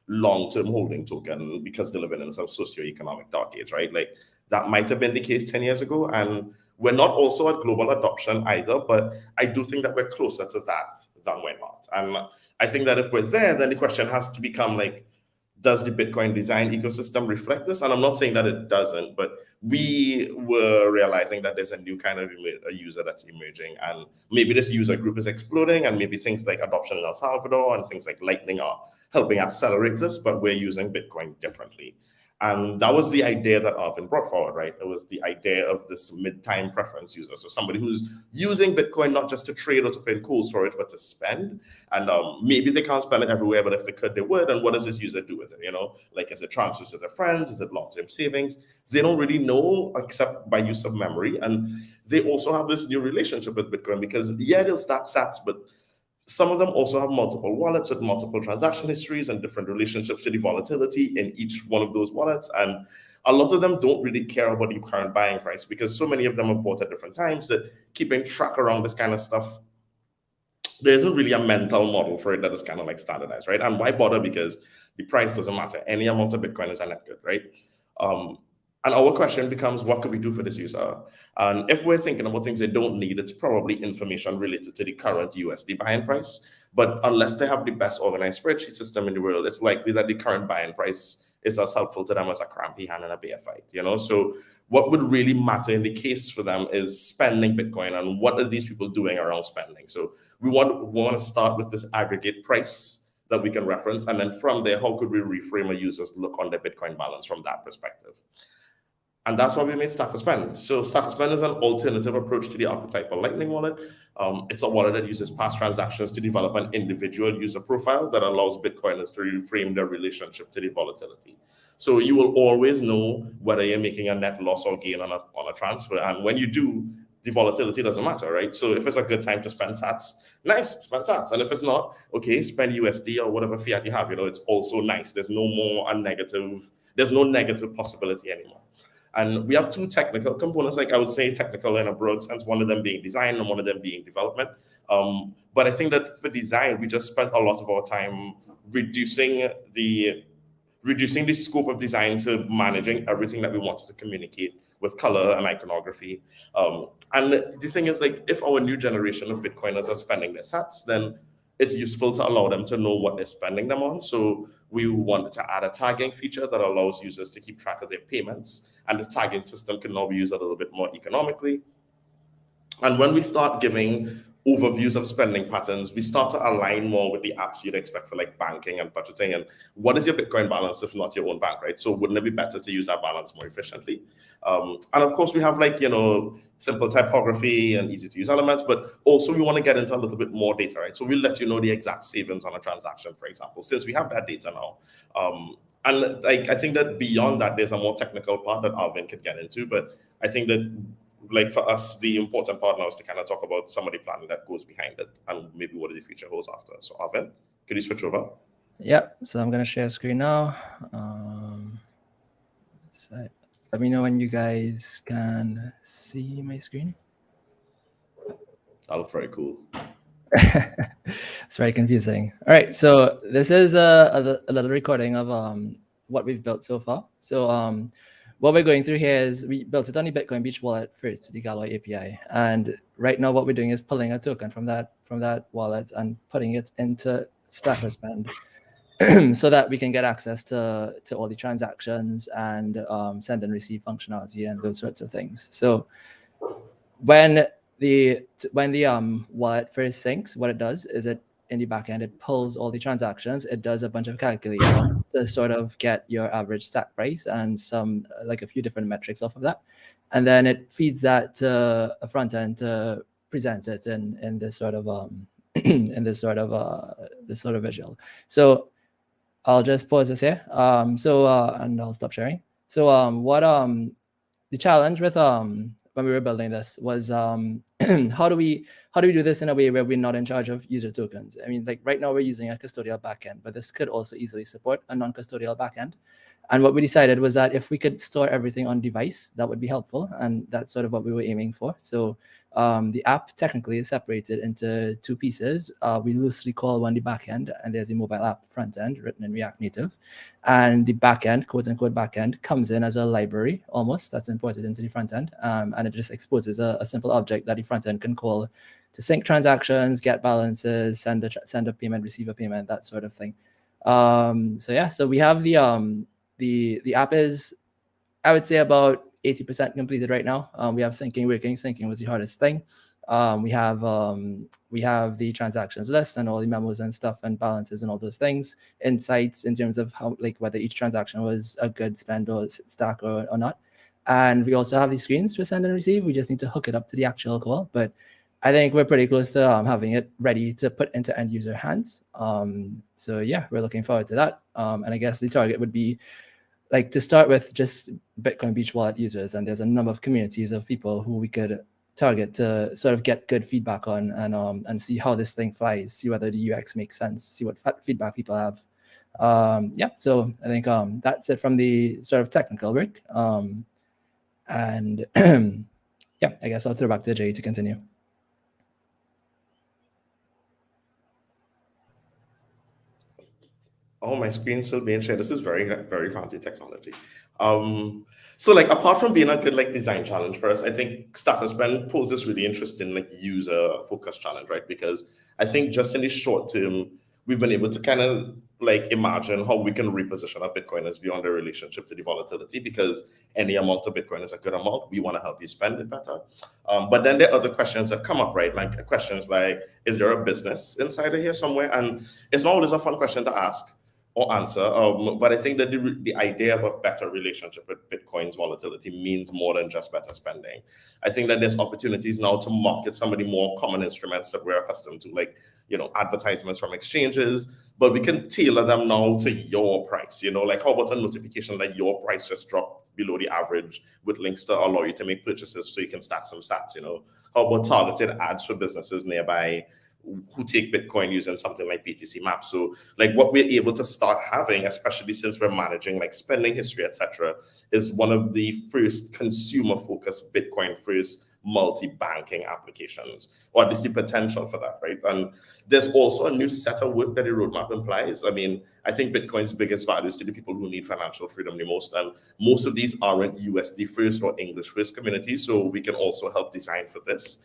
long-term holding token because they're living in some socioeconomic dark age, right? Like that might have been the case 10 years ago. And we're not also at global adoption either, but I do think that we're closer to that than we're not. And I think that if we're there, then the question has to become like, does the Bitcoin design ecosystem reflect this? And I'm not saying that it doesn't, but we were realizing that there's a new kind of a user that's emerging, and maybe this user group is exploding, and maybe things like adoption in El Salvador and things like Lightning are helping accelerate this, but we're using Bitcoin differently. And that was the idea that Arvin brought forward, right? It was the idea of this mid-time preference user. So somebody who's using Bitcoin not just to trade or to pay in cold storage, but to spend. And maybe they can't spend it everywhere, but if they could, they would. And what does this user do with it? Like, is it transfers to their friends? Is it long-term savings? They don't really know except by use of memory. And they also have this new relationship with Bitcoin because, yeah, they'll stack sats, but some of them also have multiple wallets with multiple transaction histories and different relationships to the volatility in each one of those wallets. And a lot of them don't really care about the current buying price because so many of them are bought at different times that keeping track around this kind of stuff, there isn't really a mental model for it that is kind of like standardized, right? And why bother? Because the price doesn't matter. Any amount of Bitcoin is a net good, right? And our question becomes, what could we do for this user? And if we're thinking about things they don't need, it's probably information related to the current USD buying price. But unless they have the best organized spreadsheet system in the world, it's likely that the current buying price is as helpful to them as a crampy hand in a bear fight, So what would really matter in the case for them is spending Bitcoin and what are these people doing around spending? So we want to start with this aggregate price that we can reference. And then from there, how could we reframe a user's look on their Bitcoin balance from that perspective? And that's why we made Stack Spend. So Stack Spend is an alternative approach to the archetypal Lightning wallet. It's a wallet that uses past transactions to develop an individual user profile that allows Bitcoiners to reframe their relationship to the volatility. So you will always know whether you're making a net loss or gain on a transfer. And when you do, the volatility doesn't matter, right? So if it's a good time to spend sats, nice, spend sats. And if it's not, okay, spend USD or whatever fiat you have. It's also nice. There's no more there's no negative possibility anymore. And we have two technical components, like I would say technical in a broad sense, one of them being design and one of them being development. But I think that for design, we just spent a lot of our time reducing the reducing the scope of design to managing everything that we wanted to communicate with color and iconography. And the thing is, like, if our new generation of Bitcoiners are spending their sats, then it's useful to allow them to know what they're spending them on. So we wanted to add a tagging feature that allows users to keep track of their payments. And this tagging system can now be used a little bit more economically. And when we start giving overviews of spending patterns, we start to align more with the apps you'd expect for like banking and budgeting. And what is your Bitcoin balance if not your own bank, right? So wouldn't it be better to use that balance more efficiently? And of course, we have like, simple typography and easy to use elements, but also we want to get into a little bit more data, right? So we'll let you know the exact savings on a transaction, for example, since we have that data now. And like, I think that beyond that, there's a more technical part that Alvin could get into, but I think that like for us, the important part now is to kind of talk about some of the planning that goes behind it and maybe what the future holds after. So Alvin, could you switch over? Yeah, so I'm going to share screen now. So let me know when you guys can see my screen. That looks very cool. It's very confusing. All right, so this is a little recording of what we've built so far. So what we're going through here is we built it on the Bitcoin Beach wallet first, the Galoy API. And right now what we're doing is pulling a token from that wallet and putting it into Stacker Spend so that we can get access to all the transactions and send and receive functionality and those sorts of things. So when the wallet first syncs, what it does is it in the back end, it pulls all the transactions. It does a bunch of calculations to sort of get your average stack price and some like a few different metrics off of that. And then it feeds that to a front end to present it in this sort of this sort of visual. So I'll just pause this here. And I'll stop sharing. So the challenge with when we were building this was how do we do this in a way where we're not in charge of user tokens? I mean, like right now we're using a custodial backend, but this could also easily support a non-custodial backend. And what we decided was that if we could store everything on device, that would be helpful. And that's sort of what we were aiming for. So the app technically is separated into two pieces. We loosely call one the backend, and there's a mobile app front end written in React Native. And the backend, quote unquote backend, comes in as a library almost that's imported into the front end. And it just exposes a simple object that the front end can call to sync transactions, get balances, send a payment, receive a payment, that sort of thing. So we have the app is, I would say, about 80% completed right now. We have syncing working. Syncing was the hardest thing. We have the transactions list and all the memos and stuff and balances and all those things. Insights in terms of how, like, whether each transaction was a good spend or stack or not. And we also have these screens for send and receive. We just need to hook it up to the actual call. But I think we're pretty close to having it ready to put into end user hands. So yeah, we're looking forward to that. And I guess the target would be like to start with just Bitcoin Beach wallet users. And there's a number of communities of people who we could target to sort of get good feedback on and see how this thing flies, see whether the UX makes sense, see what feedback people have. Yeah, so I think that's it from the sort of technical work. And yeah, I guess I'll throw back to Jay to continue. Oh, my screen's still being shared. This is very, very fancy technology. So like apart from being a good like design challenge for us, I think Stacker Spend poses really interesting like user focused challenge, right? Because I think just in the short term, we've been able to kind of like imagine how we can reposition our Bitcoiners beyond their relationship to the volatility, because any amount of Bitcoin is a good amount. We want to help you spend it better. But then there are other questions that come up, right? Like questions like, is there a business inside of here somewhere? And it's not always a fun question to ask or answer, but I think that the idea of a better relationship with Bitcoin's volatility means more than just better spending. I think that there's opportunities now to market some of the more common instruments that we're accustomed to, like, you know, advertisements from exchanges, but we can tailor them now to your price. You know, like how about a notification that your price just dropped below the average with links to allow you to make purchases so you can stack some sats, you know? How about targeted ads for businesses nearby who take Bitcoin using something like BTC Map? So like what we're able to start having, especially since we're managing like spending history, etc., is one of the first consumer focused Bitcoin first multi-banking applications, or at least the potential for that, right? And there's also a new set of work that the roadmap implies. I mean, I think Bitcoin's biggest value is to the people who need financial freedom the most, and most of these aren't USD first or English first communities, so we can also help design for this.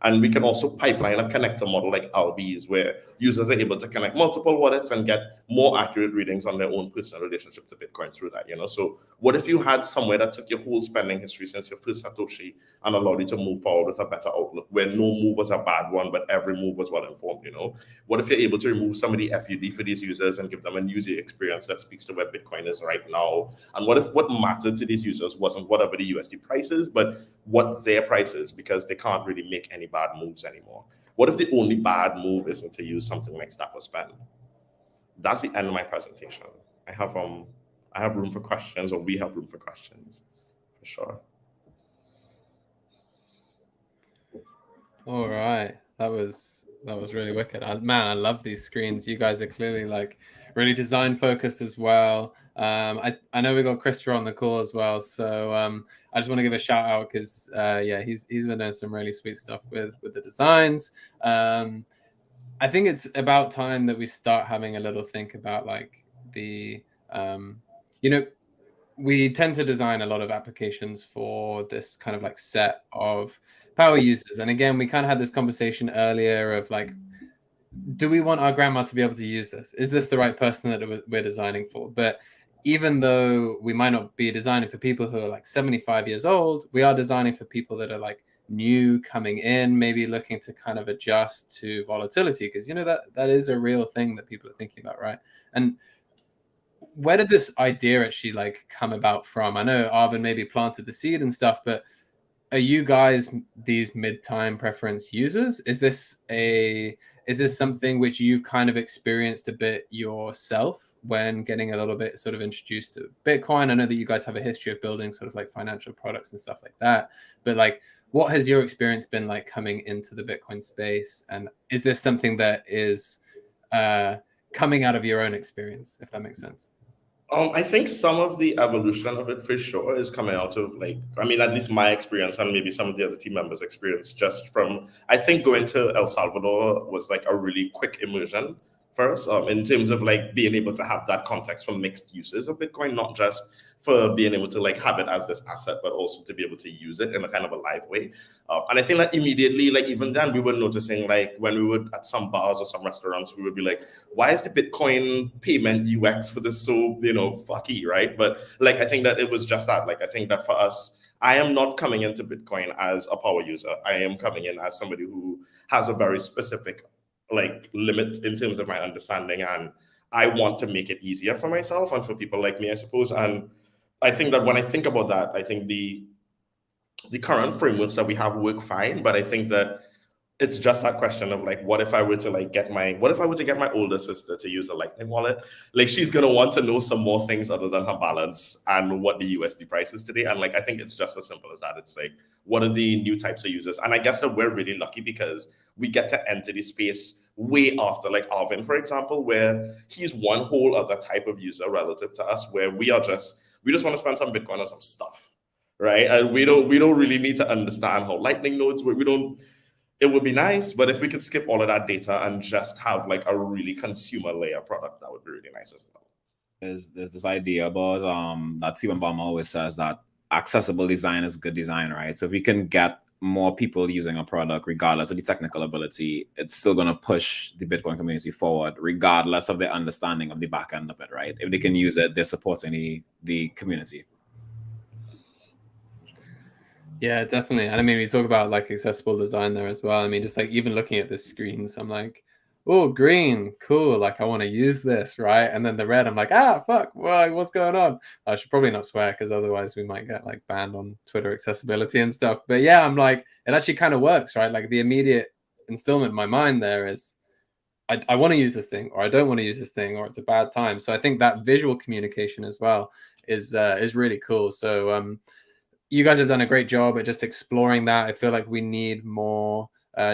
And we can also pipeline a connector model like LBs, where users are able to connect multiple wallets and get more accurate readings on their own personal relationship to Bitcoin through that, you know? So what if you had somewhere that took your whole spending history since your first Satoshi and allowed you to move forward with a better outlook, where no move was a bad one, but every move was well-informed, you know? What if you're able to remove some of the FUD for these users and give them a user experience that speaks to where Bitcoin is right now? And what if what mattered to these users wasn't whatever the USD price is, but what their price is, because they can't really make any bad moves anymore? What if the only bad move isn't to use something like Stack or Spend? That's the end of my presentation. I have room for questions, or we have room for questions, for sure. All right, that was really wicked. Man, I love these screens. You guys are clearly like really design focused as well. I know we got Christopher on the call as well, so I just want to give a shout out because yeah, he's been doing some really sweet stuff with the designs. I think it's about time that we start having a little think about like the you know, we tend to design a lot of applications for this kind of like set of power users, and again, we kind of had this conversation earlier of like, do we want our grandma to be able to use this? Is this the right person that we're designing for? But even though we might not be designing for people who are like 75 years old, we are designing for people that are like new, coming in, maybe looking to kind of adjust to volatility, because you know that is a real thing that people are thinking about, right? And where did this idea actually like come about from? I know Arvin maybe planted the seed and stuff, but are you guys these mid-time preference users? Is this something which you've kind of experienced a bit yourself when getting a little bit sort of introduced to Bitcoin? I know that you guys have a history of building sort of like financial products and stuff like that, but like, what has your experience been like coming into the Bitcoin space? And is this something that is coming out of your own experience, if that makes sense? I think some of the evolution of it for sure is coming out of like, I mean, at least my experience and maybe some of the other team members' experience, just from, I think going to El Salvador was like a really quick immersion for us in terms of like being able to have that context for mixed uses of Bitcoin, not just for being able to like have it as this asset, but also to be able to use it in a kind of a live way. And I think like immediately, like even then we were noticing like when we were at some bars or some restaurants, we would be like, why is the Bitcoin payment UX for this so, you know, fucky, right? But like, I think that it was just that, like, I think that for us, I am not coming into Bitcoin as a power user. I am coming in as somebody who has a very specific like limit in terms of my understanding, and I want to make it easier for myself and for people like me, I suppose. And I think that when I think about that, I think the current frameworks that we have work fine, but I think that it's just that question of like, what if I were to like get my older sister to use a Lightning wallet? Like, she's gonna want to know some more things other than her balance and what the USD price is today. And like, I think it's just as simple as that. It's like, what are the new types of users? And I guess that we're really lucky because we get to enter the space way after like Arvin, for example, where he's one whole other type of user relative to us, where we just want to spend some Bitcoin on some stuff, right? And we don't really need to understand how Lightning nodes work. It would be nice, but if we could skip all of that data and just have like a really consumer layer product, that would be really nice as well. There's this idea about that Stephen Ballmer always says that accessible design is good design, right? So if we can get more people using a product, regardless of the technical ability, it's still going to push the Bitcoin community forward, regardless of their understanding of the back end of it, right? If they can use it, they're supporting the community. Yeah, definitely. And I mean, we talk about like accessible design there as well. I mean, just like even looking at the screens, I'm like, oh, green, cool. Like I want to use this, right? And then the red, I'm like, fuck, well, what's going on? I should probably not swear because otherwise we might get like banned on Twitter accessibility and stuff. But yeah, I'm like, it actually kind of works, right? Like the immediate installment in my mind there is, I want to use this thing, or I don't want to use this thing, or it's a bad time. So I think that visual communication as well is really cool. So you guys have done a great job at just exploring that. I feel like we need more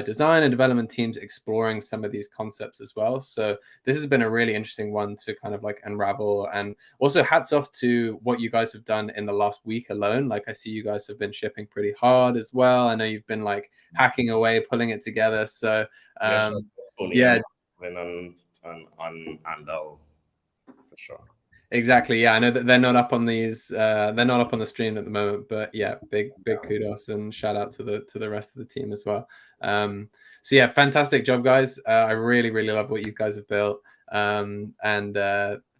design and development teams exploring some of these concepts as well. So this has been a really interesting one to kind of like unravel. And also hats off to what you guys have done in the last week alone. Like I see you guys have been shipping pretty hard as well. I know you've been like hacking away, pulling it together. So yeah, on Andal for sure. Exactly. Yeah, I know that they're not up on these. They're not up on the stream at the moment, but yeah, big kudos and shout out to the rest of the team as well. So yeah, fantastic job, guys. I really love what you guys have built. And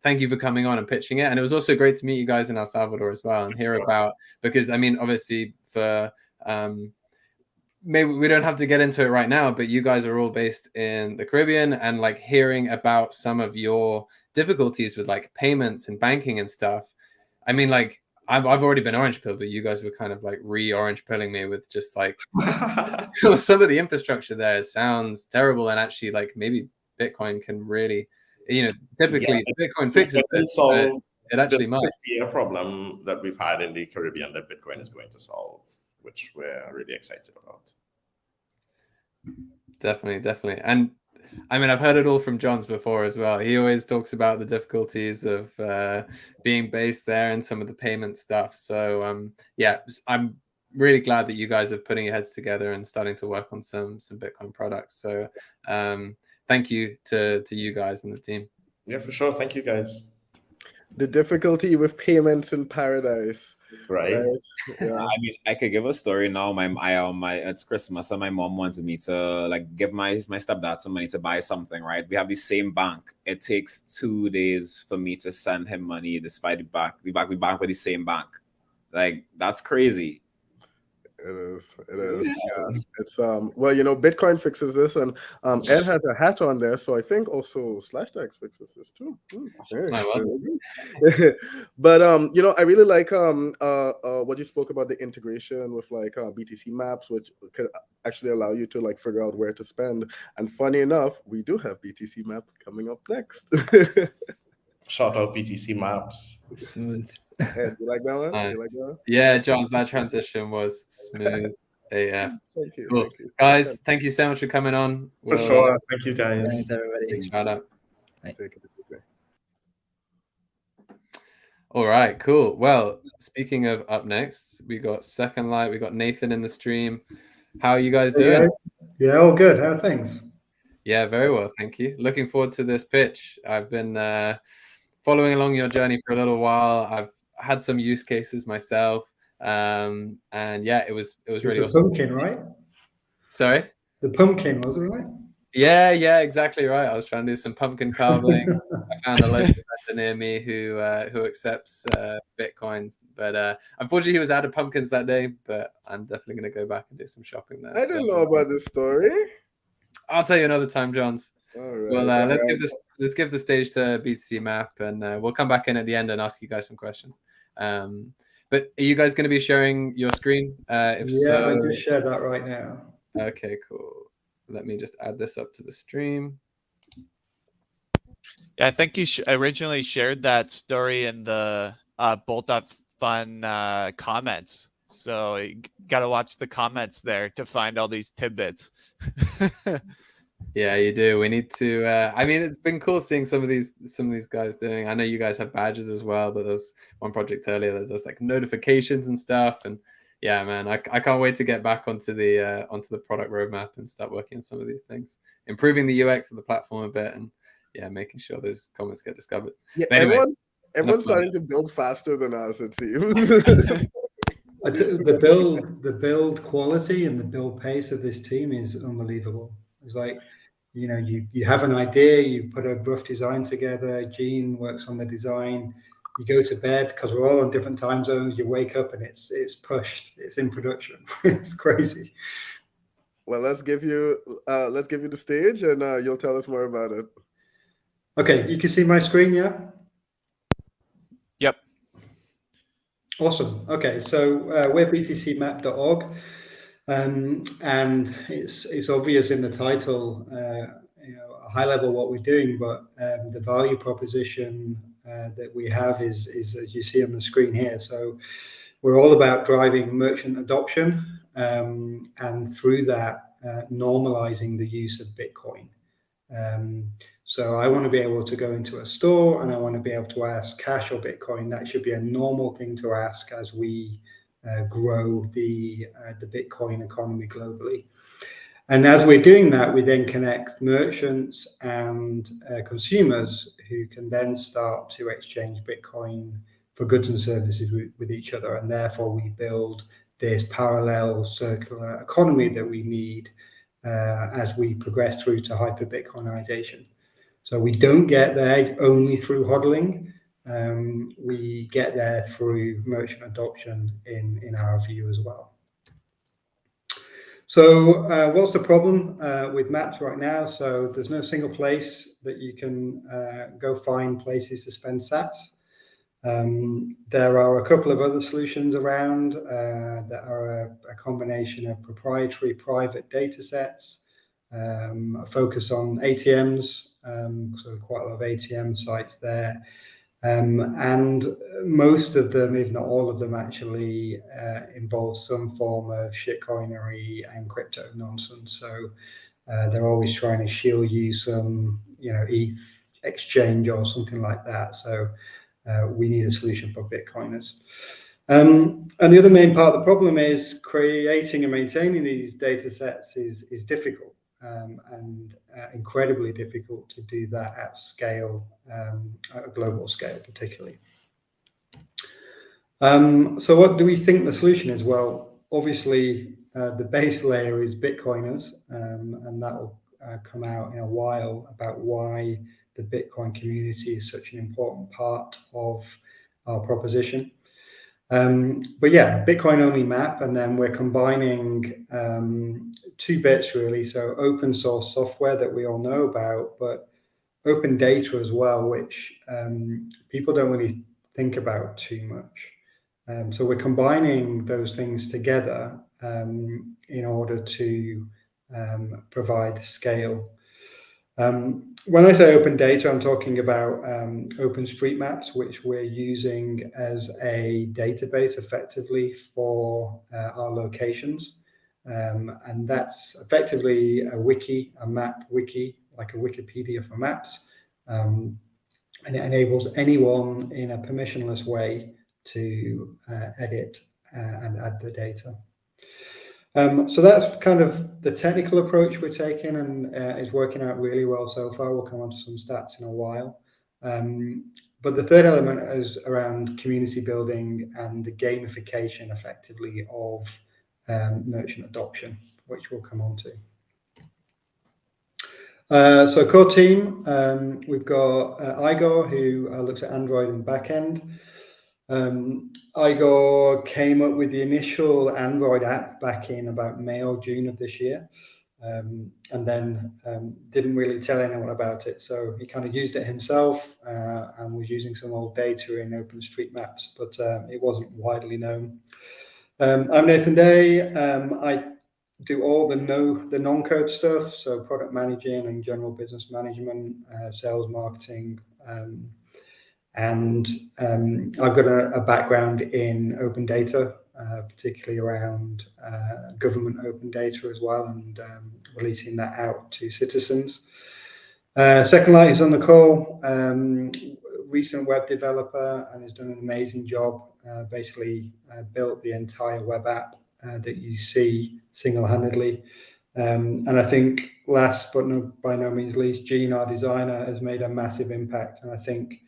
thank you for coming on and pitching it. And it was also great to meet you guys in El Salvador as well and hear about, because I mean, obviously for maybe we don't have to get into it right now, but you guys are all based in the Caribbean, and like hearing about some of your difficulties with like payments and banking and stuff. I mean, like I've already been orange pilled, but you guys were kind of like orange pilling me with just like some of the infrastructure there sounds terrible, and actually like maybe Bitcoin can really, you know, typically Bitcoin fixes this, solve it actually might. 50-year problem that we've had in the Caribbean that Bitcoin is going to solve, which we're really excited about. Definitely. And I mean, I've heard it all from John's before as well. He always talks about the difficulties of being based there and some of the payment stuff. So yeah, I'm really glad that you guys are putting your heads together and starting to work on some Bitcoin products. So thank you to you guys and the team. Yeah, for sure. Thank you, guys. The difficulty with payments in paradise. Right. Yeah. I mean, I could give a story now. It's Christmas, and my mom wanted me to like give my stepdad some money to buy something. Right? We have the same bank. It takes 2 days for me to send him money, despite we bank with the same bank. Like that's crazy. It is. Yeah. It's well, you know, Bitcoin fixes this, and Ed has a hat on there, so I think also Slashtags fixes this too. But you know, I really like what you spoke about, the integration with like BTC Maps, which could actually allow you to like figure out where to spend. And funny enough, we do have BTC Maps coming up next. Shout out BTC Maps. Smooth. Ed, you like that one? Nice. You like that one? Yeah, John, that transition was smooth. AF. Thank you. Cool. Thank you. Guys, thank you so much for coming on. For sure. Thank you, guys. Thanks, everybody. Shout out. Take it. All right, cool. Well, speaking of up next, we got Second Light, we got Nathan in the stream. How are you guys doing? Yeah, all good. How are things? Yeah, very well, thank you. Looking forward to this pitch. I've been following along your journey for a little while. I've had some use cases myself, and yeah, it was really awesome. Pumpkin, right? Sorry? The pumpkin, wasn't it? Right? Yeah, exactly right. I was trying to do some pumpkin carving. I found a local vendor near me who accepts Bitcoins, but unfortunately he was out of pumpkins that day. But I'm definitely going to go back and do some shopping there. I didn't know about this story. I'll tell you another time, Johns. All right, Well, let's give the stage to BTC Map, and we'll come back in at the end and ask you guys some questions. But are you guys going to be sharing your screen? If Yeah, so, I just shared that right now. Okay, cool. Let me just add this up to the stream. Yeah, I think you originally shared that story in the Bolt.fun comments. So you got to watch the comments there to find all these tidbits. Yeah, you do. We need to. I mean, it's been cool seeing some of these guys doing. I know you guys have badges as well, but there's one project earlier that does like notifications and stuff. And yeah, man, I can't wait to get back onto the product roadmap and start working on some of these things, improving the UX of the platform a bit, and yeah, making sure those comments get discovered. Yeah, But anyway, everyone's starting to build faster than us, it seems. The build quality and the build pace of this team is unbelievable. It's like, you know, you have an idea, you put a rough design together, Gene works on the design, you go to bed because we're all on different time zones, you wake up and it's pushed, it's in production. It's crazy. Well, let's give you the stage, and you'll tell us more about it. Okay, you can see my screen, yeah? Yep. Awesome. Okay, so we're btcmap.org, and it's obvious in the title, you know, a high level what we're doing, but the value proposition that we have is as you see on the screen here. So we're all about driving merchant adoption, and through that, normalizing the use of Bitcoin. So I want to be able to go into a store and I want to be able to ask cash or Bitcoin. That should be a normal thing to ask as we grow the Bitcoin economy globally. And as we're doing that, we then connect merchants and consumers who can then start to exchange Bitcoin for goods and services with each other. And therefore, we build this parallel circular economy that we need as we progress through to hyper-Bitcoinization. So we don't get there only through hodling. We get there through merchant adoption in our view as well. So what's the problem with maps right now? So there's no single place that you can go find places to spend sats. There are a couple of other solutions around that are a combination of proprietary private data sets, a focus on ATMs, so quite a lot of ATM sites there. And most of them, if not all of them, actually involve some form of shitcoinery and crypto nonsense. So they're always trying to shield you some, ETH exchange or something like that. So we need a solution for Bitcoiners. And the other main part of the problem is creating and maintaining these data sets is difficult. And incredibly difficult to do that at scale, at a global scale particularly. So what do we think the solution is? Well, obviously the base layer is Bitcoiners, and that will come out in a while about why the Bitcoin community is such an important part of our proposition. But yeah, Bitcoin only map, and then we're combining two bits really. So open source software that we all know about, but open data as well, which people don't really think about too much. So we're combining those things together in order to provide scale. When I say open data, I'm talking about OpenStreetMaps, which we're using as a database effectively for our locations. And that's effectively a wiki, a map wiki, like a Wikipedia for maps. And it enables anyone in a permissionless way to edit and add the data. So that's kind of the technical approach we're taking, and is working out really well so far. We'll come on to some stats in a while. But the third element is around community building and the gamification effectively of merchant adoption, which we'll come on to. So core team, we've got Igor, who looks at Android and backend. Igor came up with the initial Android app back in about May or June of this year, and then didn't really tell anyone about it. So he kind of used it himself and was using some old data in OpenStreetMaps, but it wasn't widely known. I'm Nathan Day. I do all the non-code stuff, so product managing and general business management, sales, marketing, and I've got a background in open data, particularly around government open data as well, and releasing that out to citizens. Second Light is on the call, recent web developer, and has done an amazing job. Basically built the entire web app that you see single-handedly. And I think last but by no means least, Gene, our designer, has made a massive impact. And I think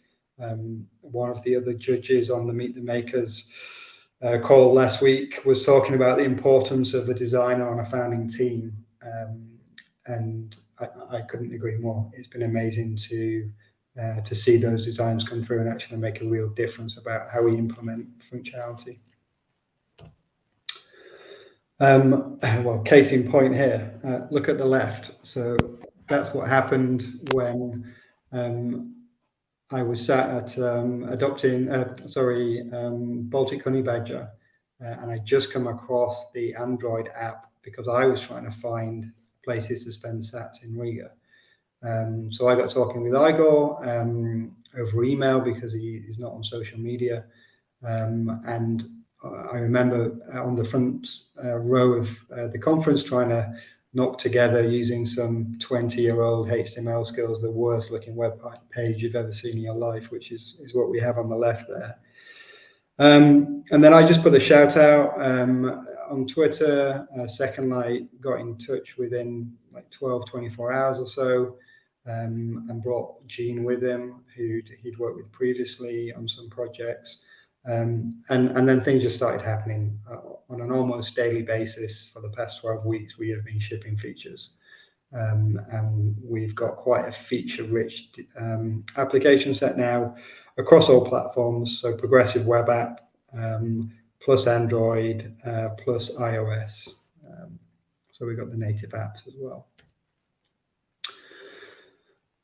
one of the other judges on the Meet the Makers call last week was talking about the importance of a designer on a founding team. And I couldn't agree more. It's been amazing to see those designs come through and actually make a real difference about how we implement functionality. Well, case in point here, look at the left. So that's what happened when I was sat at Baltic Honey Badger, and I just come across the Android app because I was trying to find places to spend sats in Riga. So I got talking with Igor over email because he is not on social media. And I remember on the front row of the conference trying to knocked together using some 20-year-old HTML skills, the worst looking web page you've ever seen in your life, which is what we have on the left there. And then I just put a shout out on Twitter. Second Light got in touch within like 12-24 hours or so, and brought Gene with him, who he'd worked with previously on some projects. And then things just started happening on an almost daily basis. For the past 12 weeks, we have been shipping features. And we've got quite a feature-rich application set now across all platforms. So progressive web app, plus Android, plus iOS. So we've got the native apps as well.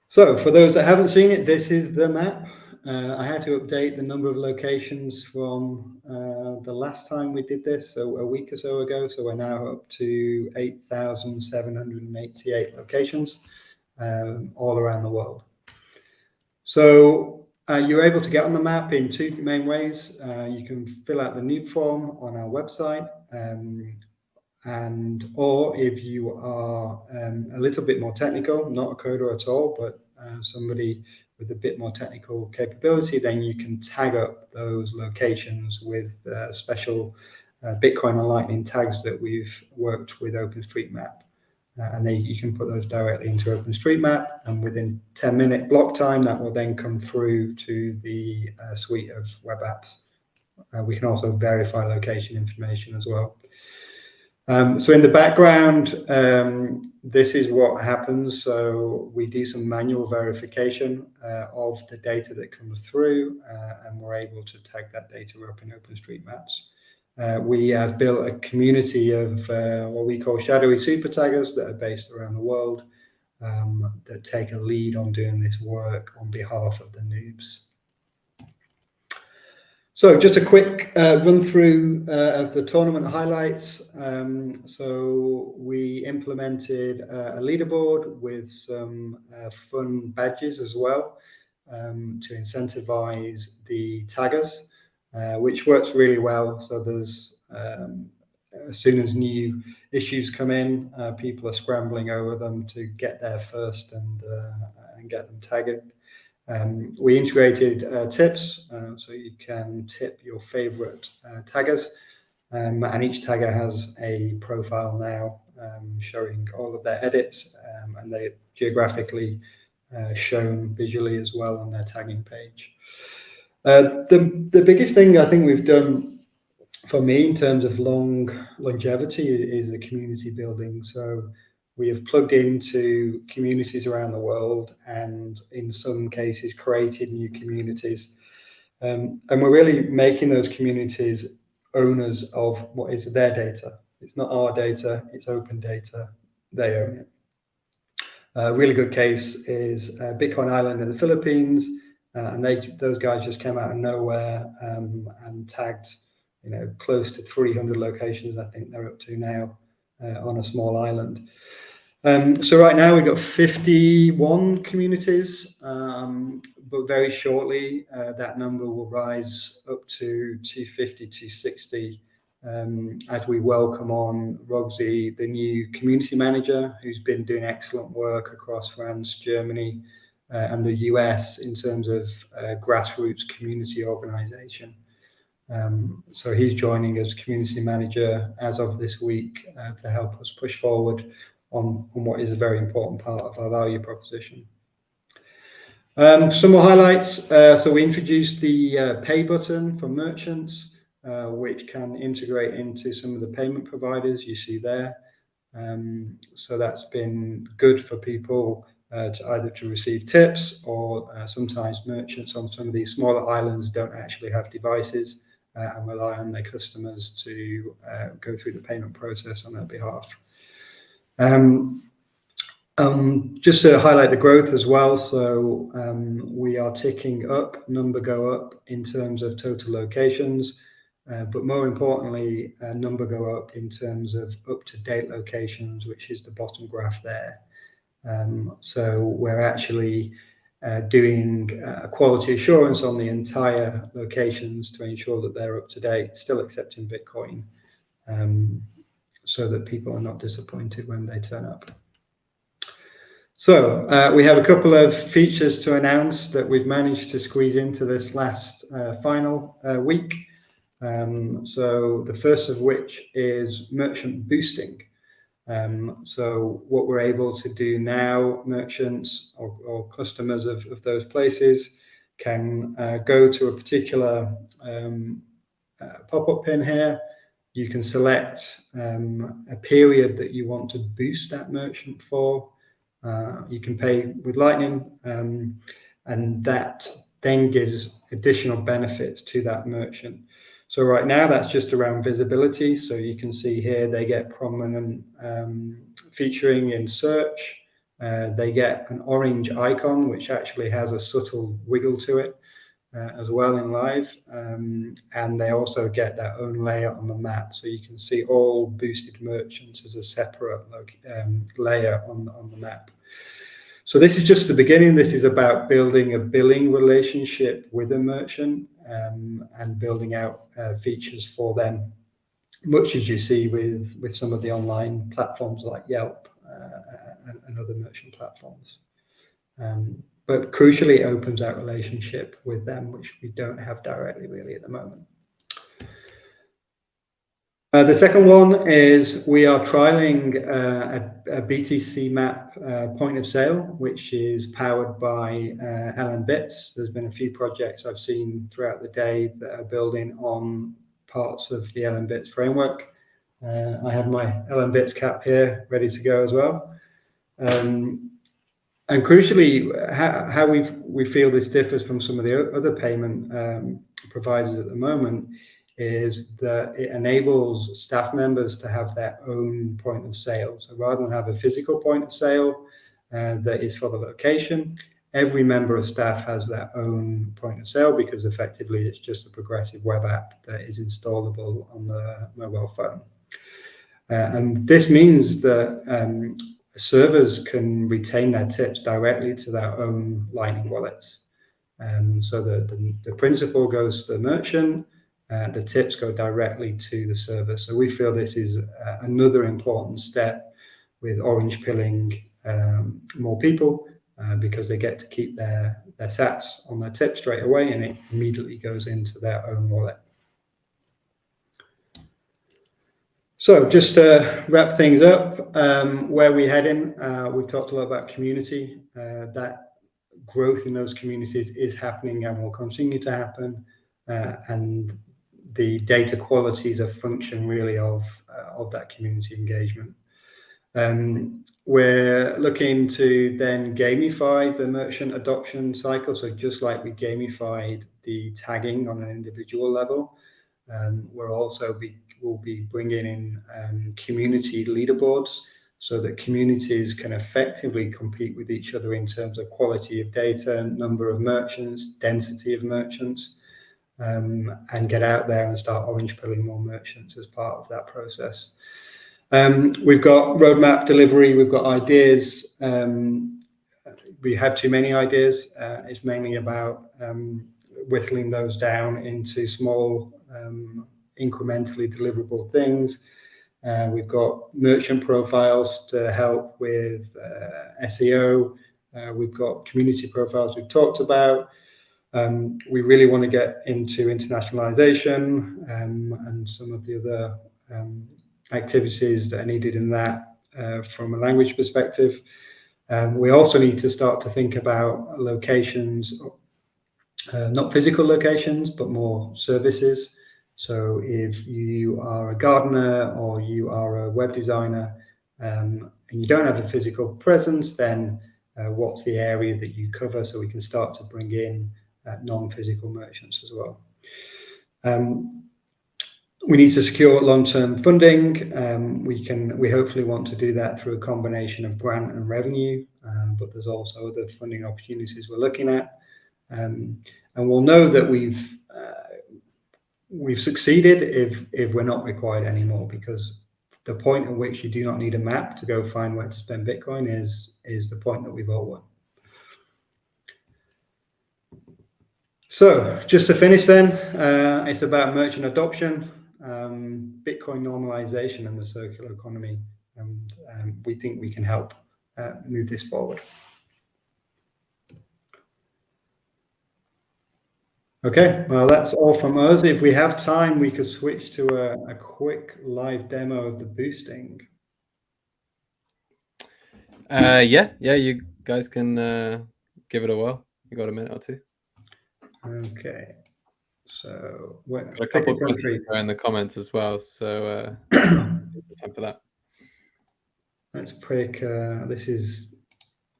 So for those that haven't seen it, this is the map. I had to update the number of locations from the last time we did this, so a week or so ago. So we're now up to 8,788 locations all around the world. So you're able to get on the map in two main ways. You can fill out the noob form on our website, or if you are a little bit more technical, not a coder at all, but somebody with a bit more technical capability, then you can tag up those locations with special Bitcoin and Lightning tags that we've worked with OpenStreetMap. And you can put those directly into OpenStreetMap, and within 10-minute block time, that will then come through to the suite of web apps. We can also verify location information as well. So in the background, this is what happens. So we do some manual verification of the data that comes through, and we're able to tag that data up in OpenStreetMaps. We have built a community of what we call shadowy super taggers that are based around the world, that take a lead on doing this work on behalf of the noobs. So just a quick run through of the tournament highlights. So we implemented a leaderboard with some fun badges as well, to incentivize the taggers, which works really well. So there's as soon as new issues come in, people are scrambling over them to get there first and get them tagged. We integrated tips, so you can tip your favorite taggers, and each tagger has a profile now showing all of their edits, and they're geographically shown visually as well on their tagging page. The biggest thing I think we've done for me in terms of longevity is the community building. So we have plugged into communities around the world, and in some cases created new communities. And we're really making those communities owners of what is their data. It's not our data, it's open data, they own it. A really good case is Bitcoin Island in the Philippines, and those guys just came out of nowhere and tagged, close to 300 locations, I think they're up to now, on a small island. So right now we've got 51 communities, but very shortly that number will rise up to 250, 260, as we welcome on Rogsy, the new community manager, who's been doing excellent work across France, Germany, and the US in terms of grassroots community organization. So he's joining as community manager as of this week to help us push forward on what is a very important part of our value proposition. Some more highlights. So we introduced the pay button for merchants, which can integrate into some of the payment providers you see there. So that's been good for people to either to receive tips, or sometimes merchants on some of these smaller islands don't actually have devices and rely on their customers to go through the payment process on their behalf. Just to highlight the growth as well, so we are ticking up, number go up in terms of total locations, but more importantly, number go up in terms of up-to-date locations, which is the bottom graph there. So we're actually doing quality assurance on the entire locations to ensure that they're up to date, still accepting Bitcoin. so that people are not disappointed when they turn up. So we have a couple of features to announce that we've managed to squeeze into this last final week. So the first of which is merchant boosting. So what we're able to do now, merchants or customers of those places can go to a particular pop-up pin here. You can select a period that you want to boost that merchant for. You can pay with Lightning, and that then gives additional benefits to that merchant. So right now that's just around visibility. So you can see here they get prominent featuring in search. They get an orange icon, which actually has a subtle wiggle to it as well in live. And they also get their own layer on the map. So you can see all boosted merchants as a separate layer on the map. So this is just the beginning. This is about building a billing relationship with a merchant and building out features for them, much as you see with some of the online platforms like Yelp and other merchant platforms. But crucially, it opens that relationship with them, which we don't have directly really at the moment. The second one is we are trialing a BTC Map point of sale, which is powered by LNbits. There's been a few projects I've seen throughout the day that are building on parts of the LNbits framework. I have my LNbits cap here ready to go as well. And crucially, how we feel this differs from some of the other payment providers at the moment is that it enables staff members to have their own point of sale. So rather than have a physical point of sale that is for the location, every member of staff has their own point of sale because effectively it's just a progressive web app that is installable on the mobile phone. And this means that servers can retain their tips directly to their own Lightning wallets. So the principal goes to the merchant, the tips go directly to the server. So we feel this is another important step with orange pilling more people because they get to keep their sats on their tip straight away and it immediately goes into their own wallet. So just to wrap things up, where we're heading, we've talked a lot about community. That growth in those communities is happening and will continue to happen. And the data quality is a function really of that community engagement. We're looking to then gamify the merchant adoption cycle. So just like we gamified the tagging on an individual level, we'll be bringing in community leaderboards so that communities can effectively compete with each other in terms of quality of data, number of merchants, density of merchants, and get out there and start orange pilling more merchants as part of that process. We've got roadmap delivery, we've got ideas. We have too many ideas. It's mainly about whittling those down into small, incrementally deliverable things. We've got merchant profiles to help with SEO. We've got community profiles we've talked about. We really want to get into internationalization and some of the other activities that are needed in that from a language perspective. We also need to start to think about locations, not physical locations, but more services. So if you are a gardener or you are a web designer and you don't have a physical presence, then what's the area that you cover so we can start to bring in non-physical merchants as well. We need to secure long-term funding. We hopefully want to do that through a combination of grant and revenue, but there's also other funding opportunities we're looking at. And we'll know that we've succeeded if we're not required anymore, because the point at which you do not need a map to go find where to spend Bitcoin is the point that we've all won. So just to finish then, it's about merchant adoption. Bitcoin normalization and the circular economy, and we think we can help move this forward. Okay, well, that's all from us. If we have time, we could switch to a quick live demo of the boosting. Yeah, you guys can give it a whirl. You got a minute or two. Okay, so got a couple of questions in the comments as well, so time for that. Let's pick. This is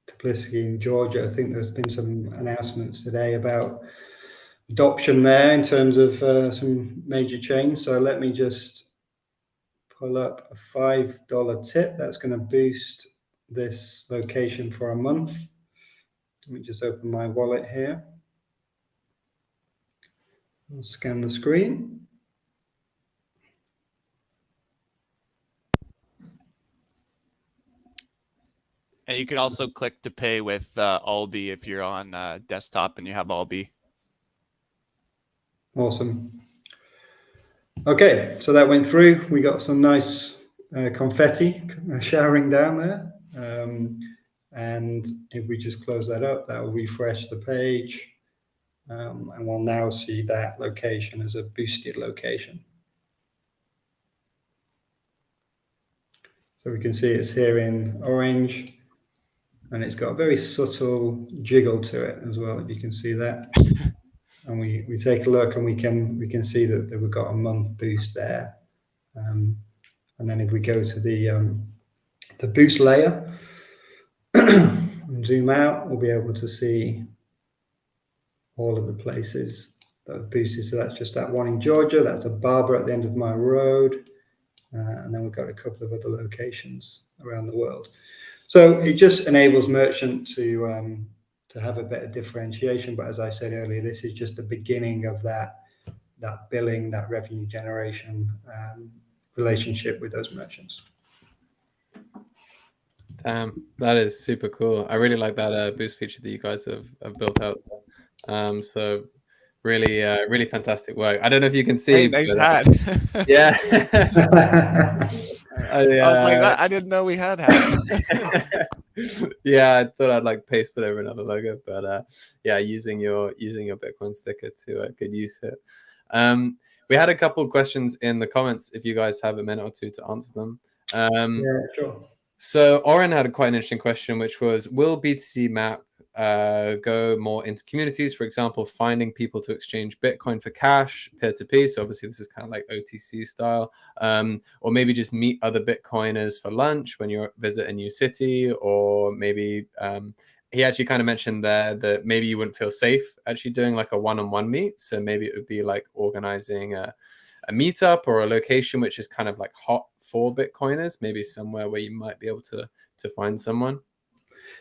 Tbilisi in Georgia. I think there's been some announcements today about adoption there in terms of some major chains. So let me just pull up a $5 tip that's going to boost this location for a month. Let me just open my wallet here. I'll scan the screen. And you can also click to pay with Albi if you're on desktop and you have Albi. Awesome. Okay, so that went through. We got some nice confetti showering down there. And if we just close that up, that will refresh the page. And we'll now see that location as a boosted location. So we can see it's here in orange, and it's got a very subtle jiggle to it as well, if you can see that. And we take a look, and we can see that we've got a month boost there. And then if we go to the boost layer and zoom out, we'll be able to see all of the places that have boosted. So that's just that one in Georgia. That's a barber at the end of my road. And then we've got a couple of other locations around the world. So it just enables merchant to have a better differentiation. But as I said earlier, this is just the beginning of that billing, that revenue generation relationship with those merchants. Damn, that is super cool. I really like that boost feature that you guys have built out. So really, really fantastic work. I don't know if you can see. Hey, nice hat. Yeah. I was like, I didn't know we had hats. Yeah, I thought I'd like paste it over another logo, but yeah, using your Bitcoin sticker to good use here. We had a couple of questions in the comments. If you guys have a minute or two to answer them. Yeah, sure. So Oren had quite an interesting question, which was, will BTC Map go more into communities, for example, finding people to exchange Bitcoin for cash, peer-to-peer? So obviously this is kind of like OTC style, or maybe just meet other Bitcoiners for lunch when you visit a new city, or maybe he actually kind of mentioned there that maybe you wouldn't feel safe actually doing like a one-on-one meet. So maybe it would be like organizing a meetup or a location which is kind of like hot for Bitcoiners, maybe somewhere where you might be able to find someone.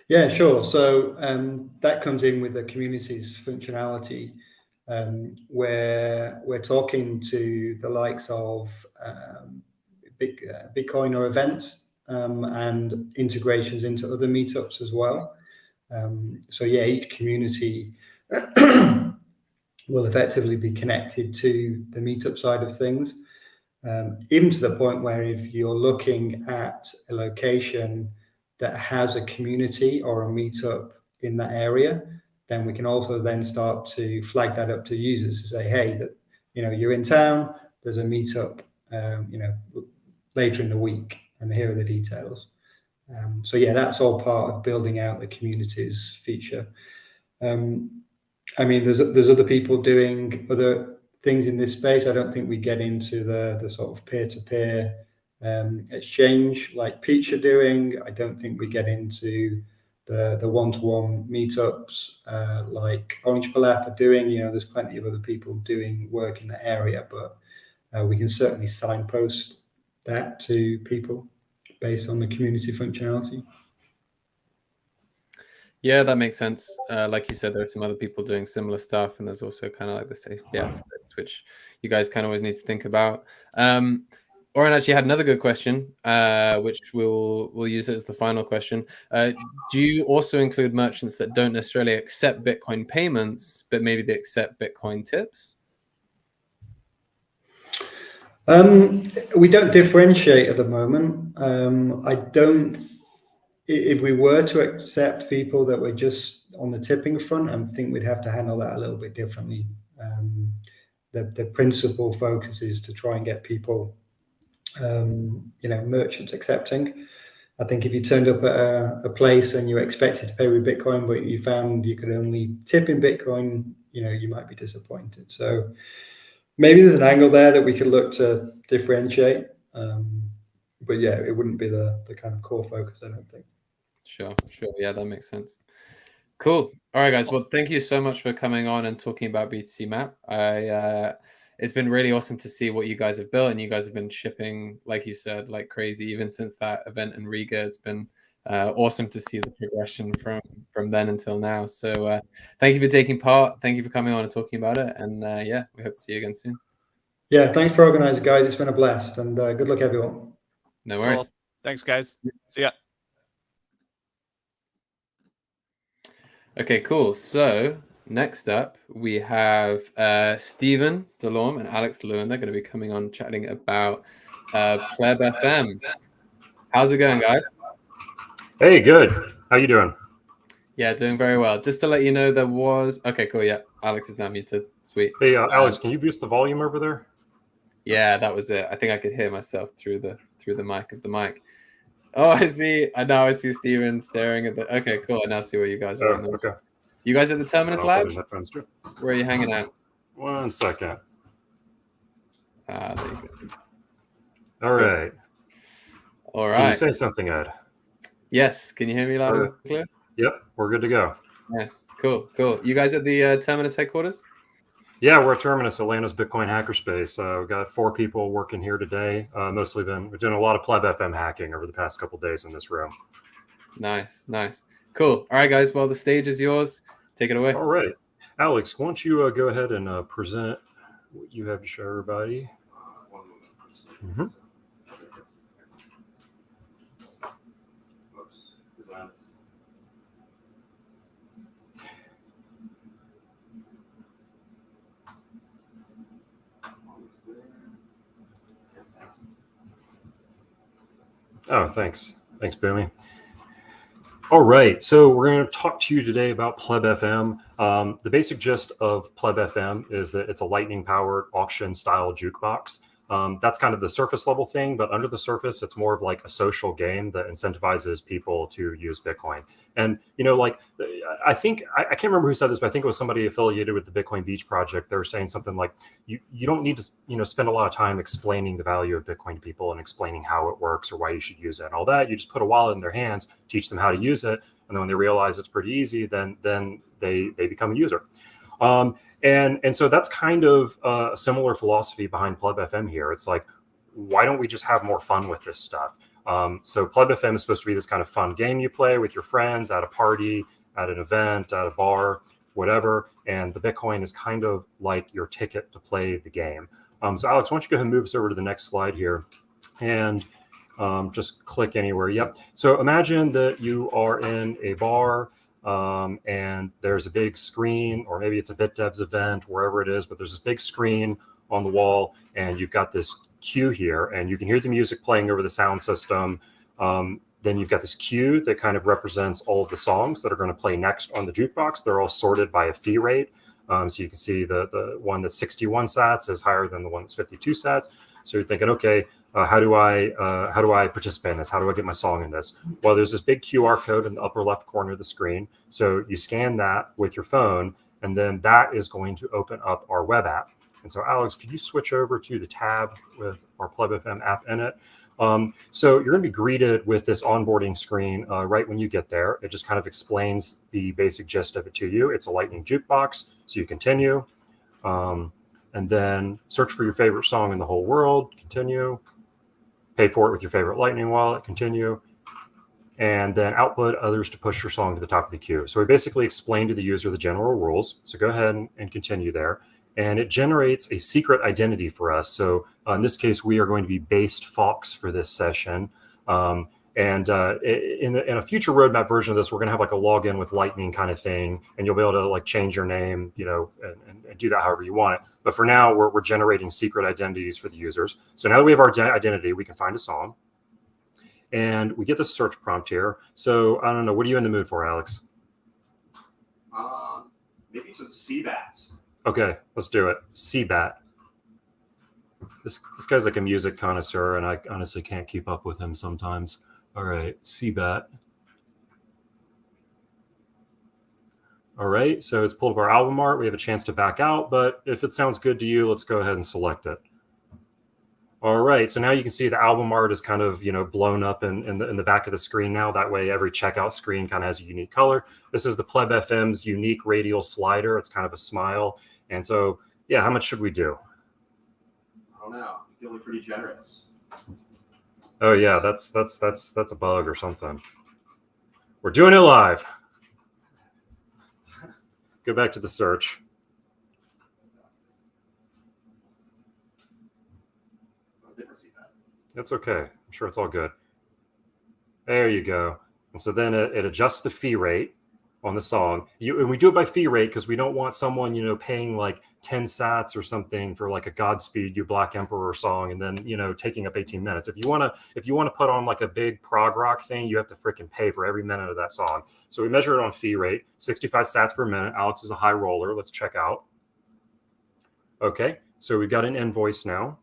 Yeah, sure. So that comes in with the community's functionality, where we're talking to the likes of Bitcoiner events and integrations into other meetups as well. So yeah, each community will effectively be connected to the meetup side of things, even to the point where if you're looking at a location that has a community or a meetup in that area, then we can also then start to flag that up to users to say, hey, that you're in town, there's a meetup later in the week, and here are the details. So yeah, that's all part of building out the community's feature. I mean, there's other people doing other things in this space. I don't think we get into the sort of peer-to-peer exchange like Peach are doing. I don't think we get into the one-to-one meetups like Orange Pleb are doing. There's plenty of other people doing work in the area, but we can certainly signpost that to people based on the community functionality. Yeah, that makes sense. Like you said, there are some other people doing similar stuff, and there's also kind of like the safety aspect, which you guys kind of always need to think about. Oren actually had another good question, which we'll use as the final question. Do you also include merchants that don't necessarily accept Bitcoin payments, but maybe they accept Bitcoin tips? We don't differentiate at the moment. I don't. If we were to accept people that were just on the tipping front, I think we'd have to handle that a little bit differently. The principal focus is to try and get people, merchants accepting. I think if you turned up at a place and you expected to pay with Bitcoin, but you found you could only tip in Bitcoin, you might be disappointed. So maybe there's an angle there that we could look to differentiate. But yeah, it wouldn't be the kind of core focus, I don't think. Sure. Yeah, that makes sense. Cool. All right, guys. Well, thank you so much for coming on and talking about BTC Map. It's been really awesome to see what you guys have built, and you guys have been shipping, like you said, like crazy. Even since that event in Riga, it's been awesome to see the progression from then until now. So thank you for taking part. Thank you for coming on and talking about it. And yeah, we hope to see you again soon. Yeah, thanks for organizing, guys. It's been a blast, and good luck, everyone. No worries. Cool. Thanks, guys. See ya. Okay, cool. So next up, we have Stephen Delorme and Alex Lewin. They're going to be coming on chatting about Pleb FM. How's it going, guys? Hey, good. How you doing? Yeah, doing very well. Just to let you know, there was... Okay, cool. Yeah, Alex is now muted. Sweet. Hey, Alex, can you boost the volume over there? Yeah, that was it. I think I could hear myself through the mic of the mic. Oh, I see. Now I see Steven staring at the... Okay, cool. I now see where you guys are. Okay. You guys at the Terminus Lab? Where are you hanging out? 1 second. There you go. All right. All right. Can you say something, Ed? Yes. Can you hear me loud and clear? Yep, we're good to go. Yes. Cool. You guys at the Terminus headquarters? Yeah, we're at Terminus, Atlanta's Bitcoin hackerspace. We've got 4 people working here today. Mostly we're doing a lot of Pleb FM hacking over the past couple of days in this room. Nice. Cool. All right, guys. Well, the stage is yours. Take it away. All right. Alex, why don't you go ahead and present what you have to show everybody? Mm-hmm. Oh, thanks. Thanks, Boomy. All right, so we're going to talk to you today about Pleb FM. The basic gist of Pleb FM is that it's a lightning-powered auction-style jukebox. That's kind of the surface level thing, but under the surface, it's more of like a social game that incentivizes people to use Bitcoin. And, I can't remember who said this, but I think it was somebody affiliated with the Bitcoin Beach project. They were saying something like, you don't need to, spend a lot of time explaining the value of Bitcoin to people and explaining how it works or why you should use it and all that. You just put a wallet in their hands, teach them how to use it. And then when they realize it's pretty easy, then they become a user. And so that's kind of a similar philosophy behind Pleb FM here. It's like, why don't we just have more fun with this stuff? So Pleb FM is supposed to be this kind of fun game you play with your friends at a party, at an event, at a bar, whatever. And the Bitcoin is kind of like your ticket to play the game. So Alex, why don't you go ahead and move us over to the next slide here and just click anywhere. Yep. So imagine that you are in a bar and there's a big screen, or maybe it's a BitDevs event, wherever it is, but there's this big screen on the wall and you've got this queue here and you can hear the music playing over the sound system. Then you've got this queue that kind of represents all of the songs that are going to play next on the jukebox. They're all sorted by a fee rate. So you can see the one that's 61 sats is higher than the one that's 52 sats. So you're thinking, okay, how do I participate in this? How do I get my song in this? Well, there's this big QR code in the upper left corner of the screen. So you scan that with your phone, and then that is going to open up our web app. And so, Alex, could you switch over to the tab with our Pleb FM app in it? So you're going to be greeted with this onboarding screen right when you get there. It just kind of explains the basic gist of it to you. It's a Lightning jukebox, so you continue. And then search for your favorite song in the whole world, continue. Pay for it with your favorite Lightning wallet, continue. And then output others to push your song to the top of the queue. So we basically explain to the user the general rules. So go ahead and continue there. And it generates a secret identity for us. So in this case, we are going to be based Fox for this session. And in a future roadmap version of this, we're going to have like a login with Lightning kind of thing, and you'll be able to like change your name, you know, and do that however you want it. But for now, we're generating secret identities for the users. So now that we have our identity, we can find a song, and we get the search prompt here. So I don't know, what are you in the mood for, Alex? Maybe some sea bats. Okay, let's do it. Seabat. This guy's like a music connoisseur, and I honestly can't keep up with him sometimes. All right, Seabat. All right, so it's pulled up our album art. We have a chance to back out, but if it sounds good to you, let's go ahead and select it. All right, so now you can see the album art is kind of, you know, blown up in the back of the screen now. That way every checkout screen kind of has a unique color. This is the Pleb FM's unique radial slider. It's kind of a smile. And so, yeah, how much should we do? I don't know. I'm feeling pretty generous. Oh yeah, that's a bug or something. We're doing it live. Go back to the search. That's okay. I'm sure it's all good. There you go. And so then it adjusts the fee rate on the song. And we do it by fee rate because we don't want someone, you know, paying like 10 sats or something for like a Godspeed You Black Emperor song and then, you know, taking up 18 minutes. If you want to put on like a big prog rock thing, you have to freaking pay for every minute of that song. So we measure it on fee rate, 65 sats per minute. Alex is a high roller. Let's check out. Okay, so we've got an invoice now.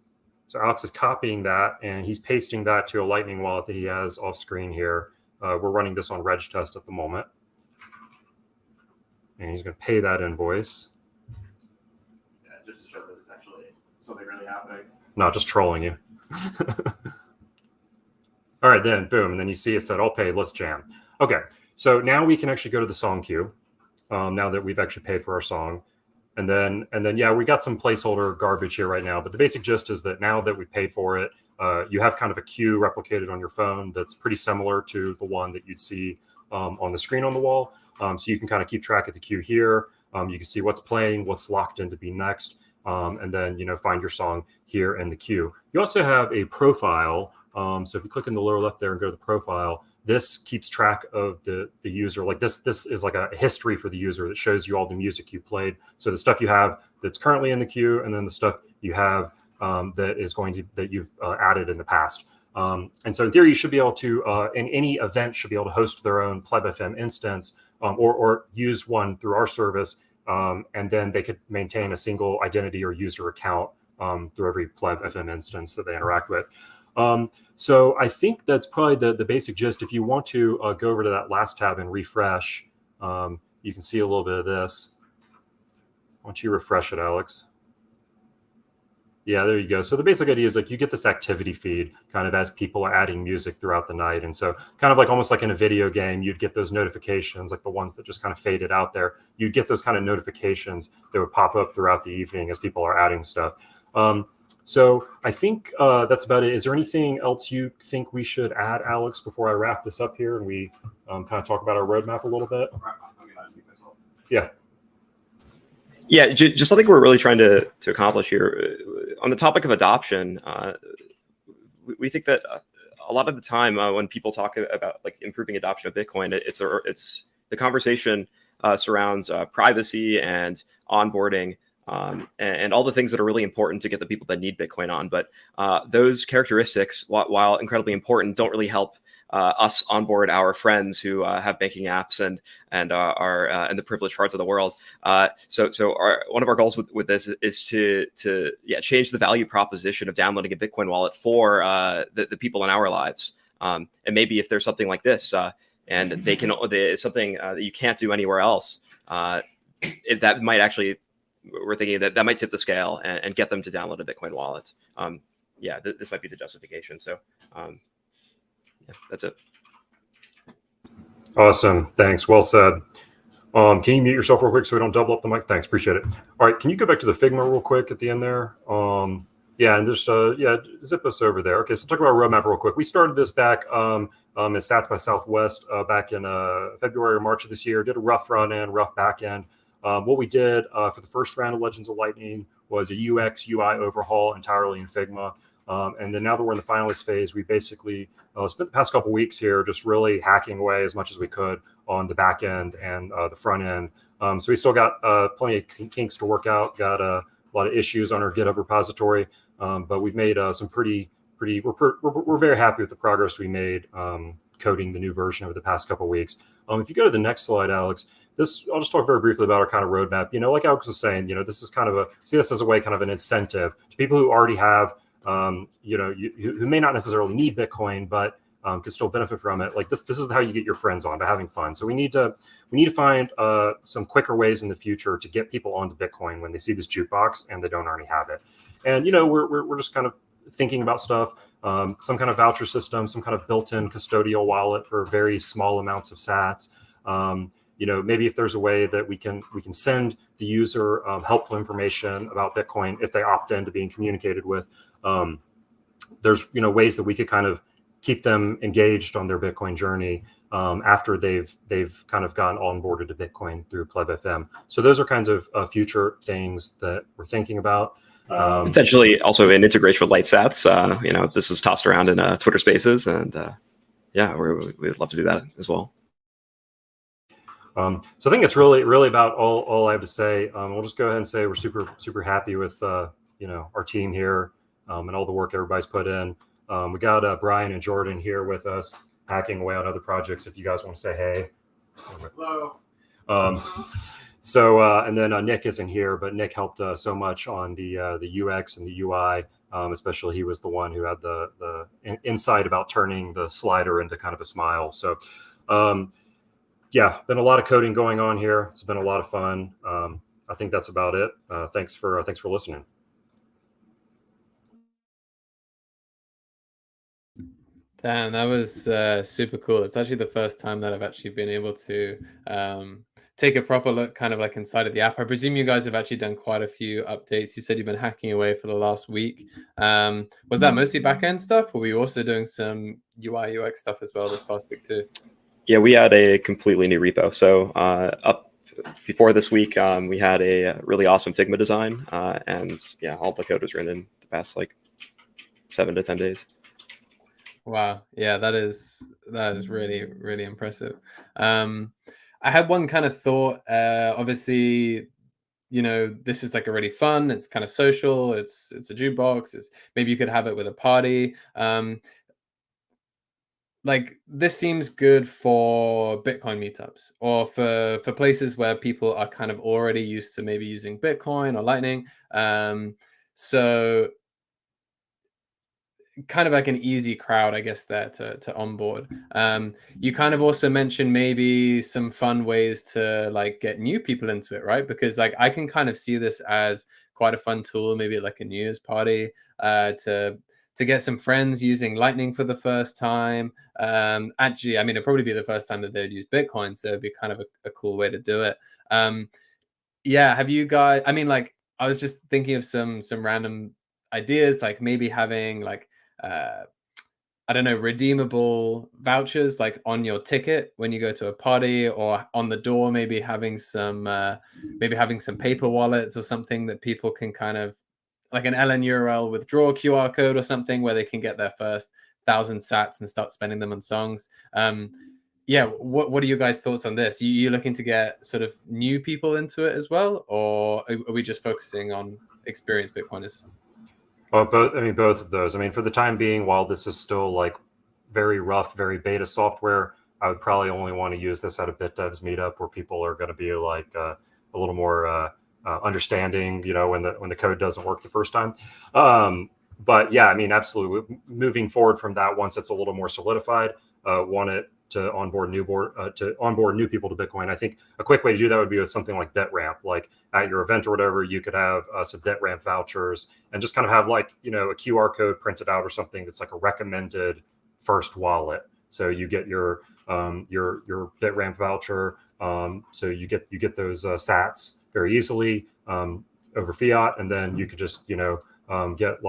So Alex is copying that and he's pasting that to a Lightning wallet that he has off screen here. We're running this on reg test at the moment. And he's going to pay that invoice. Yeah, just to show that it's actually something really happening. Not just trolling you. All right, then boom. And then you see it said, all paid, let's jam. Okay, so now we can actually go to the song queue now that we've actually paid for our song. And then, yeah, we got some placeholder garbage here right now. But the basic gist is that now that we paid for it, you have kind of a queue replicated on your phone that's pretty similar to the one that you'd see on the screen on the wall. So you can kind of keep track of the queue here. You can see what's playing, what's locked in to be next, and then, you know, find your song here in the queue. You also have a profile. So if you click in the lower left there and go to the profile, this keeps track of the user. Like this is like a history for the user that shows you all the music you played. So the stuff you have that's currently in the queue, and then the stuff you have that you've added in the past. And so in theory, you should be able to, in any event, should be able to host their own Pleb FM instance or use one through our service. And then they could maintain a single identity or user account through every Pleb FM instance that they interact with. So I think that's probably the basic gist. If you want to go over to that last tab and refresh, you can see a little bit of this. Why don't you refresh it, Alex? Yeah, there you go. So the basic idea is like you get this activity feed kind of as people are adding music throughout the night. And so kind of like almost like in a video game, you'd get those notifications, like the ones that just kind of faded out there. You'd get those kind of notifications that would pop up throughout the evening as people are adding stuff. So I think that's about it. Is there anything else you think we should add, Alex, before I wrap this up here and we kind of talk about our roadmap a little bit? Yeah. Yeah, just something we're really trying to accomplish here. On the topic of adoption, we think that a lot of the time when people talk about like improving adoption of Bitcoin, it's the conversation surrounds privacy and onboarding and all the things that are really important to get the people that need Bitcoin on. But those characteristics, while incredibly important, don't really help us onboard our friends who have banking apps and are in the privileged parts of the world. So one of our goals with this is to change the value proposition of downloading a Bitcoin wallet for the people in our lives. And maybe if there's something like this and it's something that you can't do anywhere else, that might actually, we're thinking that might tip the scale and get them to download a Bitcoin wallet. This might be the justification. So that's it. Awesome. Thanks. Well said. Can you mute yourself real quick so we don't double up the mic? Thanks. Appreciate it. All right. Can you go back to the Figma real quick at the end there? And just zip us over there. Okay. So talk about roadmap real quick. We started this back at Sats by Southwest back in February or March of this year. Did a rough front end, rough back end. What we did for the first round of Legends of Lightning was a UX UI overhaul entirely in Figma. And then now that we're in the finalist phase, we basically spent the past couple of weeks here just really hacking away as much as we could on the back end and the front end. So we still got plenty of kinks to work out, got a lot of issues on our GitHub repository, but we've made some we're very happy with the progress we made coding the new version over the past couple of weeks. If you go to the next slide, Alex, I'll just talk very briefly about our kind of roadmap. Like Alex was saying, this is kind of see this as a way, kind of an incentive to people who already have, who may not necessarily need Bitcoin, but can still benefit from it. Like this is how you get your friends on, by having fun. So we need to find some quicker ways in the future to get people onto Bitcoin when they see this jukebox and they don't already have it. And we're just kind of thinking about stuff, some kind of voucher system, some kind of built-in custodial wallet for very small amounts of sats. Maybe if there's a way that we can send the user helpful information about Bitcoin if they opt in to being communicated with. There's ways that we could kind of keep them engaged on their Bitcoin journey after they've kind of gotten onboarded to Bitcoin through Pleb FM. So those are kinds of future things that we're thinking about. Potentially also an integration with Lightsets. This was tossed around in Twitter Spaces, and we'd love to do that as well. So I think it's really about all I have to say. We'll just go ahead and say we're super happy with our team here and all the work everybody's put in. We got Brian and Jordan here with us, hacking away on other projects. If you guys want to say hey. Hello. And then Nick isn't here, but Nick helped so much on the UX and the UI. Especially he was the one who had the insight about turning the slider into kind of a smile. So been a lot of coding going on here. It's been a lot of fun. I think that's about it. Thanks for listening. Damn, that was super cool. It's actually the first time that I've actually been able to take a proper look kind of like inside of the app. I presume you guys have actually done quite a few updates. You said you've been hacking away for the last week. Was that mostly back-end stuff, or were you also doing some UI, UX stuff as well this past week too? Yeah, we had a completely new repo. So up before this week, we had a really awesome Figma design. And all the code was written in the past 7 to 10 days. Wow. Yeah, that is really, really impressive. I had one kind of thought, obviously, this is already fun. It's kind of social. It's a jukebox. Maybe you could have it with a party. This seems good for Bitcoin meetups or for places where people are kind of already used to maybe using Bitcoin or Lightning. So kind of like an easy crowd, I guess, there to onboard. You kind of also mentioned maybe some fun ways to get new people into it, right? Because I can kind of see this as quite a fun tool, maybe like a New Year's party to get some friends using Lightning for the first time. Actually, I mean, it'd probably be the first time that they'd use Bitcoin, so it'd be kind of a cool way to do it. Have you guys? I mean, I was just thinking of some random ideas, maybe having I don't know, redeemable vouchers on your ticket when you go to a party, or on the door, maybe having some paper wallets or something that people can kind of like an LN URL withdraw QR code or something where they can get their first 1,000 sats and start spending them on songs. What are you guys' thoughts on this? You looking to get sort of new people into it as well, or are we just focusing on experienced Bitcoiners? Well, both. I mean, both of those. I mean, for the time being, while this is still very rough, very beta software, I would probably only want to use this at a BitDevs meetup where people are going to be a little more understanding, when the code doesn't work the first time. But yeah, I mean, absolutely. Moving forward from that, once it's a little more solidified, want it to onboard new people to Bitcoin. I think a quick way to do that would be with something like BitRamp. Like at your event or whatever, you could have some BitRamp vouchers and just kind of have a QR code printed out or something that's a recommended first wallet. So you get your BitRamp voucher. So you get those sats very easily over fiat, and then you could just get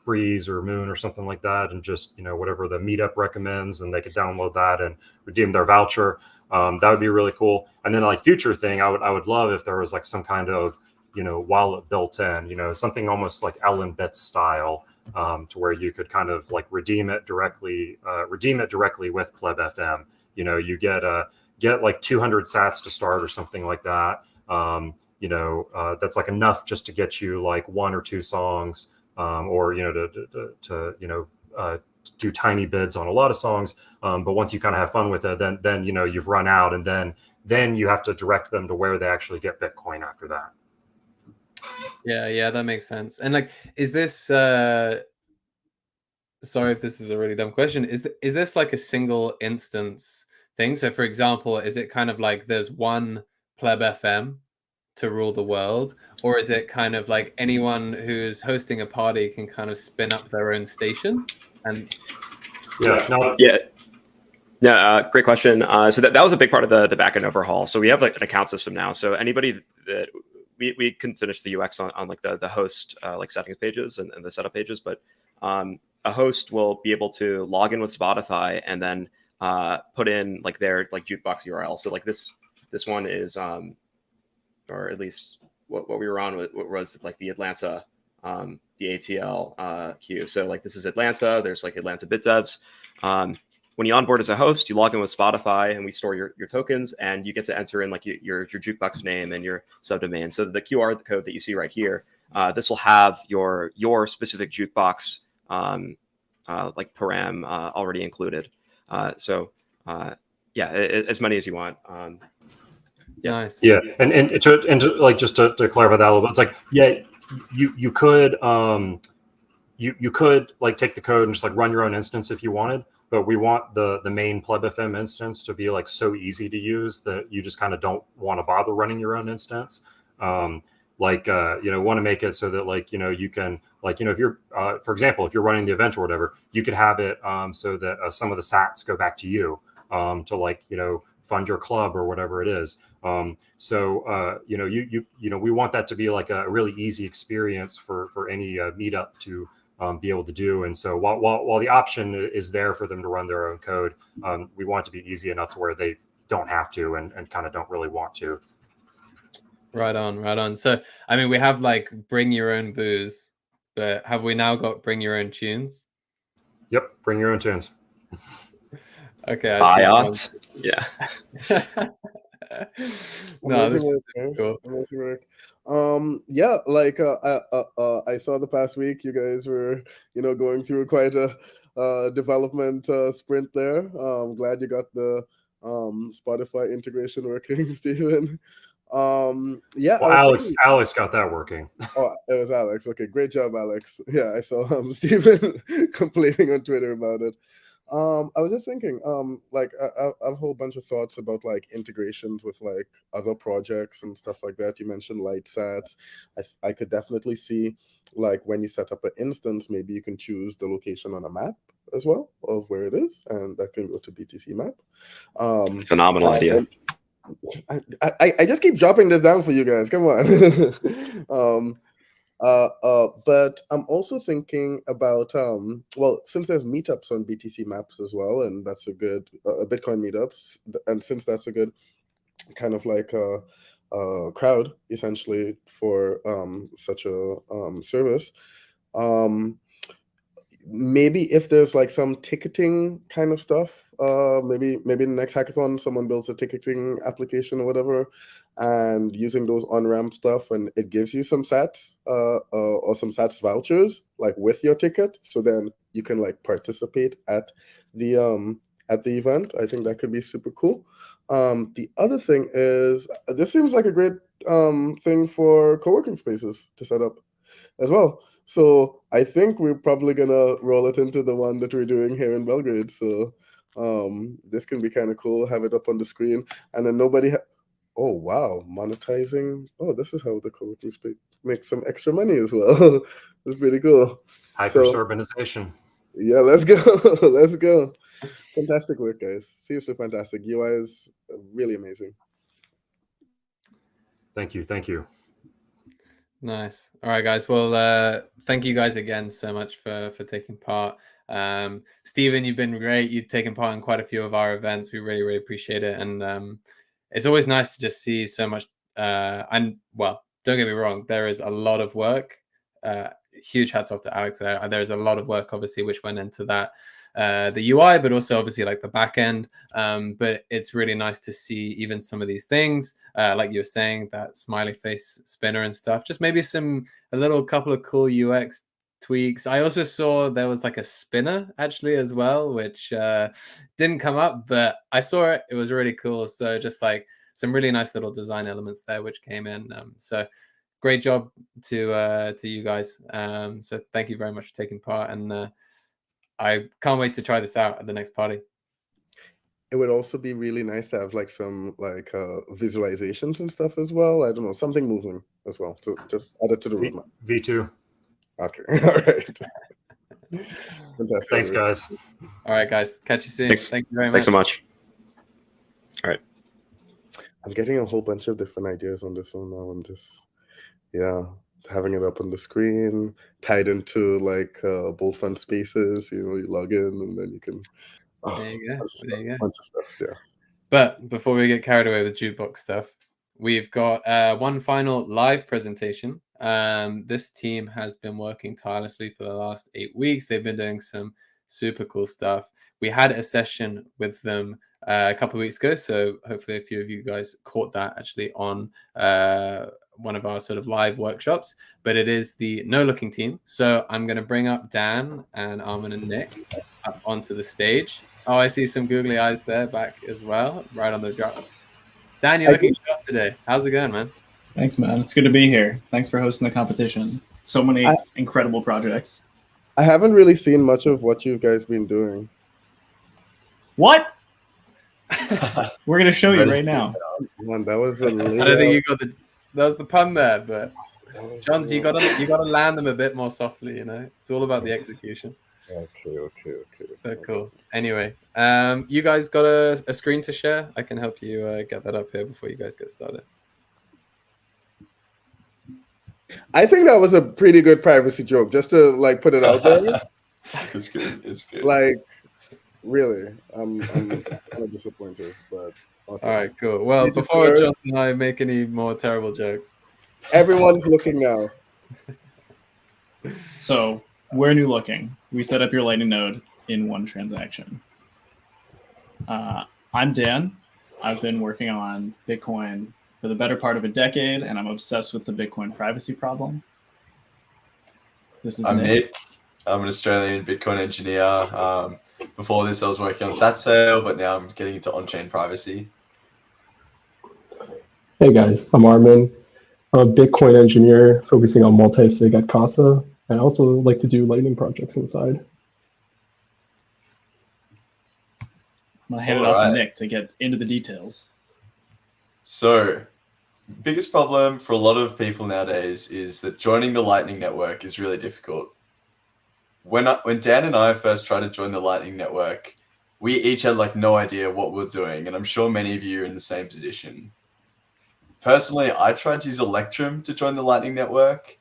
Breeze or Moon or something like that, and just whatever the meetup recommends, and they could download that and redeem their voucher. That would be really cool. And then future thing, I would love if there was some kind of wallet built in, something almost like Ellen Bits style, to where you could kind of like redeem it directly with Pleb FM. You know, you get like 200 sats to start or something like that. You know, that's like enough just to get you like 1 or 2 songs, or, you know, to you know, do tiny bids on a lot of songs. But once you kind of have fun with it, then, you know, you've run out, and then you have to direct them to where they actually get Bitcoin after that. Yeah, that makes sense. And like, is this, sorry if this is a really dumb question, is this like a single instance thing? So for example, is it kind of like there's one Pleb FM to rule the world, or is it kind of like anyone who's hosting a party can kind of spin up their own station? And great question. So that was a big part of the backend overhaul. So we have like an account system now. So anybody that we can finish the UX on like the host like settings pages and the setup pages, but a host will be able to log in with Spotify and then put in like their like jukebox URL. So like this one is or at least what we were on was like the Atlanta, the ATL queue. So like this is Atlanta. There's like Atlanta BitDevs. When you onboard as a host, you log in with Spotify, and we store your tokens, and you get to enter in like your jukebox name and your subdomain. So the QR code that you see right here, this will have your specific jukebox like param already included. So as many as you want. Nice. Yeah, and to like just to clarify that a little bit, it's like you could you could like take the code and just like run your own instance if you wanted, but we want the main Pleb FM instance to be like so easy to use that you just kind of don't want to bother running your own instance. You know, want to make it so that like, you know, you can like, you know, if you're for example, if you're running the event or whatever, you could have it so that some of the sats go back to you to like, you know, fund your club or whatever it is. You know, you know, we want that to be like a really easy experience for any meetup to be able to do. And so while the option is there for them to run their own code, we want it to be easy enough to where they don't have to and kind of don't really want to. Right on. So, I mean, we have like bring your own booze, but have we now got bring your own tunes? Yep, bring your own tunes. Okay. Yeah. No, this is cool. Amazing work. Yeah, like I saw the past week you guys were, you know, going through quite a development sprint there. I'm glad you got the Spotify integration working, Stephen. Yeah. Well, Alex got that working. Oh, it was Alex. Okay, great job, Alex. Yeah, I saw Stephen complaining on Twitter about it. I was just thinking, like I have a whole bunch of thoughts about like integrations with like other projects and stuff like that. You mentioned Lightsets. I could definitely see like when you set up an instance, maybe you can choose the location on a map as well of where it is, and that can go to BTC Map. Phenomenal idea. I just keep dropping this down for you guys. Come on. But I'm also thinking about well, since there's meetups on BTC Maps as well, and that's a good Bitcoin meetups, and since that's a good kind of like a crowd essentially for such a service, maybe if there's like some ticketing kind of stuff, maybe in the next hackathon someone builds a ticketing application or whatever, and using those on-ramp stuff, and it gives you some sats or some sats vouchers like with your ticket, so then you can like participate at the event. I think that could be super cool. The other thing is, this seems like a great thing for co-working spaces to set up as well. So I think we're probably gonna roll it into the one that we're doing here in Belgrade. So this can be kind of cool. Have it up on the screen, and then oh wow, monetizing. Oh, this is how the co-working space makes some extra money as well. It's pretty cool. Hyper-urbanization. Yeah, let's go. Let's go. Fantastic work, guys. Seriously fantastic. UI is really amazing. Thank you. Nice. All right, guys. Well, thank you guys again so much for taking part. Stephen, you've been great. You've taken part in quite a few of our events. We really, really appreciate it. And it's always nice to just see so much. And well, don't get me wrong, there is a lot of work huge hats off to Alex there. There's a lot of work, obviously, which went into that, the UI, but also obviously like the back end. But it's really nice to see even some of these things, like you were saying, that smiley face spinner and stuff. Just maybe a little couple of cool UX tweaks. I also saw there was like a spinner actually as well, which didn't come up, but I saw it. It was really cool. So just like some really nice little design elements there which came in. So great job to you guys. So thank you very much for taking part, and I can't wait to try this out at the next party. It would also be really nice to have like some like visualizations and stuff as well. I don't know, something moving as well. So just add it to the roadmap. V2. Okay. All right. Fantastic. Thanks, guys. All right, guys. Catch you soon. Thanks. Thank you very much. Thanks so much. All right. I'm getting a whole bunch of different ideas on this one now. I'm just, having it up on the screen, tied into like both fun spaces. You log in and then you can. There you go. There you go. Bunch of stuff. Yeah. But before we get carried away with jukebox stuff, we've got one final live presentation. This team has been working tirelessly for the last 8 weeks. They've been doing some super cool stuff. We had a session with them a couple of weeks ago, so hopefully a few of you guys caught that actually on one of our sort of live workshops. But it is the No Looking team. So I'm going to bring up Dan and Armin and Nick up onto the stage. Oh, I see some googly eyes there back as well, right on the drop. Dan, you're looking sharp today. How's it going, man? Thanks, man. It's good to be here. Thanks for hosting the competition. So many incredible projects. I haven't really seen much of what you guys been doing. What? We're gonna show you right now. Man, that was a I don't think you got that was the pun there, but Johns, you gotta land them a bit more softly, It's all about the execution. Okay. But cool. Anyway, you guys got a screen to share? I can help you get that up here before you guys get started. I think that was a pretty good privacy joke, just to like put it out there. It's good. It's good. Like, really, I'm kind of disappointed, but okay. All right, cool. Well, before John and I make any more terrible jokes, everyone's looking now. So we're new looking. We set up your Lightning node in one transaction. I'm Dan. I've been working on Bitcoin for the better part of a decade, and I'm obsessed with the Bitcoin privacy problem. This is I'm Nick. I'm an Australian Bitcoin engineer. Before this, I was working on SatSail, but now I'm getting into on-chain privacy. Hey guys, I'm Armin. I'm a Bitcoin engineer focusing on multi-sig at Casa. I also like to do Lightning projects inside. I'm going to hand it off to Nick to get into the details. So, biggest problem for a lot of people nowadays is that joining the Lightning Network is really difficult. When Dan and I first tried to join the Lightning Network, we each had like no idea what we're doing, and I'm sure many of you are in the same position. Personally, I tried to use Electrum to join the Lightning Network,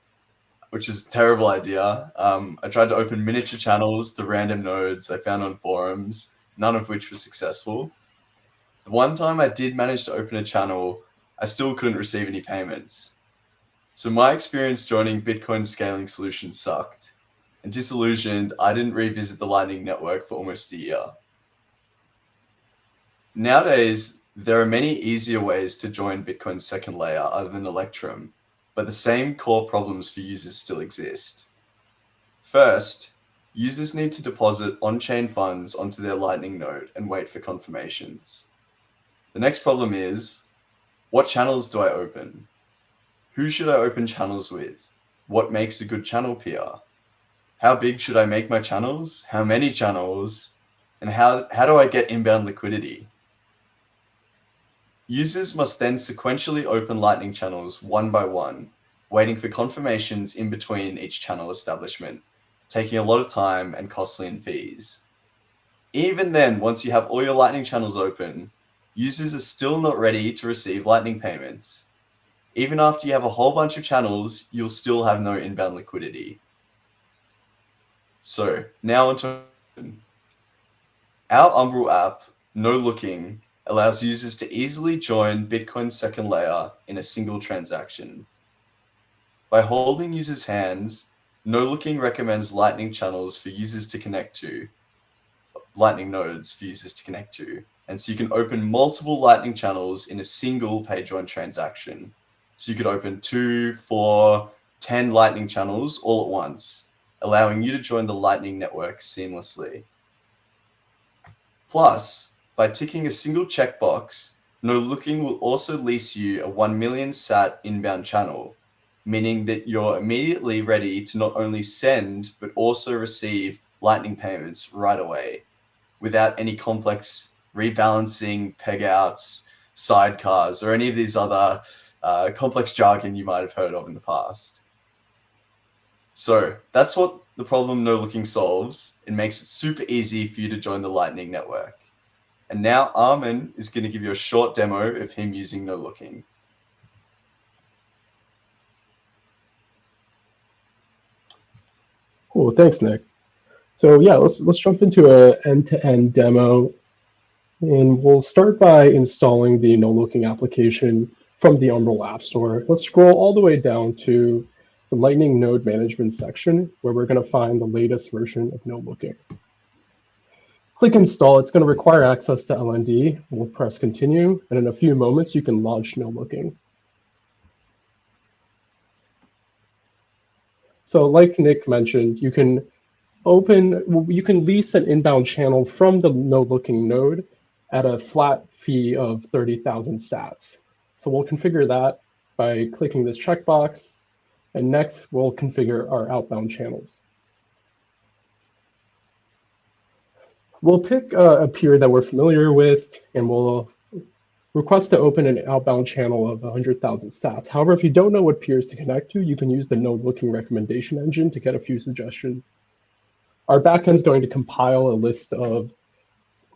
which is a terrible idea. I tried to open miniature channels to random nodes I found on forums, none of which was successful. The one time I did manage to open a channel, I still couldn't receive any payments. So my experience joining Bitcoin scaling solutions sucked. And disillusioned, I didn't revisit the Lightning Network for almost a year. Nowadays, there are many easier ways to join Bitcoin's second layer other than Electrum, but the same core problems for users still exist. First, users need to deposit on-chain funds onto their Lightning node and wait for confirmations. The next problem is, what channels do I open? Who should I open channels with? What makes a good channel peer? How big should I make my channels? How many channels? And how do I get inbound liquidity? Users must then sequentially open Lightning channels one by one, waiting for confirmations in between each channel establishment, taking a lot of time and costly in fees. Even then, once you have all your Lightning channels open, users are still not ready to receive Lightning payments. Even after you have a whole bunch of channels, you'll still have no inbound liquidity. So now onto our Umbral app, No Looking, allows users to easily join Bitcoin's second layer in a single transaction. By holding users' hands, NoLooking recommends Lightning channels for users to connect to, Lightning nodes for users to connect to. And so you can open multiple Lightning channels in a single PageJoin transaction. So you could open 2, 4, 10 Lightning channels all at once, allowing you to join the Lightning network seamlessly. Plus, by ticking a single checkbox, NoLooking will also lease you a 1 million sat inbound channel, meaning that you're immediately ready to not only send, but also receive Lightning payments right away, without any complex rebalancing, pegouts, sidecars, or any of these other complex jargon you might have heard of in the past. So that's what the problem NoLooking solves. It makes it super easy for you to join the Lightning network. And now Armin is going to give you a short demo of him using NoLooking. Cool, thanks, Nick. So yeah, let's jump into an end-to-end demo, and we'll start by installing the NoLooking application from the Umbrel App Store. Let's scroll all the way down to the Lightning Node Management section, where we're going to find the latest version of NoLooking. Click Install. It's going to require access to LND. We'll press Continue, and in a few moments, you can launch NoLooking. So like Nick mentioned, you can lease an inbound channel from the NoLooking node at a flat fee of 30,000 sats. So we'll configure that by clicking this checkbox, and next we'll configure our outbound channels. We'll pick a peer that we're familiar with, and we'll request to open an outbound channel of 100,000 sats. However, if you don't know what peers to connect to, you can use the NoLooking recommendation engine to get a few suggestions. Our backend is going to compile a list of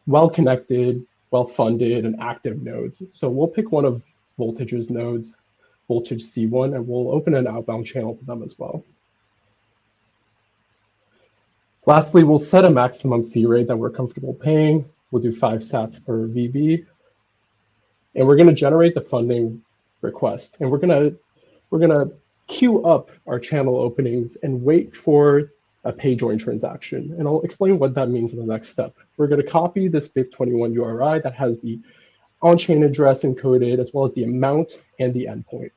well-connected, well-funded, and active nodes. So we'll pick one of Voltage's nodes, Voltage C1, and we'll open an outbound channel to them as well. Lastly, we'll set a maximum fee rate that we're comfortable paying. We'll do 5 sats per VB. And we're going to generate the funding request. And we're going to queue up our channel openings and wait for a PageJoin transaction. And I'll explain what that means in the next step. We're going to copy this BIP21 URI that has the on-chain address encoded, as well as the amount and the endpoint.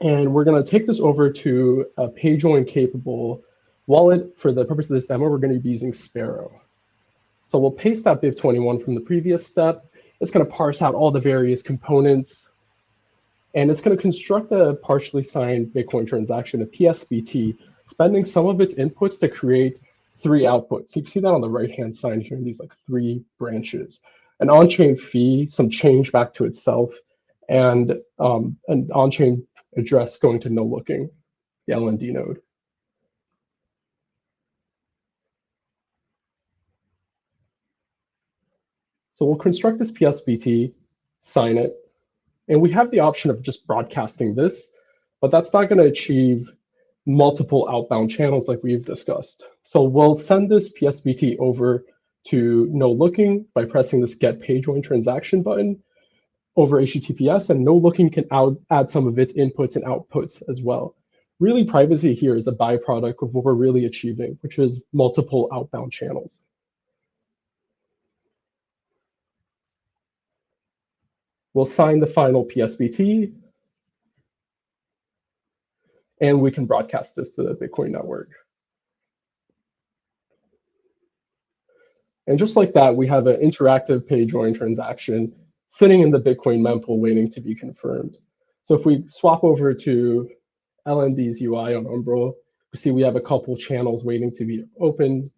And we're going to take this over to a PageJoin capable wallet. For the purpose of this demo, we're going to be using Sparrow. So we'll paste that BIP21 from the previous step. It's going to parse out all the various components, and it's going to construct a partially signed Bitcoin transaction, a PSBT, spending some of its inputs to create 3 outputs. You can see that on the right-hand side here in these 3 branches. An on-chain fee, some change back to itself, and an on-chain address going to NoLooking, the LND node. So we'll construct this PSBT, sign it, and we have the option of just broadcasting this, but that's not going to achieve multiple outbound channels like we've discussed. So we'll send this PSBT over to NoLooking by pressing this Get PageJoin Transaction button over HTTPS, and NoLooking can add some of its inputs and outputs as well. Really, privacy here is a byproduct of what we're really achieving, which is multiple outbound channels. We'll sign the final PSBT, and we can broadcast this to the Bitcoin network. And just like that, we have an interactive PageJoin transaction sitting in the Bitcoin mempool waiting to be confirmed. So if we swap over to LND's UI on Umbrel, we see we have a couple channels waiting to be opened.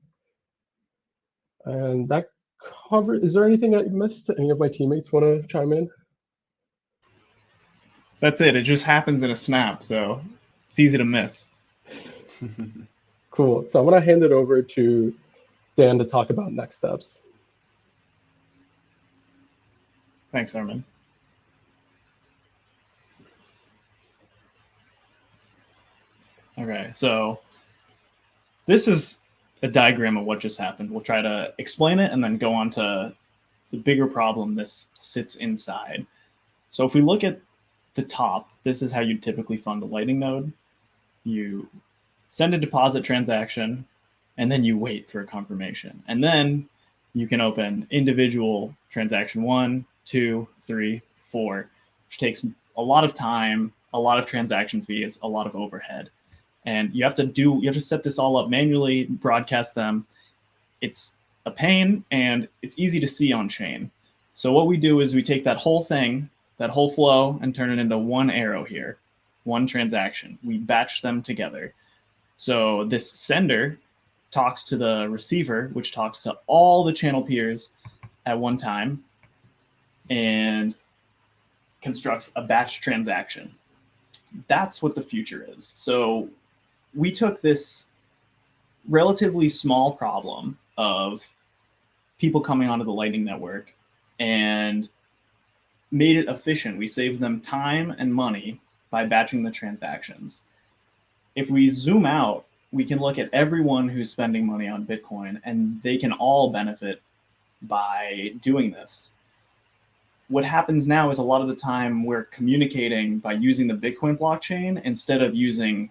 And that covers, is there anything I missed? Any of my teammates want to chime in? That's it. It just happens in a snap, so it's easy to miss. Cool. So I'm going to hand it over to Dan to talk about next steps. Thanks, Armin. Okay, so this is a diagram of what just happened. We'll try to explain it and then go on to the bigger problem this sits inside. So if we look at the top, this is how you typically fund a Lightning node. You send a deposit transaction, and then you wait for a confirmation. And then you can open individual transaction 1, 2, 3, 4, which takes a lot of time, a lot of transaction fees, a lot of overhead. And you have to set this all up manually, broadcast them. It's a pain, and it's easy to see on chain. So what we do is we take that whole thing, that whole flow, and turn it into one arrow here, one transaction. We batch them together. So this sender talks to the receiver, which talks to all the channel peers at one time, and constructs a batch transaction. That's what the future is. So we took this relatively small problem of people coming onto the Lightning Network and made it efficient. We saved them time and money by batching the transactions. If we zoom out, we can look at everyone who's spending money on Bitcoin, and they can all benefit by doing this. What happens now is a lot of the time we're communicating by using the Bitcoin blockchain instead of using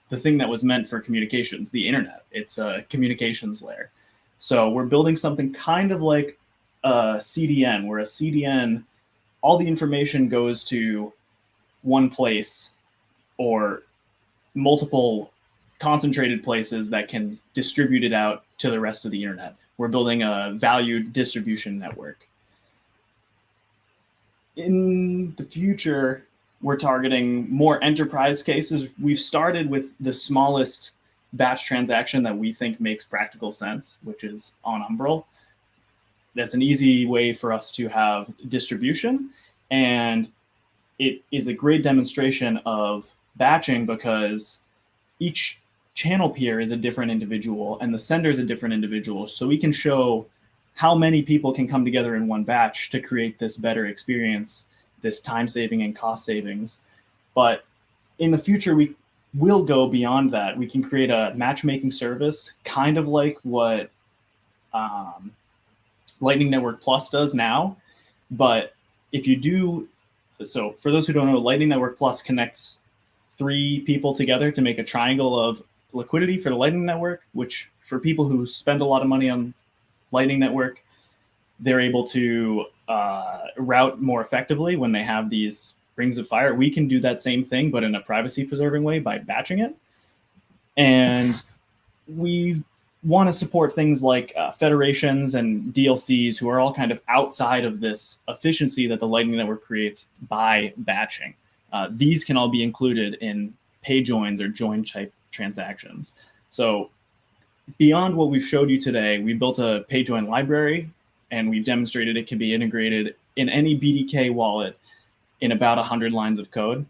the thing that was meant for communications, the internet. It's a communications layer. So we're building something kind of like a CDN, where a CDN, all the information goes to one place or multiple concentrated places that can distribute it out to the rest of the internet. We're building a valued distribution network. In the future, we're targeting more enterprise cases. We've started with the smallest batch transaction that we think makes practical sense, which is on Umbrel. That's an easy way for us to have distribution, and it is a great demonstration of batching because each channel peer is a different individual and the sender is a different individual. So we can show how many people can come together in one batch to create this better experience, this time saving and cost savings. But in the future, we will go beyond that. We can create a matchmaking service, kind of like what Lightning Network Plus does now. But if you do, so for those who don't know, Lightning Network Plus connects 3 people together to make a triangle of liquidity for the Lightning Network, which for people who spend a lot of money on Lightning Network, they're able to route more effectively when they have these rings of fire. We can do that same thing, but in a privacy preserving way by batching it. And we want to support things like federations and DLCs who are all kind of outside of this efficiency that the Lightning Network creates by batching. These can all be included in pay joins or join type transactions. So beyond what we've showed you today, we built a pay join library, and we've demonstrated it can be integrated in any BDK wallet in about 100 lines of code.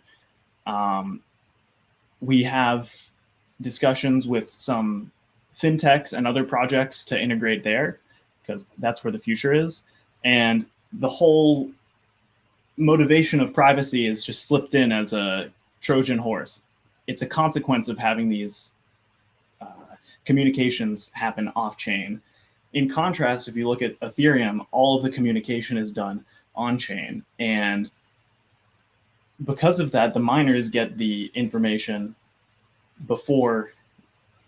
We have discussions with some fintechs and other projects to integrate there, because that's where the future is. And the whole motivation of privacy is just slipped in as a Trojan horse. It's a consequence of having these communications happen off-chain. In contrast, if you look at Ethereum, all of the communication is done on-chain. And because of that, the miners get the information before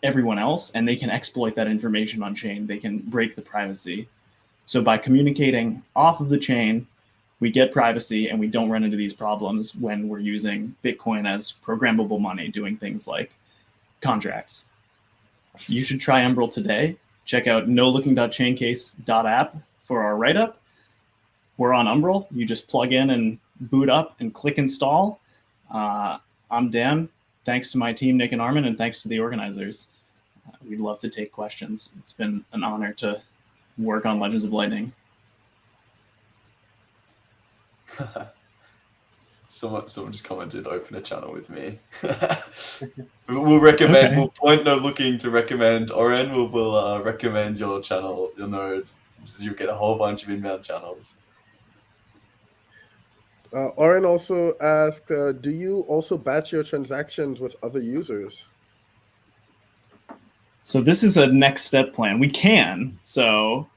everyone else, and they can exploit that information on-chain. They can break the privacy. So by communicating off of the chain, we get privacy, and we don't run into these problems when we're using Bitcoin as programmable money, doing things like contracts. You should try Umbrel today. Check out nolooking.chaincase.app for our write-up. We're on Umbrel. You just plug in and boot up and click install. I'm Dan. Thanks to my team, Nick and Armin, and thanks to the organizers. We'd love to take questions. It's been an honor to work on Legends of Lightning. Someone just commented, open a channel with me. We'll recommend, okay. We'll point no looking to recommend Oren. We'll recommend your channel, your node. So you'll get a whole bunch of inbound channels. Oren also asked, do you also batch your transactions with other users? So this is a next step plan. We can. So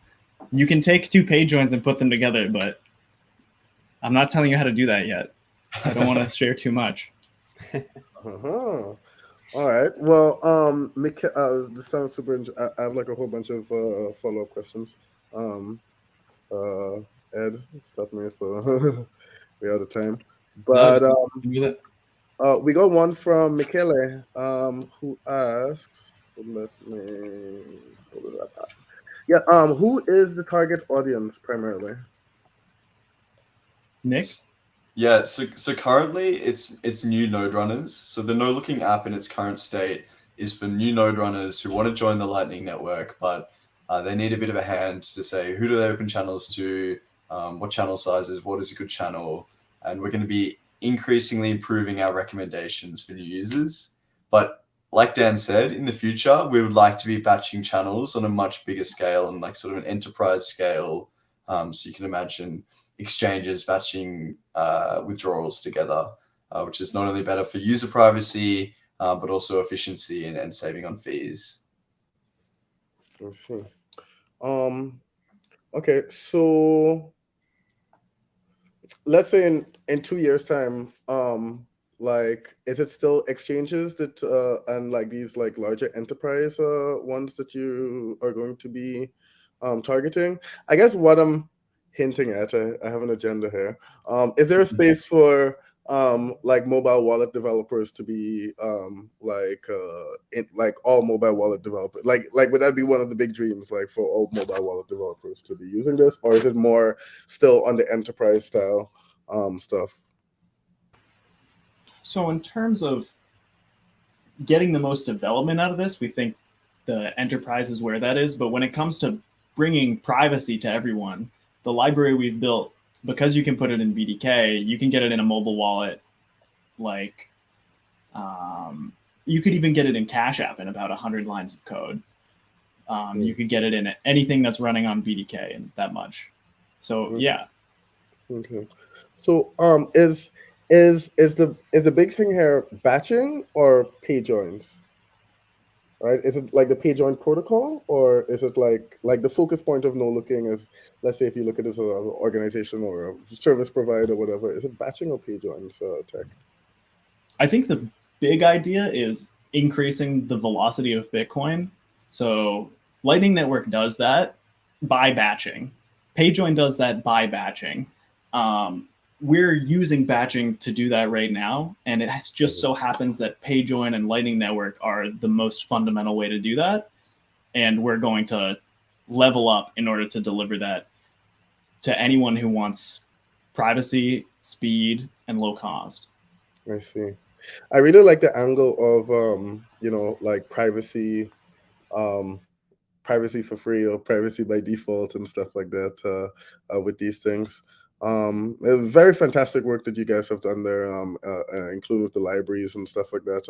you can take 2 pay joins and put them together, but I'm not telling you how to do that yet. I don't want to share too much. All right. Well, this sounds super. I have like a whole bunch of follow-up questions. Ed, stop me if we're out of time. But we got one from Michele, who asks. Let me pull it up. Yeah. Who is the target audience primarily? Nick? Yeah, so currently it's new node runners. So the No Looking app in its current state is for new node runners who want to join the Lightning Network, but they need a bit of a hand to say who do they open channels to, what channel sizes, what is a good channel, and we're going to be increasingly improving our recommendations for new users. But like Dan said, in the future, we would like to be batching channels on a much bigger scale and like sort of an enterprise scale. So you can imagine exchanges batching withdrawals together, which is not only better for user privacy, but also efficiency and saving on fees. Let's see. Okay, so let's say in 2 years' time, like, is it still exchanges that and like these like larger enterprise ones that you are going to be targeting? I guess what I'm hinting at, I have an agenda here. Is there a space for like mobile wallet developers to be like all mobile wallet developers? Like would that be one of the big dreams, like for all mobile wallet developers to be using this, or is it more still on the enterprise style stuff? So in terms of getting the most development out of this, we think the enterprise is where that is. But when it comes to bringing privacy to everyone, the library we've built, because you can put it in BDK, you can get it in a mobile wallet. Like, you could even get it in Cash App in about 100 lines of code. You could get it in anything that's running on BDK and that much. So yeah. Okay. So is the big thing here batching or pay joins? Right? Is it like the pay join protocol, or is it like the focus point of No Looking is, let's say if you look at this as an organization or a service provider, whatever, is it batching or pay joins tech? I think the big idea is increasing the velocity of Bitcoin. So Lightning Network does that by batching. PayJoin does that by batching. We're using batching to do that right now, and it just so happens that PayJoin and Lightning Network are the most fundamental way to do that, and we're going to level up in order to deliver that to anyone who wants privacy, speed, and low cost. I see. I really like the angle of like privacy for free or privacy by default and stuff like that with these things. Very fantastic work that you guys have done there, including with the libraries and stuff like that.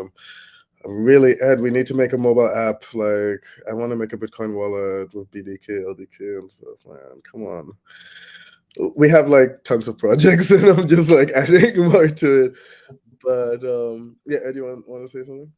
Really, Ed, we need to make a mobile app. Like, I want to make a Bitcoin wallet with BDK, LDK, and stuff, man. Come on. We have like tons of projects, and I'm just like adding more to it. But yeah, Ed, you want to say something?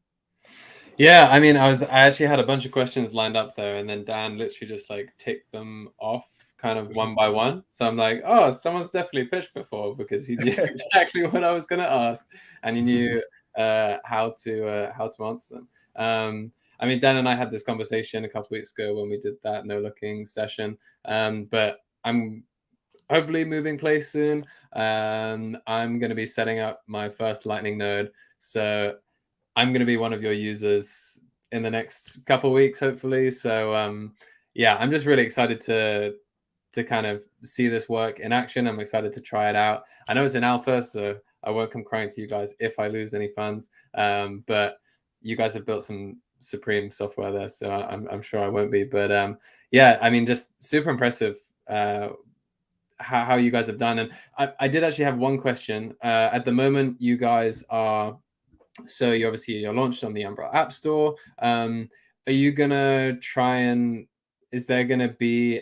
Yeah, I mean, I actually had a bunch of questions lined up there, and then Dan literally just like ticked them off kind of one by one. So I'm like, oh, someone's definitely pitched before, because he knew exactly what I was going to ask, and he knew how to answer them. I mean, Dan and I had this conversation a couple weeks ago when we did that No Looking session, but I'm hopefully moving place soon. I'm going to be setting up my first Lightning node, so I'm going to be one of your users in the next couple of weeks, hopefully. So yeah, I'm just really excited to kind of see this work in action. I'm excited to try it out. I know it's in alpha, so I won't come crying to you guys if I lose any funds. But you guys have built some supreme software there, so I'm sure I won't be. But yeah, I mean, just super impressive how you guys have done. And I did actually have one question. At the moment, you guys are, so you're launched on the Umbrella App Store. Are you gonna try and, is there going to be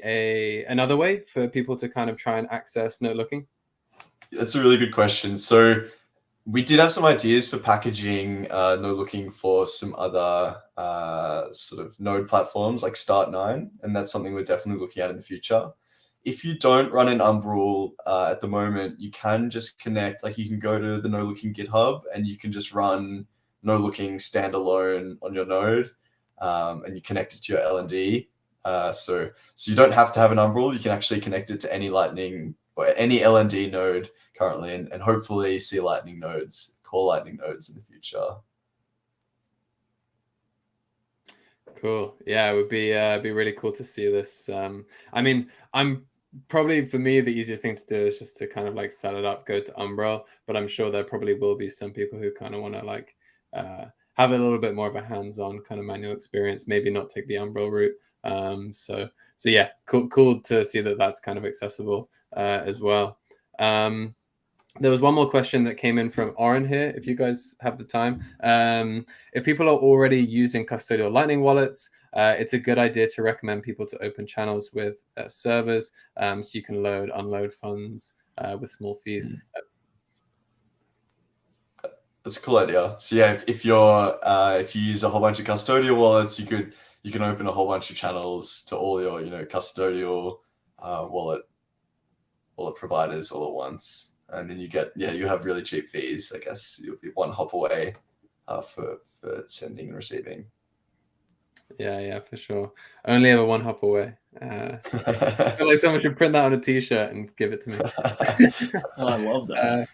another way for people to kind of try and access No Looking? That's a really good question. So we did have some ideas for packaging No Looking for some other sort of node platforms like Start9, and that's something we're definitely looking at in the future. If you don't run an Umbrel at the moment, you can just connect, like you can go to the No Looking GitHub and you can just run no looking standalone on your node, and you connect it to your LND. So you don't have to have an Umbrel. You can actually connect it to any Lightning or any LND node currently, and hopefully see Lightning nodes, core Lightning nodes in the future. Cool. Yeah, it would be really cool to see this. I mean, I'm probably, for me, the easiest thing to do is just to kind of like set it up, go to Umbrel, but I'm sure there probably will be some people who kind of want to like have a little bit more of a hands-on kind of manual experience, maybe not take the Umbrel route. So yeah, cool to see that that's kind of accessible as well. There was one more question that came in from Oren here, if you guys have the time. If people are already using custodial Lightning wallets, it's a good idea to recommend people to open channels with servers, so you can load, unload funds with small fees. That's a cool idea. So yeah, if you use a whole bunch of custodial wallets, you can open a whole bunch of channels to all your custodial wallet providers all at once, and then you have really cheap fees. I guess you'll be one hop away for sending and receiving. Yeah, for sure. Only ever one hop away. I feel like someone should print that on a t-shirt and give it to me. Oh, I love that.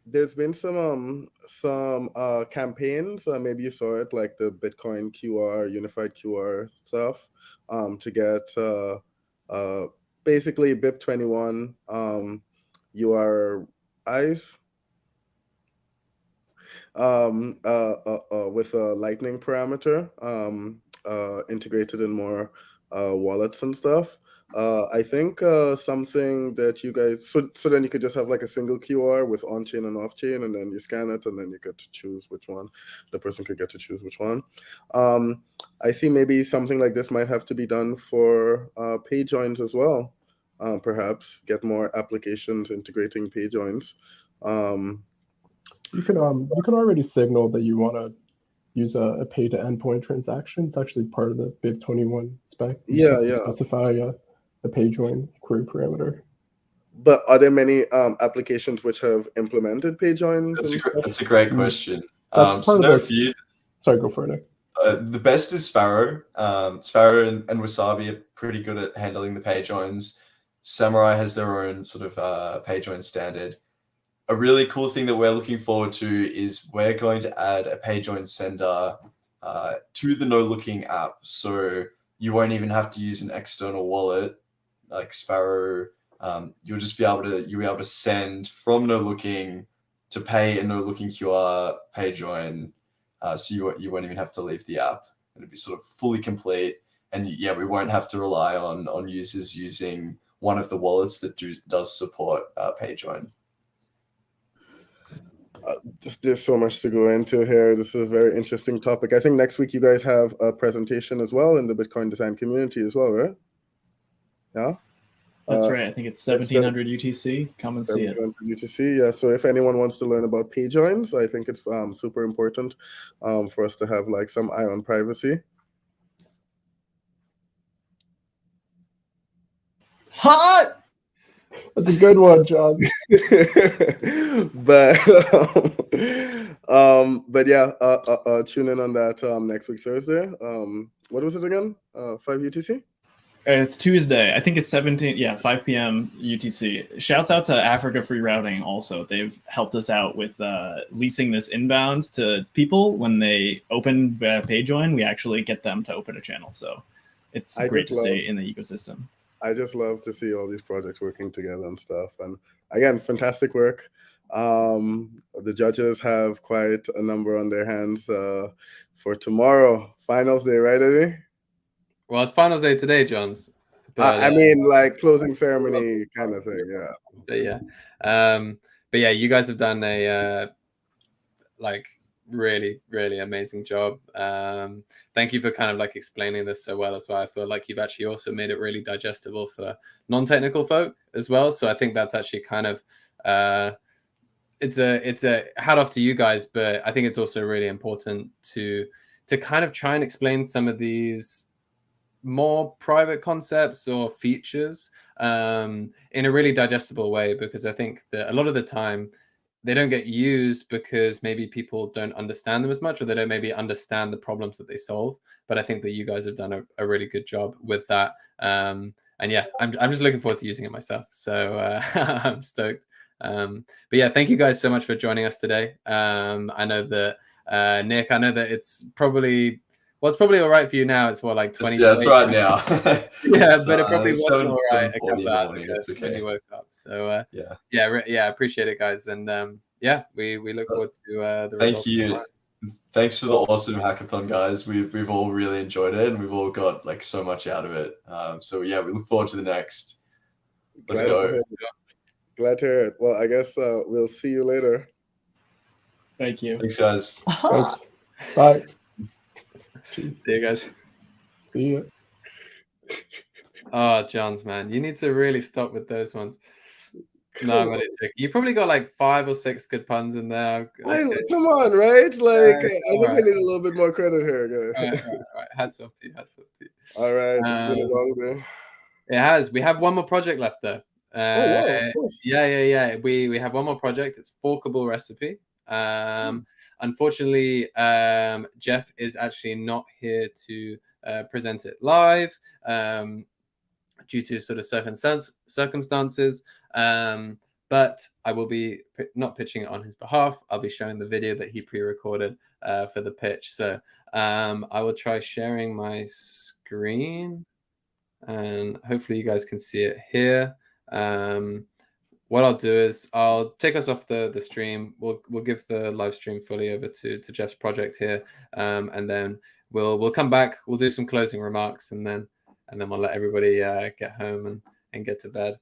There's been some campaigns, maybe you saw it, like the Bitcoin QR, unified QR stuff, to get basically BIP21 URIs with a Lightning parameter integrated in more wallets and stuff. I think something that you guys, so then you could just have like a single QR with on-chain and off-chain, and then you scan it, and then you get to choose which one. The person could get to choose which one. I see maybe something like this might have to be done for pay joins as well. Perhaps get more applications integrating pay joins. You can already signal that you want to use a pay to endpoint transaction. It's actually part of the BIP21 spec. You just have to specify a pay join query parameter. But are there many applications which have implemented pay joins? That's a great question. That's There are a few. Sorry, go for it, Nick. The best is Sparrow. Sparrow and Wasabi are pretty good at handling the pay joins. Samurai has their own sort of pay join standard. A really cool thing that we're looking forward to is we're going to add a pay join sender to the no-looking app. So you won't even have to use an external wallet like Sparrow. You'll just be able to send from no-looking to pay a no-looking QR pay join. So you won't even have to leave the app. It'll be sort of fully complete. And yeah, we won't have to rely on users using one of the wallets that does support pay join. There's so much to go into here. This is a very interesting topic. I think next week you guys have a presentation as well in the Bitcoin design community as well, right? Yeah? That's right. I think it's 1700 UTC. Come and see it. 1700 UTC, yeah. So if anyone wants to learn about pay joins, I think it's super important for us to have like some eye on privacy. Hot! That's a good one, John. but yeah, tune in on that next week Thursday. What was it again? 5 UTC? It's Tuesday. I think it's 5 p.m. UTC. Shouts out to Africa Free Routing also. They've helped us out with leasing this inbound to people. When they open PayJoin, we actually get them to open a channel. So it's great to stay in the ecosystem. I just love to see all these projects working together and stuff. And again, fantastic work. The judges have quite a number on their hands for tomorrow. Finals day, right, Eddie? Well, it's finals day today, Johns. But, I mean, like closing ceremony kind of thing, yeah. But yeah, you guys have done a really, really amazing job. Thank you for kind of like explaining this so well as well. I feel like you've actually also made it really digestible for non-technical folk as well. So I think that's actually kind of it's a hat off to you guys, but I think it's also really important to kind of try and explain some of these more private concepts or features in a really digestible way, because I think that a lot of the time they don't get used because maybe people don't understand them as much, or they don't maybe understand the problems that they solve. But I think that you guys have done a really good job with that. And yeah, I'm just looking forward to using it myself. So I'm stoked. But yeah, thank you guys so much for joining us today. I know that Nick, I know that it's probably all right for you now. It's what, like 20? Yeah, it's right now. Yeah, It's, but it probably wasn't all right a 7:40 couple in the hours morning. ago It's when okay. you woke up. So yeah, yeah, appreciate it, guys, and yeah, we look forward to the Thank results you. tomorrow. Thanks for the awesome hackathon, guys. We've all really enjoyed it, and we've all got like so much out of it. So yeah, we look forward to the next. Let's Glad to go. hear it. Glad to hear it. Well, I guess we'll see you later. Thank you. Thanks, guys. Thanks. Bye. See you guys. See you. Oh, Johns, man, you need to really stop with those ones. No, I'm only joking. You probably got like 5 or 6 good puns in there. Come on, right? Like, I think alright. I need a little bit more credit here, guys. All right. Hats off to you. All right, it's been a long day. It has. We have one more project left, though. Wow, of course. Yeah. We have one more project. It's Forkable Recipe. Unfortunately, Jeff is actually not here to present it live due to sort of circumstances. But I will be not pitching it on his behalf. I'll be showing the video that he pre-recorded for the pitch. So I will try sharing my screen, and hopefully you guys can see it here. What I'll do is I'll take us off the stream. We'll give the live stream fully over to Jeff's project here, and then we'll come back. We'll do some closing remarks, and then we'll let everybody get home and get to bed.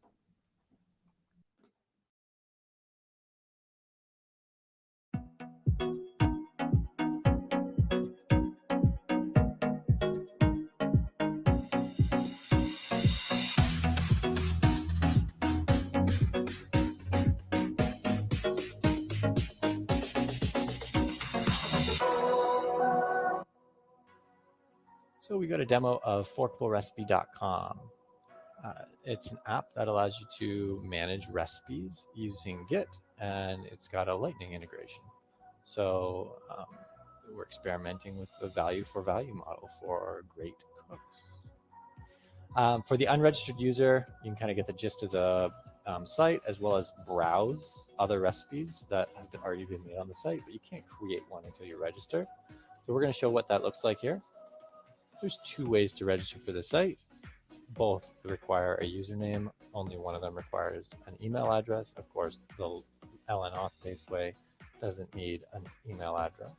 So we got a demo of ForkableRecipe.com. It's an app that allows you to manage recipes using Git, and it's got a Lightning integration. So we're experimenting with the value for value model for great cooks. For the unregistered user, you can kind of get the gist of the site, as well as browse other recipes that have already been made on the site, but you can't create one until you register. So we're going to show what that looks like here. There's 2 ways to register for the site. Both require a username. Only one of them requires an email address. Of course, the LN auth-based way doesn't need an email address.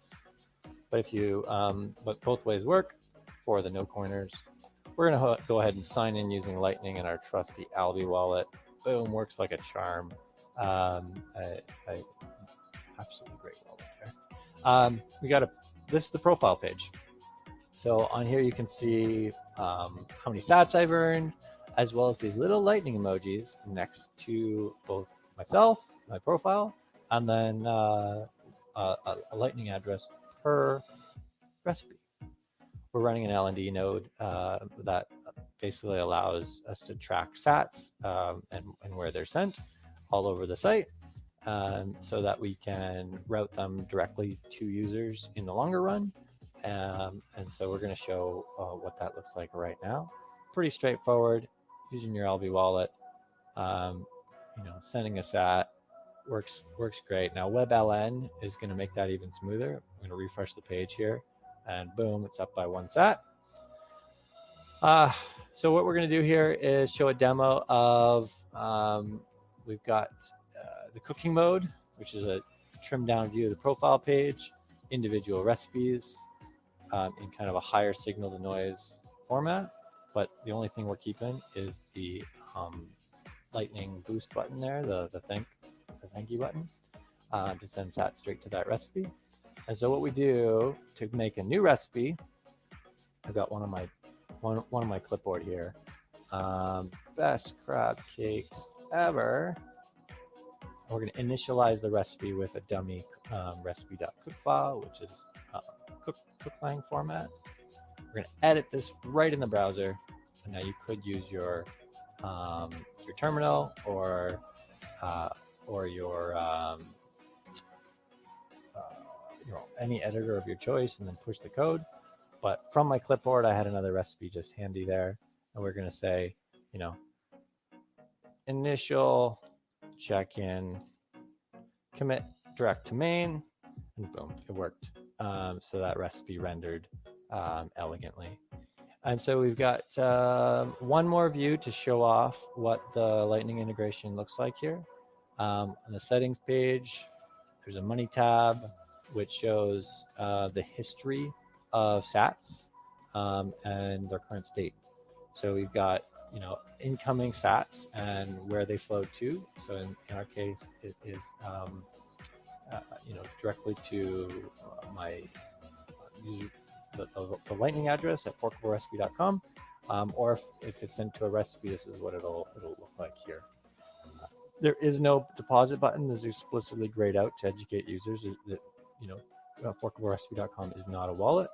But if you, but both ways work for the no coiners. We're going to go ahead and sign in using Lightning and our trusty Albi wallet. Boom, works like a charm. Absolutely great wallet there. We got this is the profile page. So on here you can see how many sats I've earned, as well as these little lightning emojis next to both myself, my profile, and then a lightning address per recipe. We're running an L&D node that basically allows us to track sats and where they're sent all over the site, so that we can route them directly to users in the longer run. And so we're going to show what that looks like right now. Pretty straightforward, using your LB wallet. Sending a sat works great. Now WebLN is going to make that even smoother. I'm going to refresh the page here, and boom, it's up by 1 sat. So what we're going to do here is show a demo of, we've got the cooking mode, which is a trimmed down view of the profile page, individual recipes, in kind of a higher signal to noise format, but the only thing we're keeping is the lightning boost button there, the thank you button, to send sat straight to that recipe. And so what we do to make a new recipe, I've got one of my clipboard here, best crab cakes ever. We're going to initialize the recipe with a dummy recipe.cook file, which is cooklang format. We're going to edit this right in the browser. And now you could use your terminal or your any editor of your choice and then push the code. But from my clipboard, I had another recipe just handy there. And we're going to say, initial check-in, commit direct to main, and boom, it worked. So that recipe rendered elegantly. And so we've got one more view to show off what the Lightning integration looks like here. On the settings page, there's a money tab, which shows the history of sats and their current state. So we've got incoming sats and where they flow to. So in our case, it is directly to my the Lightning address at forkablerecipe.com, or if it's sent to a recipe, this is what it'll look like here. There is no deposit button. This is explicitly grayed out to educate users that forkablerecipe.com is not a wallet,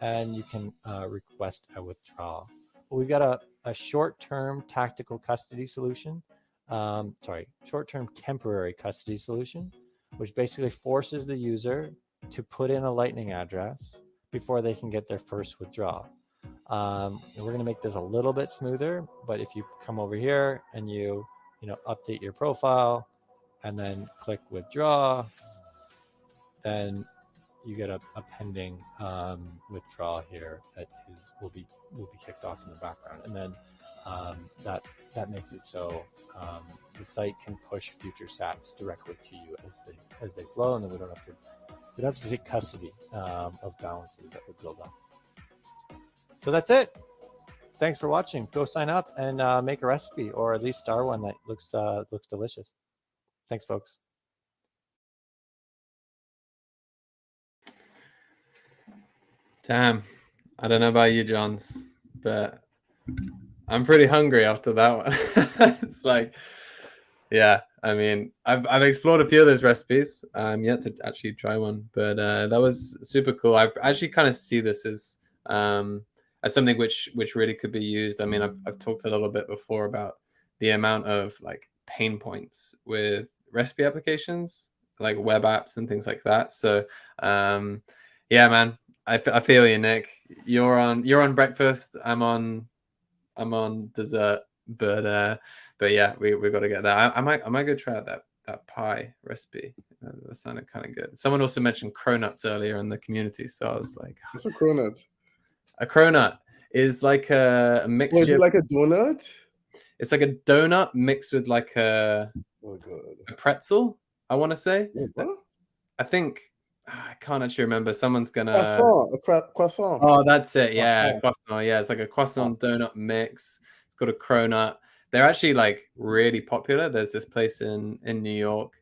and you can request a withdrawal. Well, we've got a short-term tactical custody solution. Short-term temporary custody solution, which basically forces the user to put in a Lightning address before they can get their first withdrawal. And we're going to make this a little bit smoother, but if you come over here and you update your profile and then click withdraw, then you get a pending withdrawal here that will be kicked off in the background, and then that makes it so the site can push future sats directly to you as they flow, and then we don't have to take custody of balances that would build up. So that's it. Thanks for watching. Go sign up and make a recipe, or at least start one that looks delicious. Thanks, folks. Damn, I don't know about you, Johns, but I'm pretty hungry after that one. It's like, yeah, I mean, I've explored a few of those recipes. I'm yet to actually try one, but that was super cool. I actually kind of see this as something which really could be used. I mean, I've talked a little bit before about the amount of like pain points with recipe applications, like web apps and things like that. So yeah, man, I feel you, Nick. You're on breakfast. I'm on dessert. But yeah, we got to get that. I might go try out that pie recipe. That sounded kind of good. Someone also mentioned cronuts earlier in the community, so I was like, what's a cronut? A cronut is like a mixture. Is it like a donut? It's like a donut mixed with like a pretzel, I want to say. What? I think I can't actually remember. Someone's gonna croissant. Oh, that's it. Yeah, croissant. Yeah, it's like a croissant donut mix. It's got a cronut. They're actually like really popular. There's this place in New York.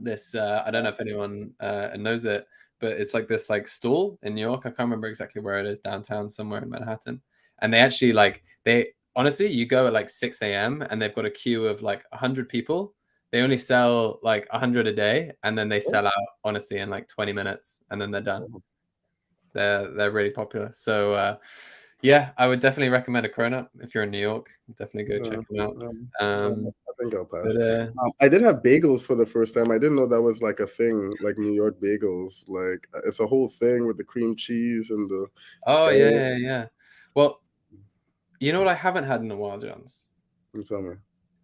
This I don't know if anyone knows it, but it's like this like stall in New York. I can't remember exactly where it is, downtown somewhere in Manhattan. And they actually honestly, you go at like 6 a.m. and they've got a queue of like 100 people. They only sell like 100 a day, and then they sell out honestly in like 20 minutes, and then they're done. They're really popular. So yeah, I would definitely recommend a cronut if you're in New York. Definitely go check them out. I think I'll pass. I did have bagels for the first time. I didn't know that was like a thing, like New York bagels. Like it's a whole thing with the cream cheese and the. Oh yeah. Well, you know what I haven't had in a while, Johns? You tell me.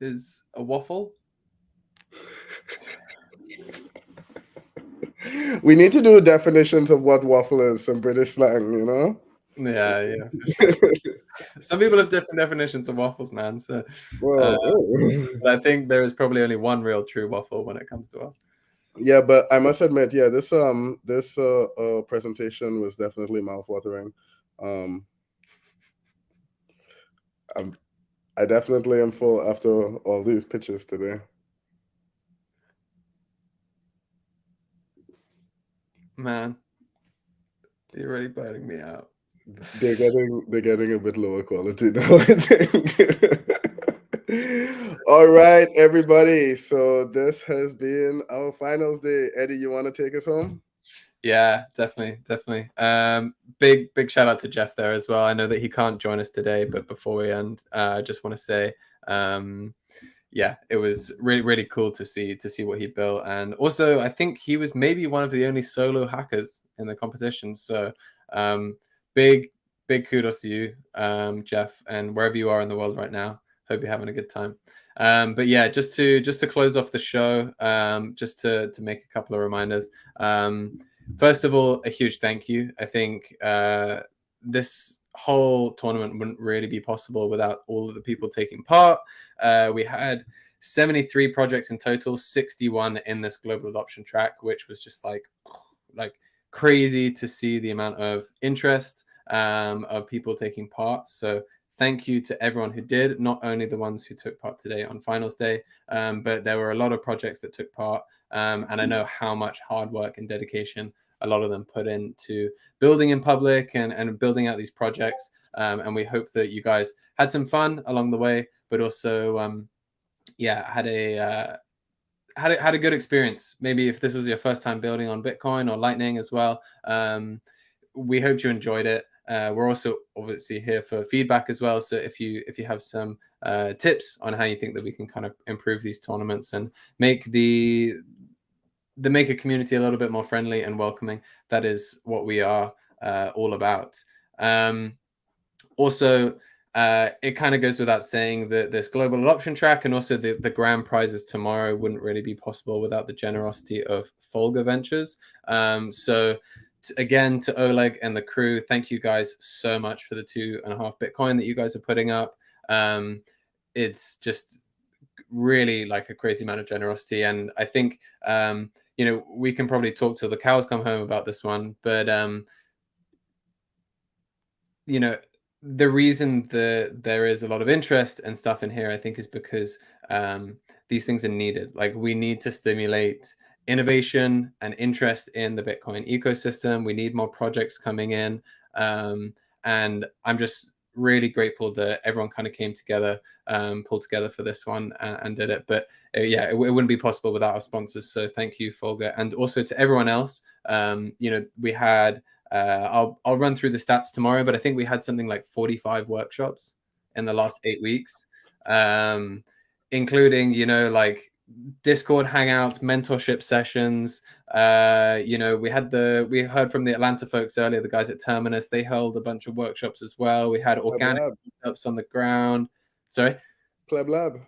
Is a waffle. We need to do definitions of what waffle is, some British slang, you know? Yeah. Sure. Some people have different definitions of waffles, man. So but I think there is probably only one real true waffle when it comes to us. Yeah, but I must admit, this presentation was definitely mouthwatering. I definitely am full after all these pictures today. Man, you're really biting me out. They're getting a bit lower quality now, I think. All right, everybody. So this has been our finals day. Eddie, you want to take us home? Yeah, definitely. Big shout out to Jeff there as well. I know that he can't join us today, but before we end, I just want to say, yeah, it was really cool to see what he built. And also, I think he was maybe one of the only solo hackers in the competition. So big kudos to you, Jeff, and wherever you are in the world right now. Hope you're having a good time. But yeah, just to close off the show, just to make a couple of reminders. First of all, a huge thank you. I think this whole tournament wouldn't really be possible without all of the people taking part. We had 73 projects in total, 61 in this global adoption track, which was just like crazy to see the amount of interest of people taking part. So thank you to everyone who did, not only the ones who took part today on finals day, but there were a lot of projects that took part. And I know how much hard work and dedication a lot of them put into building in public and building out these projects. And we hope that you guys had some fun along the way, but also, had a good experience. Maybe if this was your first time building on Bitcoin or Lightning as well, we hope you enjoyed it. We're also obviously here for feedback as well. So if you have some tips on how you think that we can kind of improve these tournaments and make the maker community a little bit more friendly and welcoming, that is what we are all about. Also, it kind of goes without saying that this global adoption track and also the grand prizes tomorrow wouldn't really be possible without the generosity of Folga Ventures. So again, to Oleg and the crew, thank you guys so much for the 2.5 Bitcoin that you guys are putting up. It's just really like a crazy amount of generosity. And I think, we can probably talk till the cows come home about this one, but, the reason that there is a lot of interest and stuff in here, I think, is because these things are needed. Like, we need to stimulate innovation and interest in the Bitcoin ecosystem. We need more projects coming in. And I'm just really grateful that everyone kind of came together, pulled together for this one and did it. But it wouldn't be possible without our sponsors. So thank you, Folga. And also to everyone else, we had, I'll run through the stats tomorrow, but I think we had something like 45 workshops in the last 8 weeks, including, Discord hangouts, mentorship sessions. We heard from the Atlanta folks earlier, the guys at Terminus. They held a bunch of workshops as well. We had organic meetups on the ground. Sorry, Pleb Lab,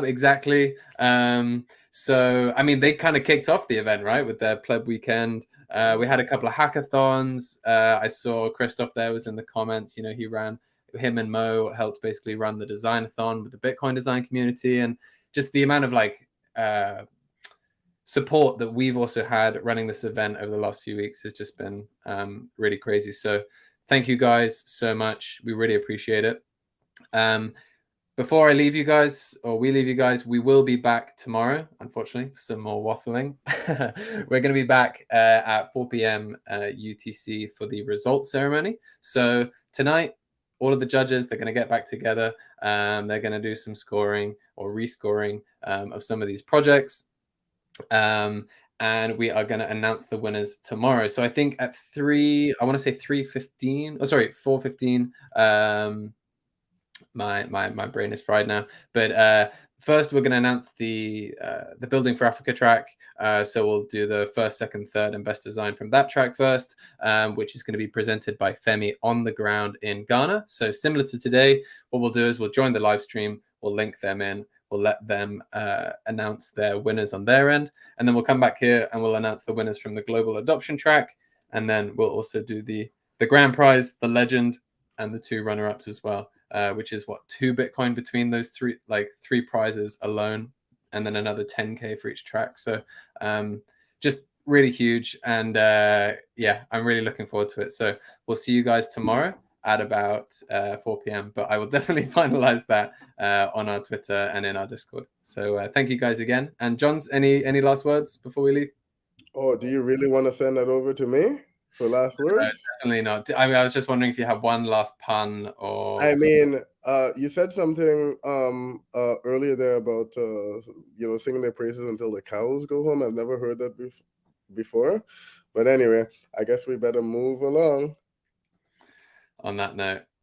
exactly. So I mean, they kind of kicked off the event, right, with their Pleb weekend. We had a couple of hackathons. I saw Christoph there was in the comments. Him and Mo helped basically run the design-a-thon with the Bitcoin design community, and just the amount of support that we've also had running this event over the last few weeks has just been really crazy. So thank you guys so much. We really appreciate it. Before I leave you guys, or we leave you guys, we will be back tomorrow, unfortunately, for some more waffling. We're going to be back at 4 p.m. UTC for the results ceremony. So tonight, all of the judges, they're going to get back together. They're going to do some scoring or rescoring of some of these projects. And we are going to announce the winners tomorrow. So I think at 4:15. My brain is fried now. But first, we're going to announce the Building for Africa track. So we'll do the first, second, third, and best design from that track first, which is going to be presented by Femi on the ground in Ghana. So similar to today, what we'll do is we'll join the live stream, we'll link them in, we'll let them announce their winners on their end, and then we'll come back here and we'll announce the winners from the global adoption track, and then we'll also do the grand prize, the legend, and the 2 runner-ups as well. Which is 2 Bitcoin between those 3 prizes alone, and then another 10K for each track. So just really huge. And I'm really looking forward to it. So we'll see you guys tomorrow at about 4 p.m. But I will definitely finalize that on our Twitter and in our Discord. So thank you guys again. And Johns, any last words before we leave? Oh, do you really want to send that over to me for last words? Definitely not. I mean, I was just wondering if you have one last pun or. I mean, you said something earlier there about singing their praises until the cows go home. I've never heard that before, but anyway, I guess we better move along. On that note,